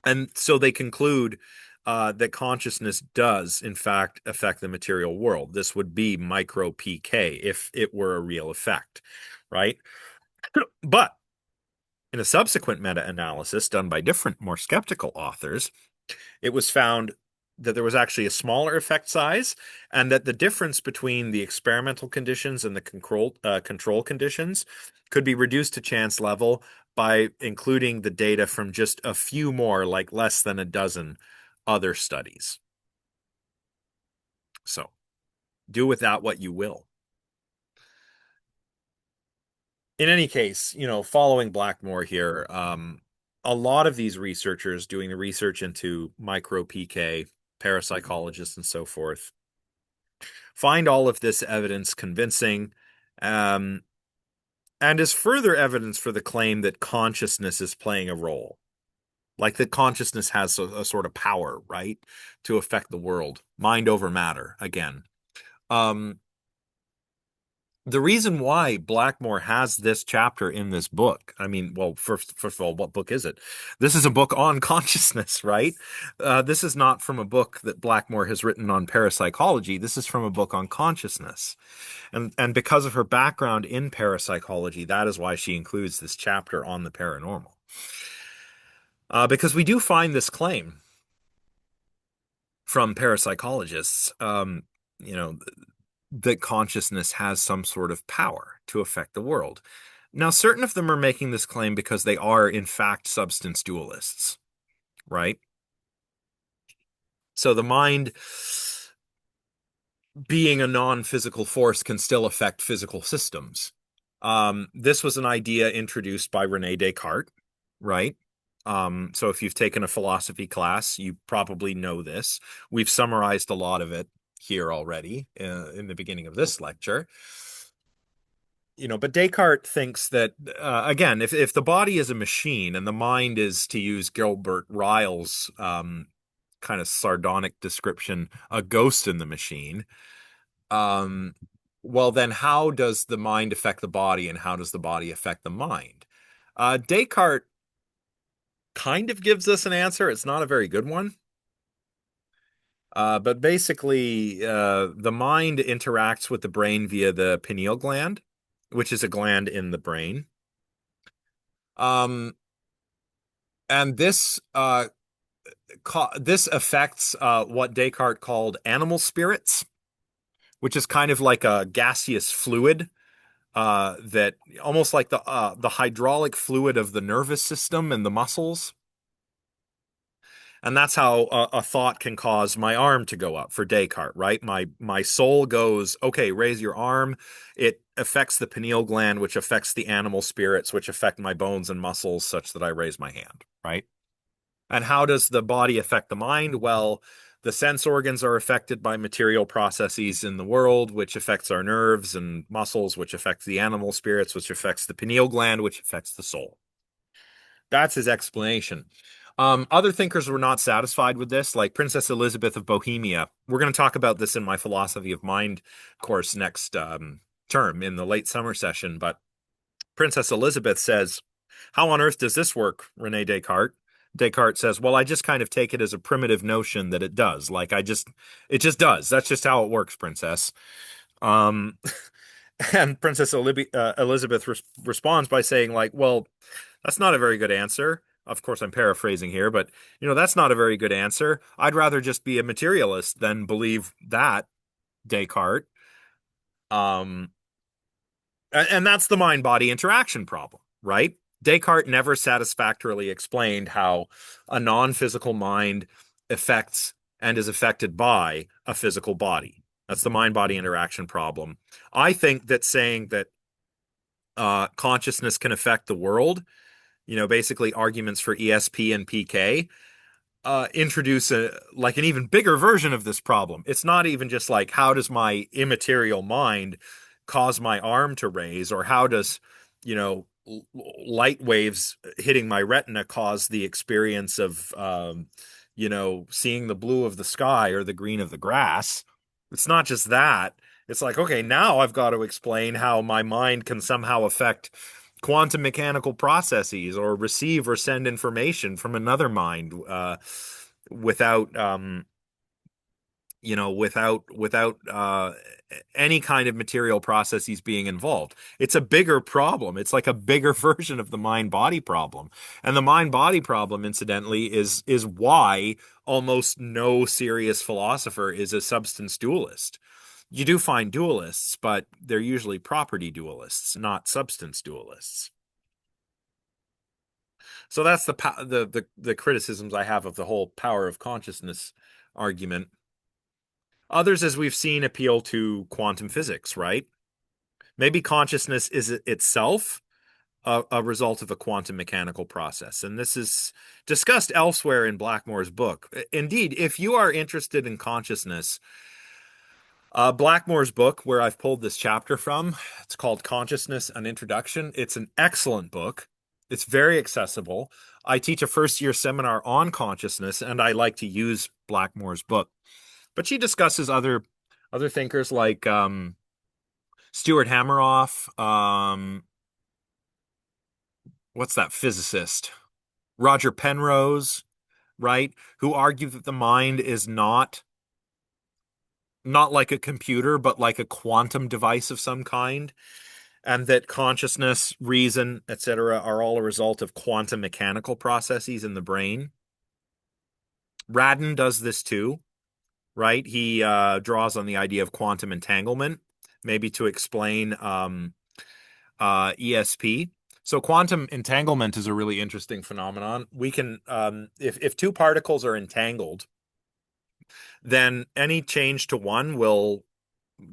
And so they conclude that consciousness does, in fact, affect the material world. This would be micro PK if it were a real effect, right? But in a subsequent meta analysis done by different, more skeptical authors, it was found that there was actually a smaller effect size, and that the difference between the experimental conditions and the control conditions could be reduced to chance level by including the data from just a few more, like less than a dozen other studies. So do with that what you will. In any case, following Blackmore here, a lot of these researchers doing the research into micro PK, parapsychologists, and so forth, find all of this evidence convincing, um, and is further evidence for the claim that consciousness is playing a role. Like that consciousness has a sort of power, right, to affect the world. Mind over matter, again. Um, the reason why Blackmore has this chapter in this book, I mean, well, first of all, what book is it? This is a book on consciousness, right? This is not from a book that Blackmore has written on parapsychology. This is from a book on consciousness. And because of her background in parapsychology, that is why she includes this chapter on the paranormal. Because we do find this claim. from parapsychologists, you know, that consciousness has some sort of power to affect the world. Now, certain of them are making this claim because they are, in fact, substance dualists, right? So the mind, being a non-physical force, can still affect physical systems. This was an idea introduced by Rene Descartes, right? So if you've taken a philosophy class, you probably know this. We've summarized a lot of it here already in the beginning of this lecture. But Descartes thinks that, again, if the body is a machine and the mind is, to use Gilbert Ryle's kind of sardonic description, a ghost in the machine, um, well, then how does the mind affect the body and how does the body affect the mind? Descartes kind of gives us an answer. It's not a very good one. But basically, the mind interacts with the brain via the pineal gland, which is a gland in the brain. Um, and this affects what Descartes called animal spirits, which is kind of like a gaseous fluid that almost like the hydraulic fluid of the nervous system and the muscles. And that's how a thought can cause my arm to go up for Descartes, right? My soul goes, okay, raise your arm. It affects the pineal gland, which affects the animal spirits, which affect my bones and muscles, such that I raise my hand, right? And how does the body affect the mind? Well, the sense organs are affected by material processes in the world, which affects our nerves and muscles, which affects the animal spirits, which affects the pineal gland, which affects the soul. That's his explanation. Other thinkers were not satisfied with this, like Princess Elizabeth of Bohemia. We're going to talk about this in my Philosophy of Mind course next term in the late summer session. But Princess Elizabeth says, how on earth does this work, Rene Descartes? Descartes says, well, I just kind of take it as a primitive notion that it does. It just does. That's just how it works, Princess. Um, and Princess Elizabeth responds by saying, like, well, that's not a very good answer. Of course, I'm paraphrasing here, but that's not a very good answer. I'd rather just be a materialist than believe that, Descartes. Um, and that's the mind-body interaction problem, right? Descartes never satisfactorily explained how a non-physical mind affects and is affected by a physical body. That's the mind-body interaction problem. I think that saying that consciousness can affect the world, basically arguments for ESP and PK, introduce an even bigger version of this problem. It's not even just like, how does my immaterial mind cause my arm to raise, or how does, light waves hitting my retina cause the experience of, seeing the blue of the sky or the green of the grass. It's not just that. It's like, okay, now I've got to explain how my mind can somehow affect quantum mechanical processes or receive or send information from another mind without without any kind of material processes being involved. It's a bigger problem. It's like a bigger version of the mind body problem. And the mind body problem, incidentally, is why almost no serious philosopher is a substance dualist. You do find dualists, but they're usually property dualists, not substance dualists. So that's the criticisms I have of the whole power of consciousness argument. Others, as we've seen, appeal to quantum physics, right? Maybe consciousness is itself a result of a quantum mechanical process. And this is discussed elsewhere in Blackmore's book. Indeed, if you are interested in consciousness, Blackmore's book, where I've pulled this chapter from, it's called Consciousness: An Introduction. It's an excellent book. It's very accessible. I teach a first-year seminar on consciousness, and I like to use Blackmore's book. But she discusses other thinkers like Stuart Hameroff. What's that physicist? Roger Penrose, right? Who argue that the mind is not like a computer, but like a quantum device of some kind, and that consciousness, reason, etc., are all a result of quantum mechanical processes in the brain. Radin does this too. right? He draws on the idea of quantum entanglement, maybe to explain ESP. So quantum entanglement is a really interesting phenomenon. We can, if two particles are entangled, then any change to one will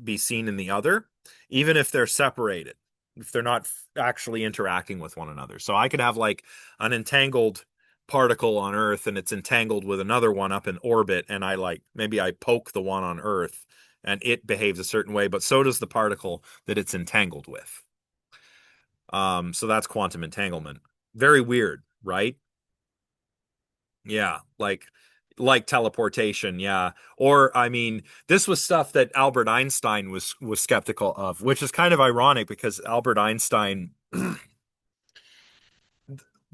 be seen in the other, even if they're separated, if they're not actually interacting with one another. So I could have like an entangled particle on Earth and it's entangled with another one up in orbit, and I like maybe I poke the one on Earth and it behaves a certain way, but so does the particle that it's entangled with. So that's quantum entanglement. Very weird, right? Yeah, like teleportation, yeah. Or I mean, this was stuff that Albert Einstein was skeptical of, which is kind of ironic because Albert Einstein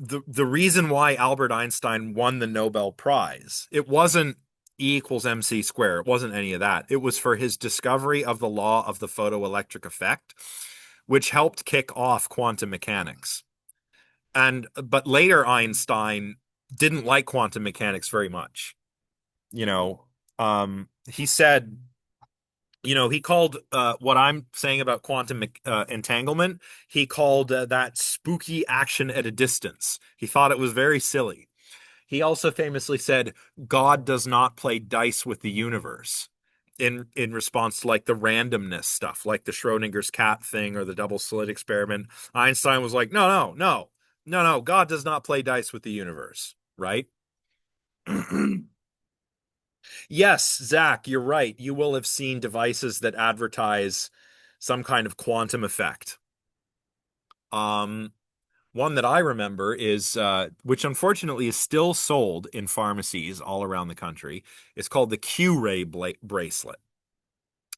the reason why Albert Einstein won the Nobel Prize, it wasn't E equals MC square. It wasn't any of that. It was for his discovery of the law of the photoelectric effect, which helped kick off quantum mechanics. And but later Einstein didn't like quantum mechanics very much. You know, he said, he called what I'm saying about quantum entanglement, he called that spooky action at a distance. He thought it was very silly. He also famously said, God does not play dice with the universe in response to like the randomness stuff, like the Schrodinger's cat thing or the double slit experiment. Einstein was like, no, no, no, no, no, God does not play dice with the universe, right? Yes, Zach, you're right. You will have seen devices that advertise some kind of quantum effect. Um, One that I remember is, which unfortunately is still sold in pharmacies all around the country. It's called the Q-ray bracelet,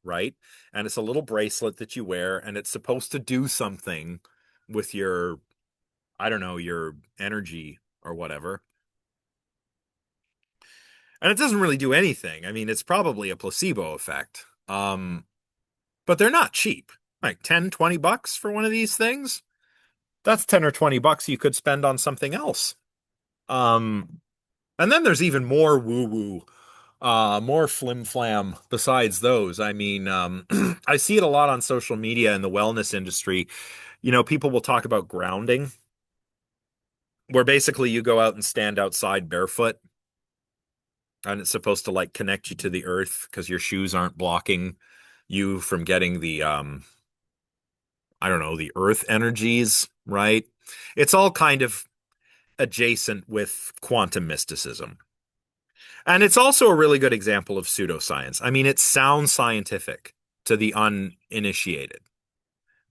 right? And it's a little bracelet that you wear, and it's supposed to do something with your, I don't know, your energy or whatever. And it doesn't really do anything. I mean, it's probably a placebo effect. But they're not cheap. Like 10, 20 bucks for one of these things. That's 10 or 20 bucks you could spend on something else. Um, and then there's even more woo-woo, more flim-flam besides those. I mean, I see it a lot on social media in the wellness industry. People will talk about grounding, where basically you go out and stand outside barefoot, and it's supposed to like connect you to the earth because your shoes aren't blocking you from getting the I don't know, the earth energies, right? It's all kind of adjacent with quantum mysticism. And it's also a really good example of pseudoscience. I mean, it sounds scientific to the uninitiated,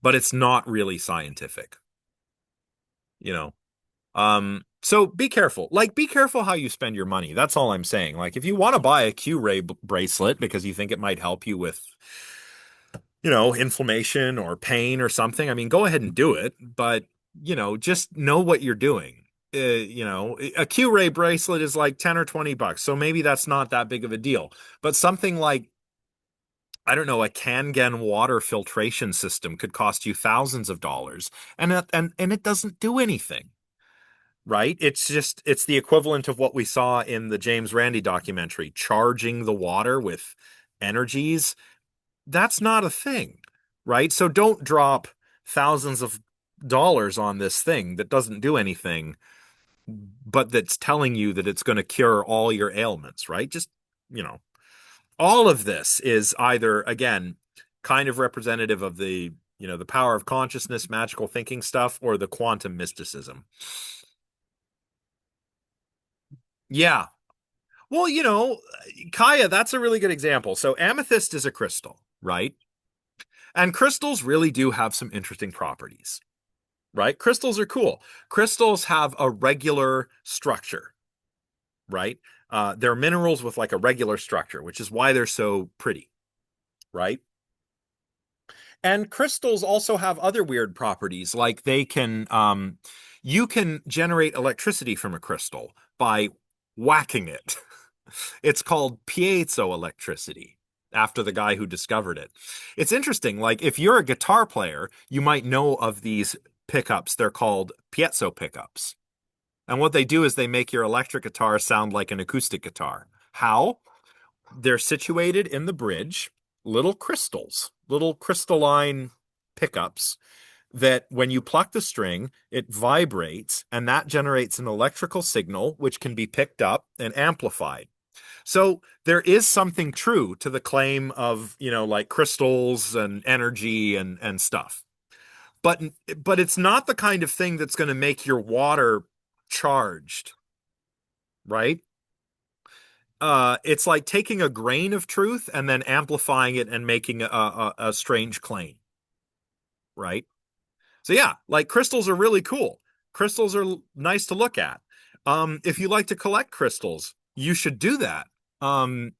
but it's not really scientific, you know? So be careful. Like, be careful how you spend your money. That's all I'm saying. Like, if you want to buy a Q-ray bracelet because you think it might help you with inflammation or pain or something, I mean, go ahead and do it, but, just know what you're doing. A Q-ray bracelet is like 10 or 20 bucks, so maybe that's not that big of a deal. But something like, I don't know, a Kangen water filtration system could cost you thousands of dollars, and it doesn't do anything, right? It's the equivalent of what we saw in the James Randi documentary, charging the water with energies. That's not a thing, right? So don't drop thousands of dollars on this thing that doesn't do anything, but that's telling you that it's going to cure all your ailments, right? Just, you know, all of this is either, again, kind of representative of the power of consciousness, magical thinking stuff, or the quantum mysticism. Yeah. Well, Kaya, that's a really good example. So amethyst is a crystal, right? And crystals really do have some interesting properties, right? Crystals are cool. Crystals have a regular structure, right? They're minerals with like a regular structure, which is why they're so pretty, right? And crystals also have other weird properties, like you can generate electricity from a crystal by whacking it. It's called piezoelectricity after the guy who discovered it. It's interesting. Like if you're a guitar player, you might know of these pickups. They're called piezo pickups. And what they do is they make your electric guitar sound like an acoustic guitar. How? They're situated in the bridge, little crystals, little crystalline pickups that when you pluck the string, it vibrates and that generates an electrical signal which can be picked up and amplified. So there is something true to the claim of, like crystals and energy and stuff. But but it's not the kind of thing that's going to make your water charged, right? It's like taking a grain of truth and then amplifying it and making a strange claim, right? So yeah, like crystals are really cool. Crystals are nice to look at. If you like to collect crystals, you should do that. Um,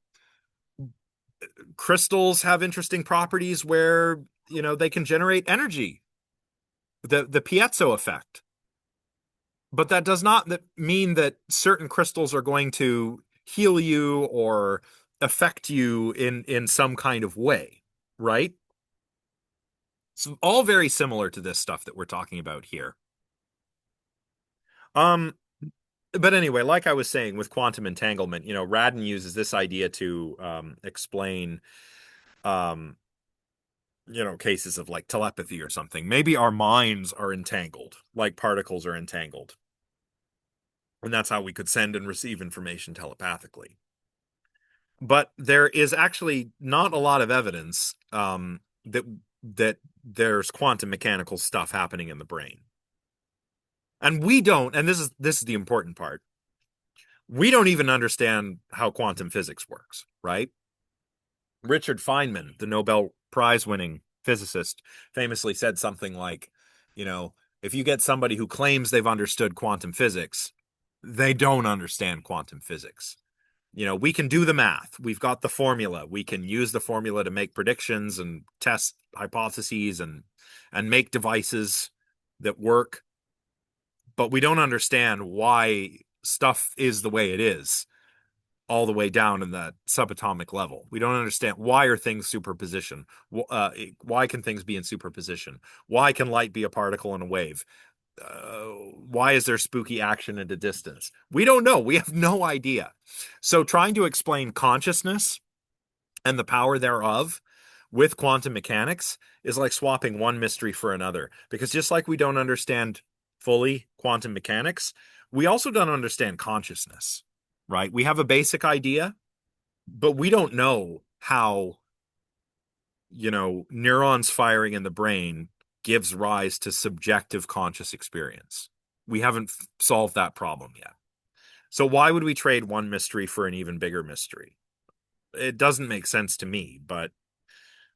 Crystals have interesting properties where, they can generate energy, the piezo effect. But that does not mean that certain crystals are going to heal you or affect you in some kind of way, right? It's all very similar to this stuff that we're talking about here. Um, but anyway, like I was saying with quantum entanglement, Radin uses this idea to explain um, cases of like telepathy or something. Maybe our minds are entangled, like particles are entangled. And that's how we could send and receive information telepathically. But there is actually not a lot of evidence that there's quantum mechanical stuff happening in the brain. And we don't, and this is the important part. We don't even understand how quantum physics works, right? Richard Feynman, the Nobel Prize winning physicist, famously said something like, you know, if you get somebody who claims they've understood quantum physics, they don't understand quantum physics. We can do the math. We've got the formula. We can use the formula to make predictions and test hypotheses and make devices that work, but we don't understand why stuff is the way it is all the way down in that subatomic level. We don't understand why are things superposition. Why can things be in superposition? Why can light be a particle and a wave? Why is there spooky action at a distance? We don't know. We have no idea. So trying to explain consciousness and the power thereof with quantum mechanics is like swapping one mystery for another. Because just like we don't understand fully quantum mechanics, we also don't understand consciousness, right? We have a basic idea, but we don't know how, neurons firing in the brain gives rise to subjective conscious experience. We haven't solved that problem yet. So why would we trade one mystery for an even bigger mystery? It doesn't make sense to me, but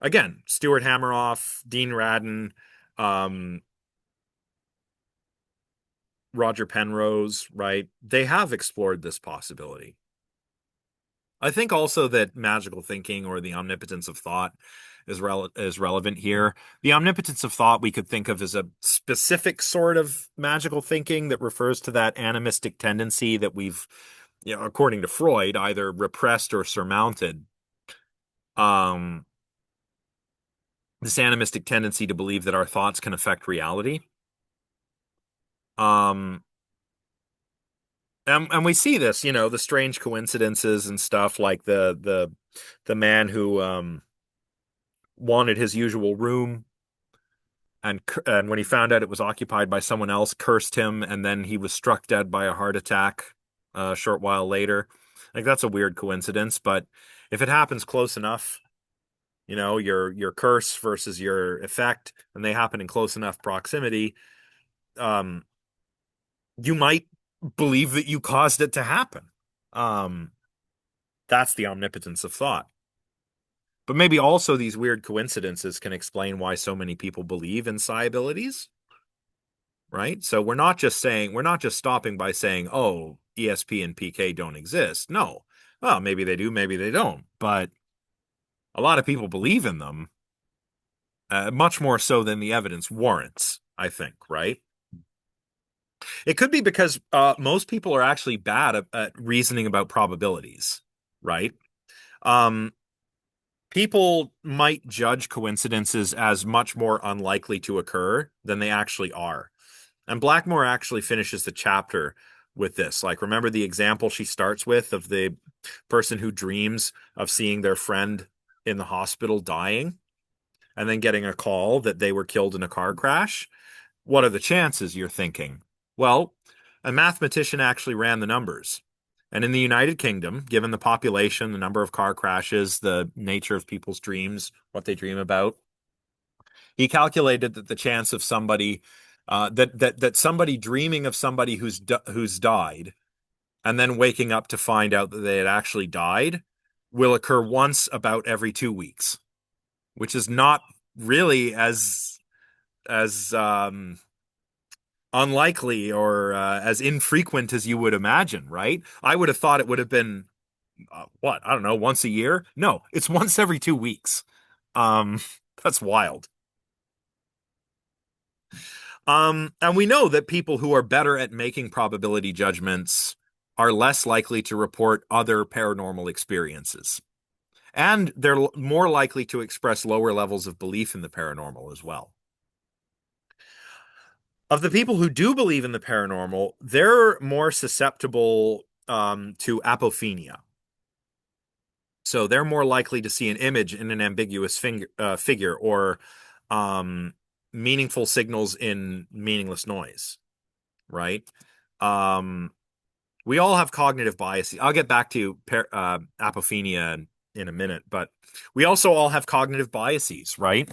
again, Stuart Hameroff, Dean Radin, um, Roger Penrose, right? They have explored this possibility. I think also that magical thinking or the omnipotence of thought is relevant here. The omnipotence of thought we could think of as a specific sort of magical thinking that refers to that animistic tendency that we've, according to Freud, either repressed or surmounted. Um, this animistic tendency to believe that our thoughts can affect reality. Um, and we see this, the strange coincidences and stuff like the man who wanted his usual room and when he found out it was occupied by someone else, cursed him, and then he was struck dead by a heart attack a short while later. Like that's a weird coincidence, but if it happens close enough, your curse versus your effect, and they happen in close enough proximity, um, you might believe that you caused it to happen. Um, that's the omnipotence of thought. But maybe also these weird coincidences can explain why so many people believe in psi abilities, right? So we're not just stopping by saying, oh, ESP and PK don't exist. No. Well, maybe they do, maybe they don't. But a lot of people believe in them, much more so than the evidence warrants, I think, right? It could be because most people are actually bad at reasoning about probabilities, right? Um, People might judge coincidences as much more unlikely to occur than they actually are. And Blackmore actually finishes the chapter with this. Like, remember the example she starts with of the person who dreams of seeing their friend in the hospital dying and then getting a call that they were killed in a car crash? What are the chances, you're thinking? Well, a mathematician actually ran the numbers. And in the United Kingdom, given the population, the number of car crashes, the nature of people's dreams, what they dream about, he calculated that the chance of somebody that somebody dreaming of somebody who's died and then waking up to find out that they had actually died will occur once about every 2 weeks, which is not really as unlikely or as infrequent as you would imagine, right? I would have thought it would have been what, I don't know, once a year. No, it's once every 2 weeks. Um, that's wild. And we know that people who are better at making probability judgments are less likely to report other paranormal experiences. And they're more likely to express lower levels of belief in the paranormal as well. Of the people who do believe in the paranormal, they're more susceptible to apophenia. So they're more likely to see an image in an ambiguous figure or um, meaningful signals in meaningless noise, right? Um, we all have cognitive biases. I'll get back to apophenia in a minute, but we also all have cognitive biases, right?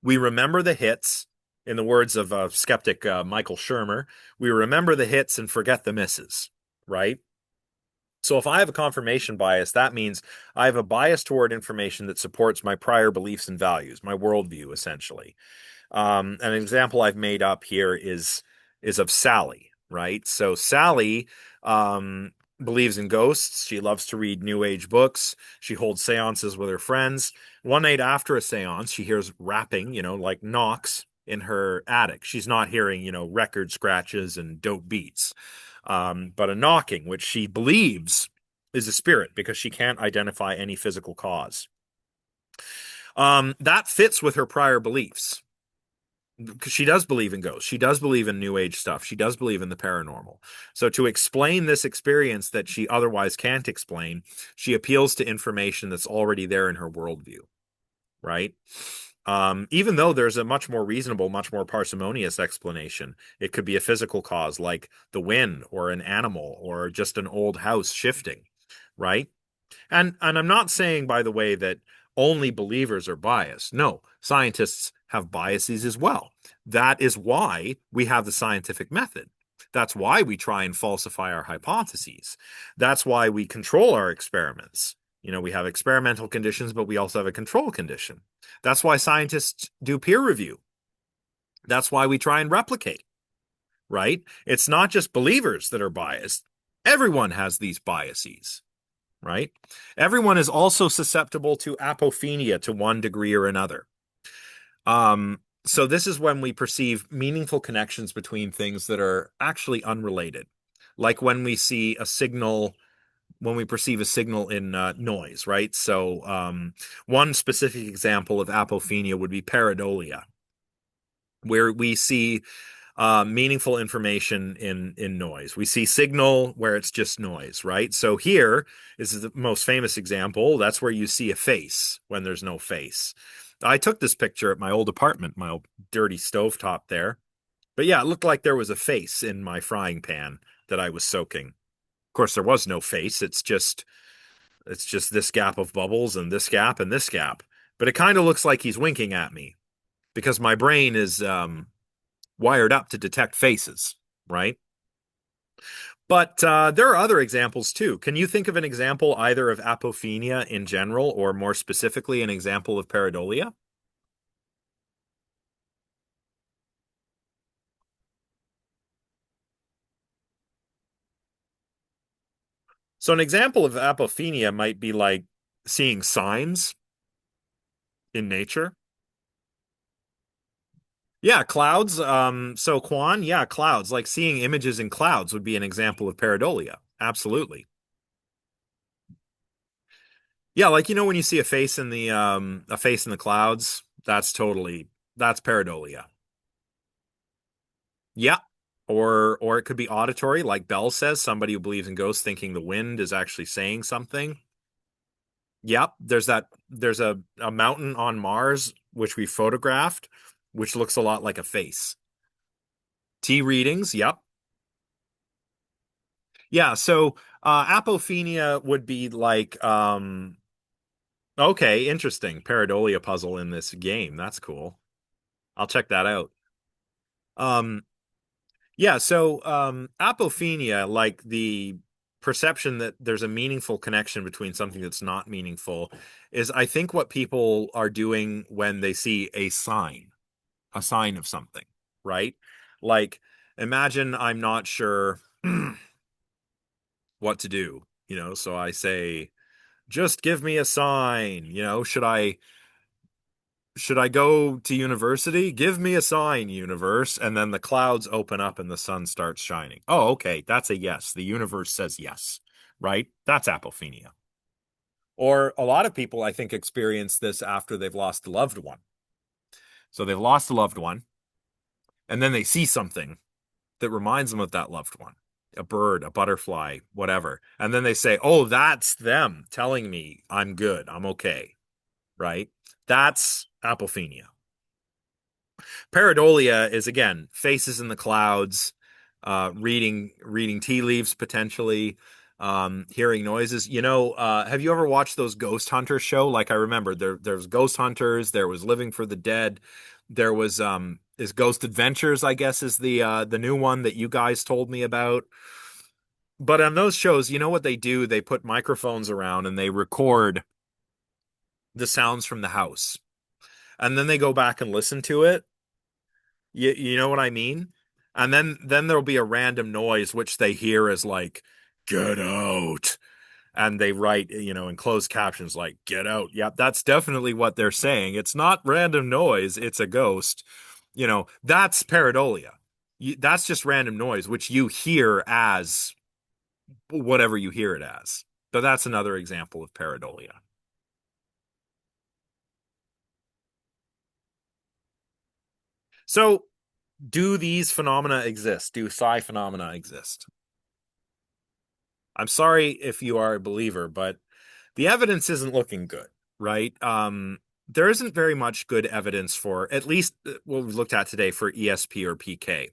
We remember the hits, in the words of skeptic Michael Shermer, we remember the hits and forget the misses, right? So if I have a confirmation bias, that means I have a bias toward information that supports my prior beliefs and values, my worldview, essentially. An example I've made up here is of Sally, right? So Sally um, believes in ghosts. She loves to read New Age books. She holds seances with her friends. One night after a seance, she hears rapping, like knocks in her attic. She's not hearing, record scratches and dope beats, but a knocking, which she believes is a spirit because she can't identify any physical cause. That fits with her prior beliefs because she does believe in ghosts. She does believe in new age stuff. She does believe in the paranormal. So to explain this experience that she otherwise can't explain, she appeals to information that's already there in her worldview, right? Even though there's a much more reasonable, much more parsimonious explanation. It could be a physical cause like the wind or an animal or just an old house shifting, right? And I'm not saying, by the way, that only believers are biased. No, scientists have biases as well. That is why we have the scientific method. That's why we try and falsify our hypotheses. That's why we control our experiments. We have experimental conditions, but we also have a control condition. That's why scientists do peer review. That's why we try and replicate, right? It's not just believers that are biased. Everyone has these biases, right? Everyone is also susceptible to apophenia to one degree or another. So this is when we perceive meaningful connections between things that are actually unrelated. Like when we perceive a signal in noise, right? So one specific example of apophenia would be pareidolia, where we see meaningful information in noise. We see signal where it's just noise, right? So here is the most famous example. That's where you see a face when there's no face. I took this picture at my old apartment, my old dirty stovetop there. But yeah, it looked like there was a face in my frying pan that I was soaking. Of course, there was no face. It's just this gap of bubbles and this gap and this gap. But it kind of looks like he's winking at me because my brain is wired up to detect faces, right? But there are other examples too. Can you think of an example either of apophenia in general or more specifically an example of pareidolia? So an example of apophenia might be like seeing signs in nature. Yeah, clouds. So Quan, yeah, clouds. Like seeing images in clouds would be an example of pareidolia. Absolutely. Yeah, like when you see a face in the clouds, that's pareidolia. Yeah. Or it could be auditory, like Bell says, somebody who believes in ghosts thinking the wind is actually saying something. Yep, there's a mountain on Mars which we photographed, which looks a lot like a face. T readings, yep. Yeah, so apophenia would be like okay, interesting. Pareidolia puzzle in this game. That's cool. I'll check that out. Um yeah, so apophenia, like the perception that there's a meaningful connection between something that's not meaningful, is I think what people are doing when they see a sign of something, right? Like, imagine I'm not sure what to do, so I say, just give me a sign, should I go to university? Give me a sign, universe. And then the clouds open up and the sun starts shining. Oh, okay. That's a yes. The universe says yes, right? That's apophenia. Or a lot of people, I think, experience this after they've lost a loved one. So they've lost a loved one, and then they see something that reminds them of that loved one, a bird, a butterfly, whatever. And then they say, oh, that's them telling me I'm good, I'm okay, right? That's apophenia. Pareidolia is again faces in the clouds, reading tea leaves potentially, hearing noises. Have you ever watched those ghost hunter show? Like I remember there's ghost hunters, there was Living for the Dead, there was is Ghost Adventures, I guess is the new one that you guys told me about. But on those shows, you know what they do? They put microphones around and they record the sounds from the house. And then they go back and listen to it. You know what I mean? And then there'll be a random noise which they hear as like get out. And they write, in closed captions like get out. Yep, that's definitely what they're saying. It's not random noise, it's a ghost. That's pareidolia. That's just random noise which you hear as whatever you hear it as. But that's another example of pareidolia. So, do these phenomena exist? Do psi phenomena exist? I'm sorry if you are a believer, but the evidence isn't looking good, right? There isn't very much good evidence for, at least what we've looked at today, for ESP or PK.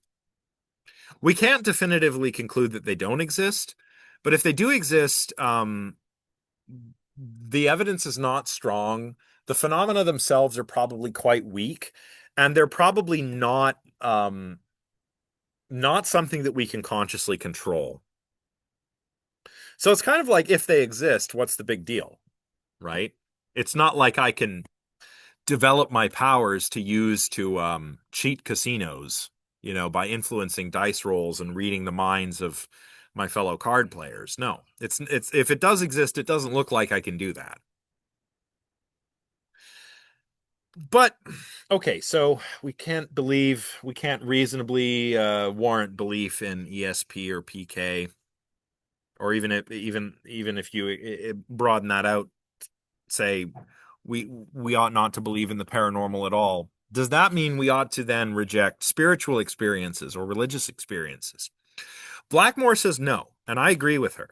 We can't definitively conclude that they don't exist, but if they do exist, the evidence is not strong. The phenomena themselves are probably quite weak, and they're probably not something that we can consciously control. So it's kind of like if they exist, what's the big deal, right? It's not like I can develop my powers to use to cheat casinos, by influencing dice rolls and reading the minds of my fellow card players. No, it's if it does exist, it doesn't look like I can do that. But okay, so we can't reasonably warrant belief in ESP or PK, or even if you broaden that out, say we ought not to believe in the paranormal at all. Does that mean we ought to then reject spiritual experiences or religious experiences? Blackmore says no, and I agree with her.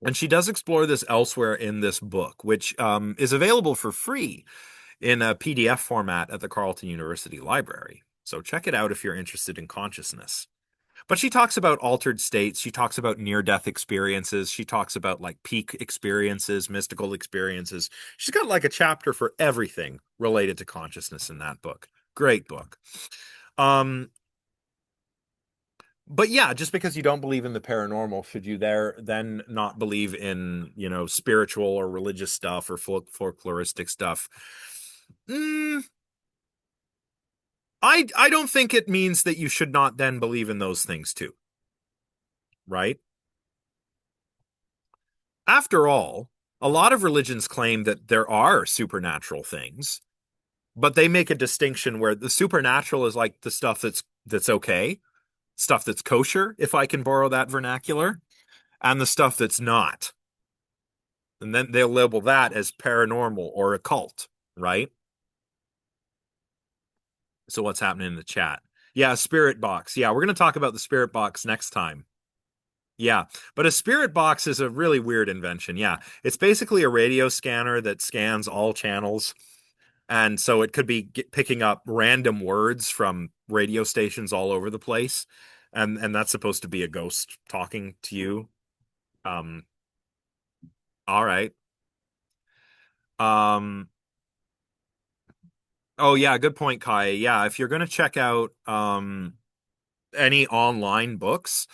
And she does explore this elsewhere in this book, which is available for free in a PDF format at the Carleton University Library. So check it out if you're interested in consciousness. But she talks about altered states. She talks about near death experiences. She talks about like peak experiences, mystical experiences. She's got like a chapter for everything related to consciousness in that book. Great book. Um, but yeah, just because you don't believe in the paranormal, should you there then not believe in, spiritual or religious stuff or folkloristic stuff? Mm, I don't think it means that you should not then believe in those things too, right? After all, a lot of religions claim that there are supernatural things, but they make a distinction where the supernatural is like the stuff that's okay, stuff that's kosher, if I can borrow that vernacular, and the stuff that's not. And then they'll label that as paranormal or occult, right? So what's happening in the chat? Yeah, spirit box. Yeah, we're going to talk about the spirit box next time. Yeah, but a spirit box is a really weird invention. Yeah, it's basically a radio scanner that scans all channels. And so it could be picking up random words from radio stations all over the place. And that's supposed to be a ghost talking to you. Um, all right. Um, oh yeah, good point, Kai. Yeah, if you're going to check out any online books,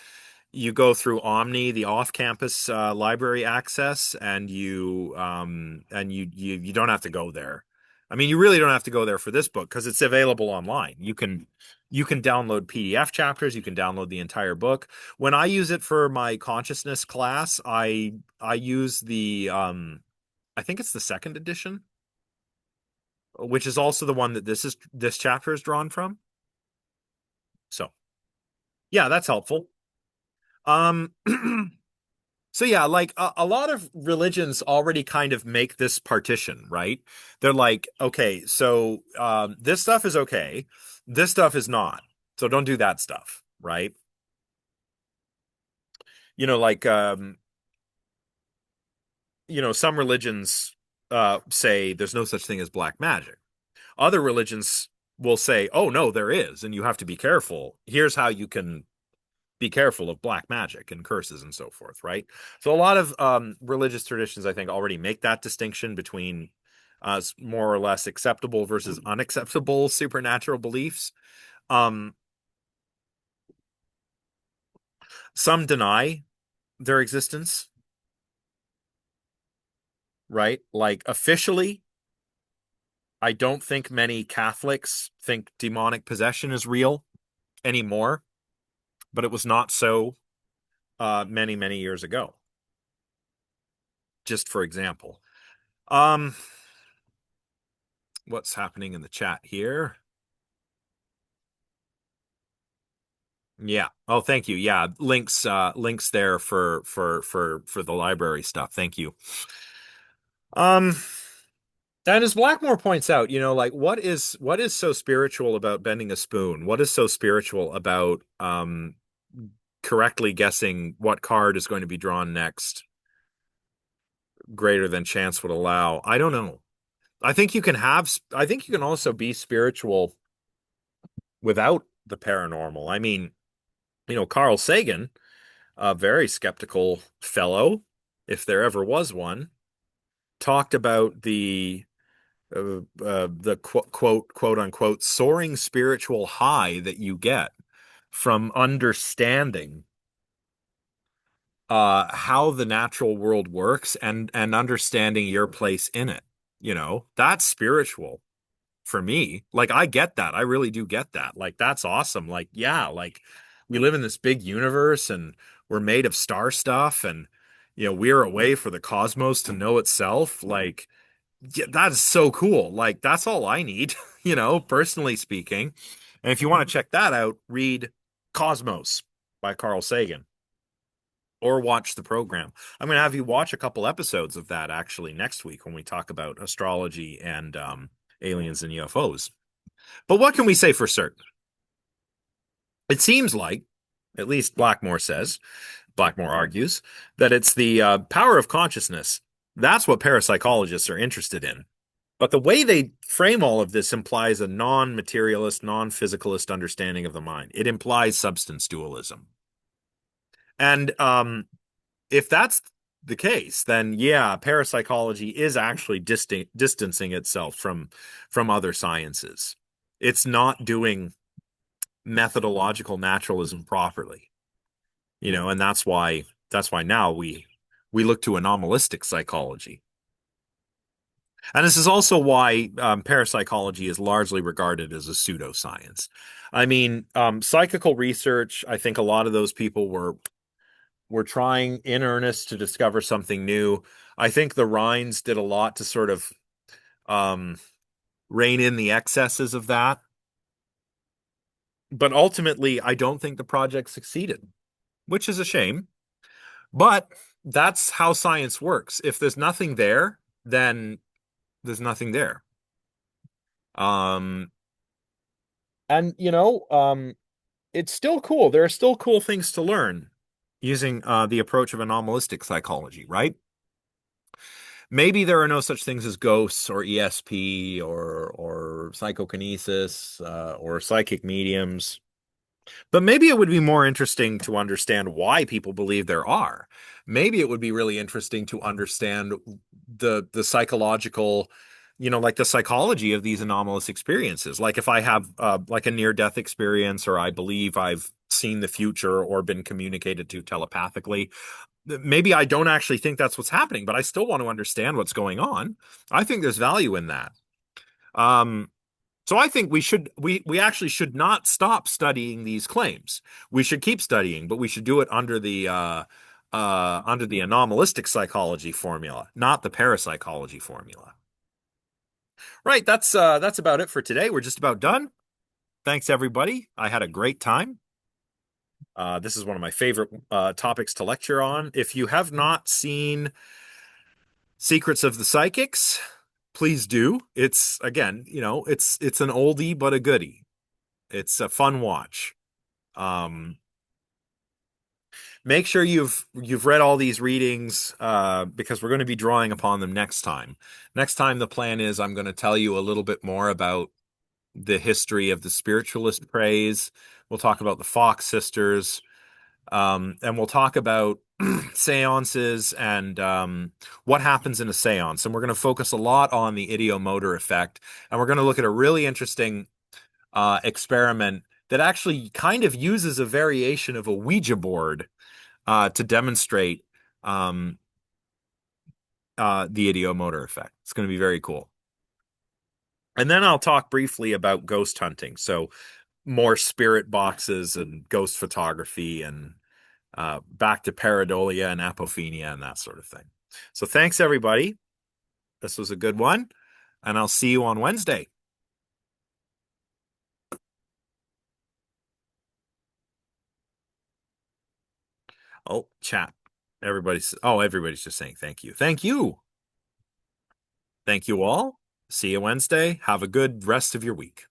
you go through Omni, the off-campus library access, and you don't have to go there. I mean, you really don't have to go there for this book because it's available online. You can download PDF chapters, you can download the entire book. When I use it for my consciousness class, I use the I think it's the second edition, which is also the one that this chapter is drawn from. So, yeah, that's helpful. Um So yeah, like a lot of religions already kind of make this partition, right? They're like, okay, so this stuff is okay, this stuff is not. So don't do that stuff, right? You know, like some religions say there's no such thing as black magic. Other religions will say, oh no, there is, and you have to be careful. Here's how you can be careful of black magic and curses and so forth, right? So a lot of religious traditions, I think, already make that distinction between more or less acceptable versus unacceptable supernatural beliefs. Um, some deny their existence, right? Like officially, I don't think many Catholics think demonic possession is real anymore, but it was not so many, many years ago, just for example. Um, what's happening in the chat here? Yeah. Oh, thank you. Yeah, links there for the library stuff. Thank you. Um, and as Blackmore points out, like what is so spiritual about bending a spoon? What is so spiritual about correctly guessing what card is going to be drawn next, greater than chance would allow? I don't know. I think you can also be spiritual without the paranormal. I mean, Carl Sagan, a very skeptical fellow, if there ever was one, talked about the quote unquote soaring spiritual high that you get from understanding how the natural world works and understanding your place in it. That's spiritual for me. Like I get that. I really do get that. Like that's awesome. Like yeah, like we live in this big universe and we're made of star stuff and we're a way for the cosmos to know itself. Like yeah, that is so cool. Like that's all I need, personally speaking. And if you want to check that out, read Cosmos by Carl Sagan or watch the program. I'm going to have you watch a couple episodes of that actually next week when we talk about astrology and aliens and UFOs. But what can we say for certain? It seems like, at least Blackmore argues, that it's the power of consciousness. That's what parapsychologists are interested in. But the way they frame all of this implies a non-materialist, non-physicalist understanding of the mind. It implies substance dualism. And if that's the case, then yeah, parapsychology is actually distancing itself from other sciences. It's not doing methodological naturalism properly, and that's why now we look to anomalistic psychology. And this is also why parapsychology is largely regarded as a pseudoscience. I mean, psychical research, I think a lot of those people were trying in earnest to discover something new. I think the Rhines did a lot to sort of um, rein in the excesses of that. But ultimately, I don't think the project succeeded, which is a shame. But that's how science works. If there's nothing there, then there's nothing there. Um, And it's still cool. There are still cool things to learn using the approach of anomalistic psychology, right? Maybe there are no such things as ghosts or ESP or psychokinesis or psychic mediums. But maybe it would be more interesting to understand why people believe there are. Maybe it would be really interesting to understand the psychological, like the psychology of these anomalous experiences. Like if I have like a near-death experience, or I believe I've seen the future or been communicated to telepathically. Maybe I don't actually think that's what's happening, but I still want to understand what's going on. I think there's value in that. Um, so I think we actually should not stop studying these claims. We should keep studying, but we should do it under the anomalistic psychology formula, not the parapsychology formula. Right, that's about it for today. We're just about done. Thanks everybody. I had a great time. This is one of my favorite topics to lecture on. If you have not seen Secrets of the Psychics, please do. It's again, it's an oldie but a goodie. It's a fun watch. Um, Make sure you've read all these readings because we're going to be drawing upon them next time. Next time, the plan is I'm going to tell you a little bit more about the history of the spiritualist craze. We'll talk about the Fox sisters, and we'll talk about seances and what happens in a seance. And we're going to focus a lot on the ideomotor effect, and we're going to look at a really interesting experiment that actually kind of uses a variation of a Ouija board to demonstrate um, the ideomotor effect. It's going to be very cool. And then I'll talk briefly about ghost hunting. So more spirit boxes and ghost photography and back to pareidolia and apophenia and that sort of thing. So thanks, everybody. This was a good one. And I'll see you on Wednesday. Oh, chat. Everybody's just saying thank you. Thank you. Thank you all. See you Wednesday. Have a good rest of your week.